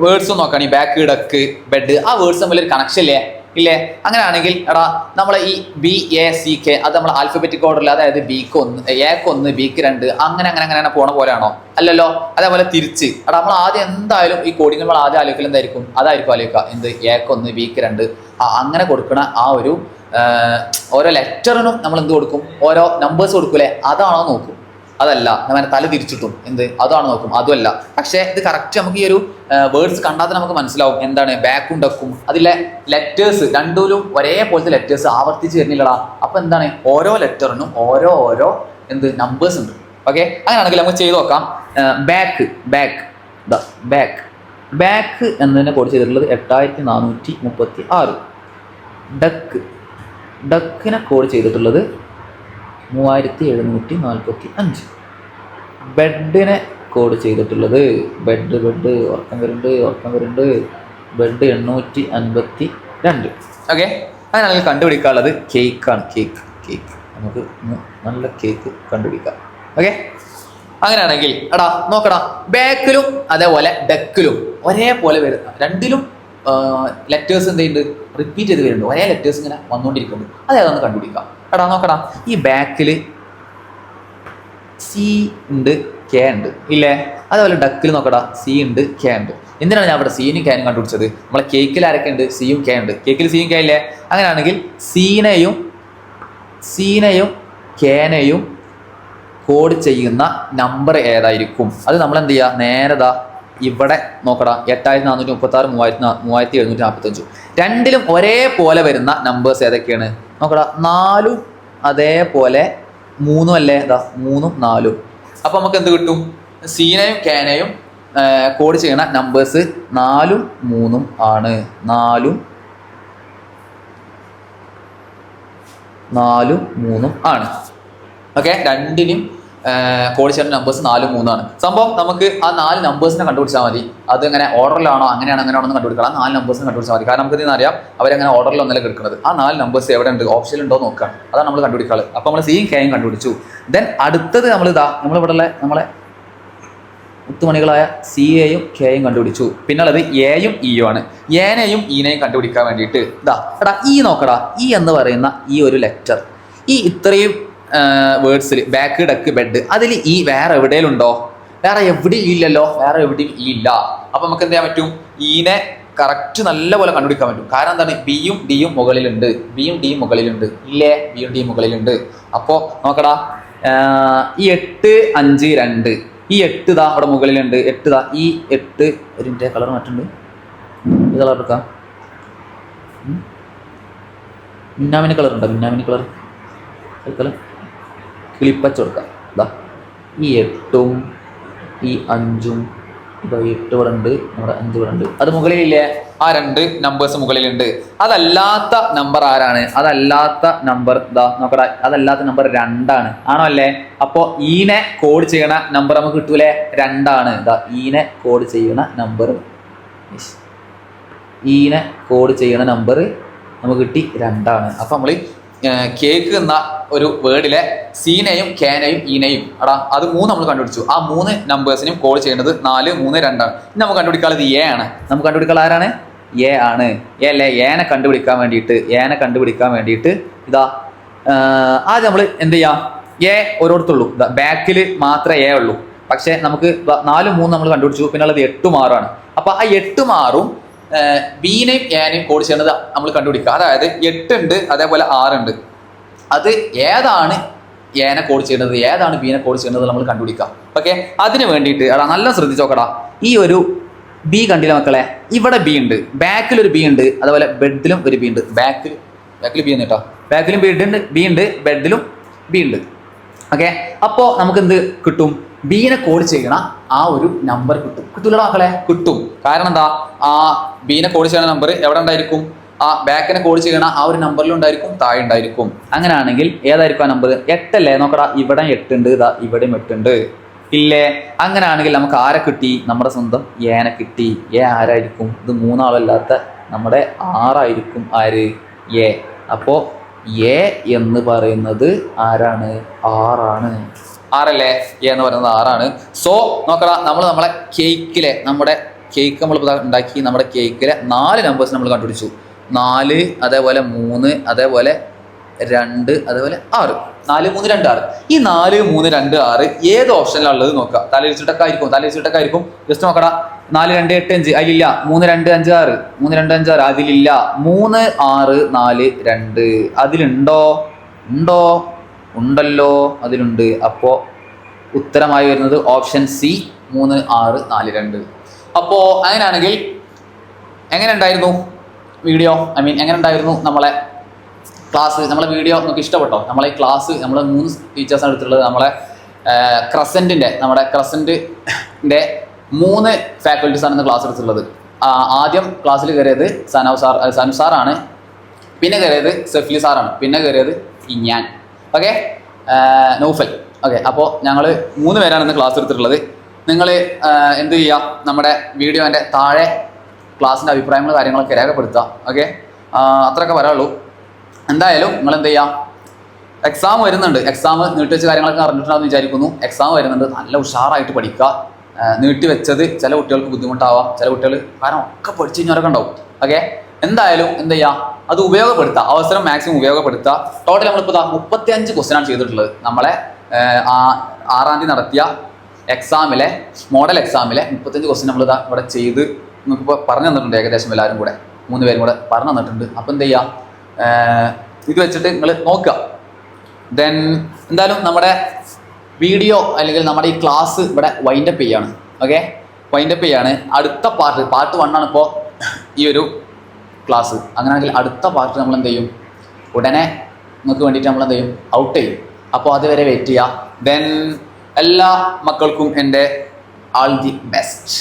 വേർഡ്സ് നോക്കുകയാണ്, ഈ ബാക്ക്, ഡക്ക്, ബെഡ്, ആ വേർഡ്സ് തമ്മിൽ ഒരു കണക്ഷൻ ഇല്ലേ? അങ്ങനെയാണെങ്കിൽ എടാ നമ്മളെ ഈ BACK അത് നമ്മൾ ആൽഫബറ്റിക് ഓർഡറിൽ, അതായത് ബിക്ക് 1, എക്ക് 1, ബിക്ക് 2 അങ്ങനെ പോണ പോലെയാണോ? അല്ലല്ലോ. അതേപോലെ തിരിച്ച് എടാ നമ്മൾ ആദ്യം എന്തായാലും ഈ കോഡിങ് നമ്മൾ ആദ്യം ആലോചിക്കൽ അതായിരിക്കും ആലോചിക്കുക എക്ക് 1, ബിക്ക് 2 അങ്ങനെ കൊടുക്കണ ആ ഒരു ഓരോ ലെറ്ററിനും നമ്മൾ കൊടുക്കും, ഓരോ നമ്പേഴ്സ് കൊടുക്കൂലേ? അതാണോ നോക്കും? അതല്ല, ഞാൻ തല തിരിച്ചിട്ടും അതാണ് നോക്കും, അതുമല്ല. പക്ഷേ ഇത് കറക്റ്റ് നമുക്ക് ഈ ഒരു വേർഡ്സ് കണ്ടാൽ നമുക്ക് മനസ്സിലാവും എന്താണ് ബാക്കും ഡക്കും. അതിലെ ലെറ്റേഴ്സ് രണ്ടിലും ഒരേപോലത്തെ ലെറ്റേഴ്സ് ആവർത്തിച്ച് വരുന്നില്ലടാ. അപ്പൊ എന്താണ്? ഓരോ ലെറ്ററിനും ഓരോ നമ്പേഴ്സ് ഉണ്ട്. ഓക്കെ, അങ്ങനെയാണെങ്കിൽ നമുക്ക് ചെയ്ത് നോക്കാം. ബാക്ക് എന്നതിനെ കോഡ് ചെയ്തിട്ടുള്ളത് 8436. ഡക്കിനെ കോഡ് ചെയ്തിട്ടുള്ളത് 3745. ബെഡിനെ കോഡ് ചെയ്തിട്ടുള്ളത് ബെഡ് ഉറക്കം വരുന്നുണ്ട് ബെഡ് 852. ഓക്കെ, അങ്ങനെയാണെങ്കിൽ കണ്ടുപിടിക്കാനുള്ളത് കേക്കാണ്. കേക്ക് നമുക്ക് നല്ല കേക്ക് കണ്ടുപിടിക്കാം. ഓക്കെ, അങ്ങനെയാണെങ്കിൽ എടാ നോക്കടാ, ബാക്കിലും അതേപോലെ ഡക്കിലും ഒരേപോലെ വരുന്ന, രണ്ടിലും ലെറ്റേഴ്സ് എന്തുണ്ട് റിപ്പീറ്റ് ചെയ്ത് വരുന്നുണ്ട്, ഒരേ ലെറ്റേഴ്സ് ഇങ്ങനെ വന്നുകൊണ്ടിരിക്കുന്നുണ്ട്. അതേതാന്ന് കണ്ടുപിടിക്കാം. എടാ നോക്കടാ, ഈ ബാക്കിൽ സി ഉണ്ട് കെ ഉണ്ട് ഇല്ലേ? അതേപോലെ ഡക്കിൽ നോക്കടാ, സി ഉണ്ട് കെ ഉണ്ട്. എന്തിനാണ് ഞാൻ ഇവിടെ സിയും കെനും കണ്ടുപിടിച്ചത്? നമ്മളെ കേക്കിൽ ആരൊക്കെ ഉണ്ട്? സിയും കെ ഉണ്ട്. കേക്കിൽ സിയും കെ ഇല്ലേ? അങ്ങനെയാണെങ്കിൽ സീനെയും കെനെയും കോഡ് ചെയ്യുന്ന നമ്പർ ഏതായിരിക്കും? അത് നമ്മൾ എന്ത് ചെയ്യുക, നേരതാ ഇവിടെ നോക്കടാ, 8436 3745. രണ്ടിലും ഒരേപോലെ വരുന്ന നമ്പേഴ്സ് ഏതൊക്കെയാണ് നോക്കടാ? 4ഉം അതേപോലെ 3ഉം അല്ലേ? ഇതാ 3ഉം 4ഉം. അപ്പൊ നമുക്ക് എന്ത് കിട്ടും? സീനെയും കേനെയും കോഡ് ചെയ്യുന്ന നമ്പേഴ്സ് 4ഉം 3ഉം ആണ്. 4ഉം 3ഉം ആണ്. ഓക്കെ, രണ്ടിനും കോഡ് ചെയ്യുന്ന നമ്പേഴ്സ് 4ഉം 3ഉം ആണ്. സംഭവം നമുക്ക് ആ 4 നമ്പേഴ്സിനെ കണ്ടുപിടിച്ചാൽ മതി. അത് ഇങ്ങനെ ഓർഡറിലാണോ അങ്ങനെയാണോ കണ്ടുപിടിക്കണം. ആ 4 നമ്പേഴ്സിനെ കണ്ടുപിടിച്ചാൽ മതി. കാരണം നമുക്ക് ഇതിന് അറിയാം അവരങ്ങനെ ഓർഡറിൽ ഒന്നല്ല കിടക്കുന്നത്. ആ 4 നമ്പേഴ്സ് എവിടെ ഉണ്ട്, ഓപ്ഷനിൽ ഉണ്ടോ നോക്കാം. അതാണ് നമ്മൾ കണ്ടുപിടിക്കാറ്. അപ്പോൾ നമ്മൾ സിയും കെയും കണ്ടുപിടിച്ചു. ദെൻ അടുത്തത് നമ്മളിവിടെ നമ്മളെ മുത്തുമണികളായ സിയെയും കെയും കണ്ടുപിടിച്ചു. പിന്നുള്ളത് എയും ഇയും ആണ്. എനെയും ഈനെയും കണ്ടുപിടിക്കാൻ വേണ്ടിയിട്ട് എടാ ഈ നോക്കടാ, ഈ എന്ന് പറയുന്ന ഈ ഒരു ലെറ്റർ, ഈ ഇത്രയും വേർഡ്സിൽ ബാക്ക് ഡക്ക് ബെഡ്, അതിൽ ഈ വേറെ എവിടെയും ഉണ്ടോ? വേറെ എവിടെയും ഇല്ലല്ലോ, വേറെ എവിടെയും ഇല്ല. അപ്പൊ നമുക്ക് എന്ത് ചെയ്യാൻ പറ്റും? ഈനെ കറക്റ്റ് നല്ലപോലെ കണ്ടുപിടിക്കാൻ പറ്റും. കാരണം എന്താണ്? ബിയും ഡിയും മുകളിലുണ്ട്, ഇല്ലേ? ബിയും ഡിയും മുകളിലുണ്ട്. അപ്പോൾ നോക്കടാ, ഈ 8 5 2, ഈ 8 ഇതാ അവിടെ മുകളിലുണ്ട്. 8 ഇതാ, ഈ 8 ഇതിൻ്റെ കളർ മാറ്റുണ്ട്. ഈ കളർ എടുക്കാം, മിന്നാമിനി കളർ ഉണ്ടോ? മിന്നാമിനി കളർ കിളിപ്പച്ച കൊടുക്കാം. ഇതാ ഈ 8ഉം ഈ 5ഉം, ഇതാ 8 ഇവിടെ ഉണ്ട്, നമ്മുടെ 5 ഇവിടെ ഉണ്ട്. അത് മുകളിലില്ലേ? ആ 2 നമ്പേഴ്സ് മുകളിലുണ്ട്. അതല്ലാത്ത നമ്പർ ആരാണ്? അതല്ലാത്ത നമ്പർ ഇതാ നോക്കടാ, അതല്ലാത്ത നമ്പർ 2 ആണ്. ആണോ അല്ലേ? അപ്പോൾ ഈനെ കോഡ് ചെയ്യണ നമ്പർ നമുക്ക് കിട്ടൂലേ? 2 ആണ്. ഇതാ ഈനെ കോഡ് ചെയ്യണ നമ്പർ നമുക്ക് കിട്ടി 2 ആണ്. അപ്പൊ നമ്മൾ കേക്ക് എന്ന ഒരു വേർഡിലെ സീനെയും കേനെയും ഈനെയും അത് 3 നമ്മൾ കണ്ടുപിടിച്ചു. ആ 3 നമ്പേഴ്സിനും കോൾ ചെയ്യുന്നത് 4 3 2 ആണ്. ഇനി നമുക്ക് കണ്ടുപിടിക്കാനുള്ളത് എ ആണ്. നമുക്ക് കണ്ടുപിടിക്കാൻ ആരാണ്? എ ആണ്. എ അല്ലേ? ഏനെ കണ്ടുപിടിക്കാൻ വേണ്ടിയിട്ട് ഇതാ ആദ്യം നമ്മൾ എന്ത് ചെയ്യാം? എ ഓരോരുത്തുള്ളൂ. ബാക്കിൽ മാത്രമേ എ ഉള്ളൂ. പക്ഷെ നമുക്ക് 4 3 നമ്മൾ കണ്ടുപിടിച്ചു. പിന്നെ ഉള്ളത് 8 6 ആണ്. അപ്പൊ ആ 8 6ഉം ബീനെയും എനെയും കോഡ് ചെയ്യേണ്ടത് നമ്മൾ കണ്ടുപിടിക്കുക. അതായത് 8 ഉണ്ട്, അതേപോലെ 6 ഉണ്ട്. അത് ഏതാണ് എനെ കോഡ് ചെയ്യുന്നത്, ഏതാണ് ബീനെ കോഡ് ചെയ്യുന്നത് നമ്മൾ കണ്ടുപിടിക്കുക. ഓക്കെ, അതിന് വേണ്ടിയിട്ട് നല്ല ശ്രദ്ധിച്ചോക്കടാ. ഈ ഒരു ബി കണ്ടില്ല മക്കളെ? ഇവിടെ ബി ഉണ്ട്, ബാക്കിൽ ഒരു ബി ഉണ്ട്, അതേപോലെ ബെഡിലും ഒരു ബി ഉണ്ട്. ബാക്കിൽ ബി ഉണ്ട് കേട്ടോ. ബാക്കിലും ബി ഉണ്ട്, ബെഡിലും ബി ഉണ്ട്. ഓക്കെ, അപ്പോൾ നമുക്ക് എന്ത് കിട്ടും? ബീനെ കോഡ് ചെയ്യണ ആ ഒരു നമ്പർ കിട്ടൂല മക്കളെ? കിട്ടും. കാരണം എന്താ? ആ ബീനെ കോഡ് ചെയ്യണ നമ്പർ എവിടെ ഉണ്ടായിരിക്കും? ആ ബാക്കിനെ കോഡ് ചെയ്യണ ആ ഒരു നമ്പറിലും ഉണ്ടായിരിക്കും, താഴെ ഉണ്ടായിരിക്കും. അങ്ങനെയാണെങ്കിൽ ഏതായിരിക്കും ആ നമ്പർ? 8 അല്ലേ? നോക്കടാ, ഇവിടെ 8 ഉണ്ട്, ഇതാ ഇവിടെയും 8 ഉണ്ട്, ഇല്ലേ? അങ്ങനെയാണെങ്കിൽ നമുക്ക് ആരെ കിട്ടി? നമ്മുടെ സ്വന്തം ഏനെ കിട്ടി. എ ആരായിരിക്കും? ഇത് 3 ആളല്ലാത്ത നമ്മുടെ 6 ആയിരിക്കും. ആര്? എ. അപ്പോൾ എ എന്ന് പറയുന്നത് ആരാണ്? 6 ആണ്. 6 അല്ലേ? എ എന്ന് പറയുന്നത് 6 ആണ്. സോ നോക്കടാ, നമ്മളെ കേക്കിലെ നമ്മുടെ കേക്ക് നമ്മൾ ഉണ്ടാക്കി. നമ്മുടെ കേക്കിലെ 4 നമ്പേഴ്സ് നമ്മൾ കണ്ടുപിടിച്ചു. 4, അതേപോലെ 3, അതേപോലെ 2, അതേപോലെ 6. 4 3 2 6. ഈ 4 3 2 6 ഏത് ഓപ്ഷനിലുള്ളത് നോക്കുക. തലയിരിച്ചിട്ടൊക്കെ ആയിരിക്കും. ജസ്റ്റ് നോക്കടാ, 4 2 8 5 അതിലില്ല. 3 2 5 6 അതിലില്ല. 3 6 4 2 അതിലുണ്ടോ? ഉണ്ടല്ലോ, അതിലുണ്ട്. അപ്പോൾ ഉത്തരമായി വരുന്നത് ഓപ്ഷൻ സി 3 6 4 2. അപ്പോൾ അങ്ങനെയാണെങ്കിൽ എങ്ങനെ ഉണ്ടായിരുന്നു വീഡിയോ? എങ്ങനെ ഉണ്ടായിരുന്നു നമ്മളെ ക്ലാസ്? നമ്മളെ വീഡിയോ നമുക്ക് ഇഷ്ടപ്പെട്ടോ? നമ്മളെ ഈ ക്ലാസ് നമ്മൾ 3 ടീച്ചേഴ്സാണ് എടുത്തിട്ടുള്ളത്. നമ്മുടെ ക്രസൻറ്റിൻ്റെ 3 ഫാക്കൽറ്റീസാണ് ഇന്ന് ക്ലാസ് എടുത്തിട്ടുള്ളത്. ആദ്യം ക്ലാസ്സിൽ കയറിയത് സനു സാറാണ്, പിന്നെ കയറിയത് സഫീൽ സാറാണ്, പിന്നെ കയറിയത് ഞാൻ. ഓക്കെ, നൗഫൽ. ഓക്കെ, അപ്പോൾ ഞങ്ങൾ 3 പേരാണ് ഇന്ന് ക്ലാസ് എടുത്തിട്ടുള്ളത്. നിങ്ങൾ എന്ത് ചെയ്യുക? നമ്മുടെ വീഡിയോൻ്റെ താഴെ ക്ലാസ്സിൻ്റെ അഭിപ്രായങ്ങൾ കാര്യങ്ങളൊക്കെ രേഖപ്പെടുത്തുക. ഓക്കെ, അത്രയൊക്കെ പറയാനുള്ളൂ. എന്തായാലും നിങ്ങൾ എന്ത് ചെയ്യുക? എക്സാം വരുന്നുണ്ട്. എക്സാം നീട്ടിവെച്ച കാര്യങ്ങളൊക്കെ അറിഞ്ഞിട്ടുണ്ടാകുമെന്ന് വിചാരിക്കുന്നു. എക്സാം വരുന്നുണ്ട്, നല്ല ഉഷാറായിട്ട് പഠിക്കുക. നീട്ടിവെച്ചത് ചില കുട്ടികൾക്ക് ബുദ്ധിമുട്ടാവാം. ചില കുട്ടികൾ കാരണം ഒക്കെ പഠിച്ചു കഴിഞ്ഞവരൊക്കെ ഉണ്ടാവും. ഓക്കെ, എന്തായാലും എന്ത് ചെയ്യുക, അത് ഉപയോഗപ്പെടുത്തുക, അവസരം മാക്സിമം ഉപയോഗപ്പെടുത്തുക. ടോട്ടൽ നമ്മളിപ്പോൾ 35 ക്വസ്റ്റ്യനാണ് ചെയ്തിട്ടുള്ളത്. നമ്മളെ 6-ാം തീയതി നടത്തിയ എക്സാമിലെ മോഡൽ എക്സാമിലെ 35 ക്വസ്റ്റ്യൻ നമ്മൾ ഇവിടെ ചെയ്ത് നിങ്ങൾക്കിപ്പോൾ പറഞ്ഞു തന്നിട്ടുണ്ട്. ഏകദേശം എല്ലാവരും കൂടെ 3 പേരും കൂടെ പറഞ്ഞു തന്നിട്ടുണ്ട്. അപ്പോൾ എന്ത് ചെയ്യുക, ഇത് വെച്ചിട്ട് നിങ്ങൾ നോക്കുക. ദെൻ എന്തായാലും നമ്മുടെ വീഡിയോ അല്ലെങ്കിൽ നമ്മുടെ ഈ ക്ലാസ് ഇവിടെ വൈൻഡപ്പ് ചെയ്യാണ്. ഓക്കെ, വൈൻഡപ്പ് ചെയ്യാണ്. അടുത്ത പാർട്ട് 1 ആണ് ഇപ്പോൾ ഈ ഒരു ക്ലാസ്. അങ്ങനെയാണെങ്കിൽ അടുത്ത പാർട്ട് നമ്മൾ എന്ത് ചെയ്യും, ഉടനെ നിങ്ങൾക്ക് വേണ്ടിയിട്ട് നമ്മൾ എന്ത് ചെയ്യും, ഔട്ട് ചെയ്യും. അപ്പോൾ അതുവരെ വെയിറ്റ് ചെയ്യുക. ദെൻ എല്ലാ മക്കൾക്കും എൻ്റെ ആൾ ദി ബെസ്റ്റ്.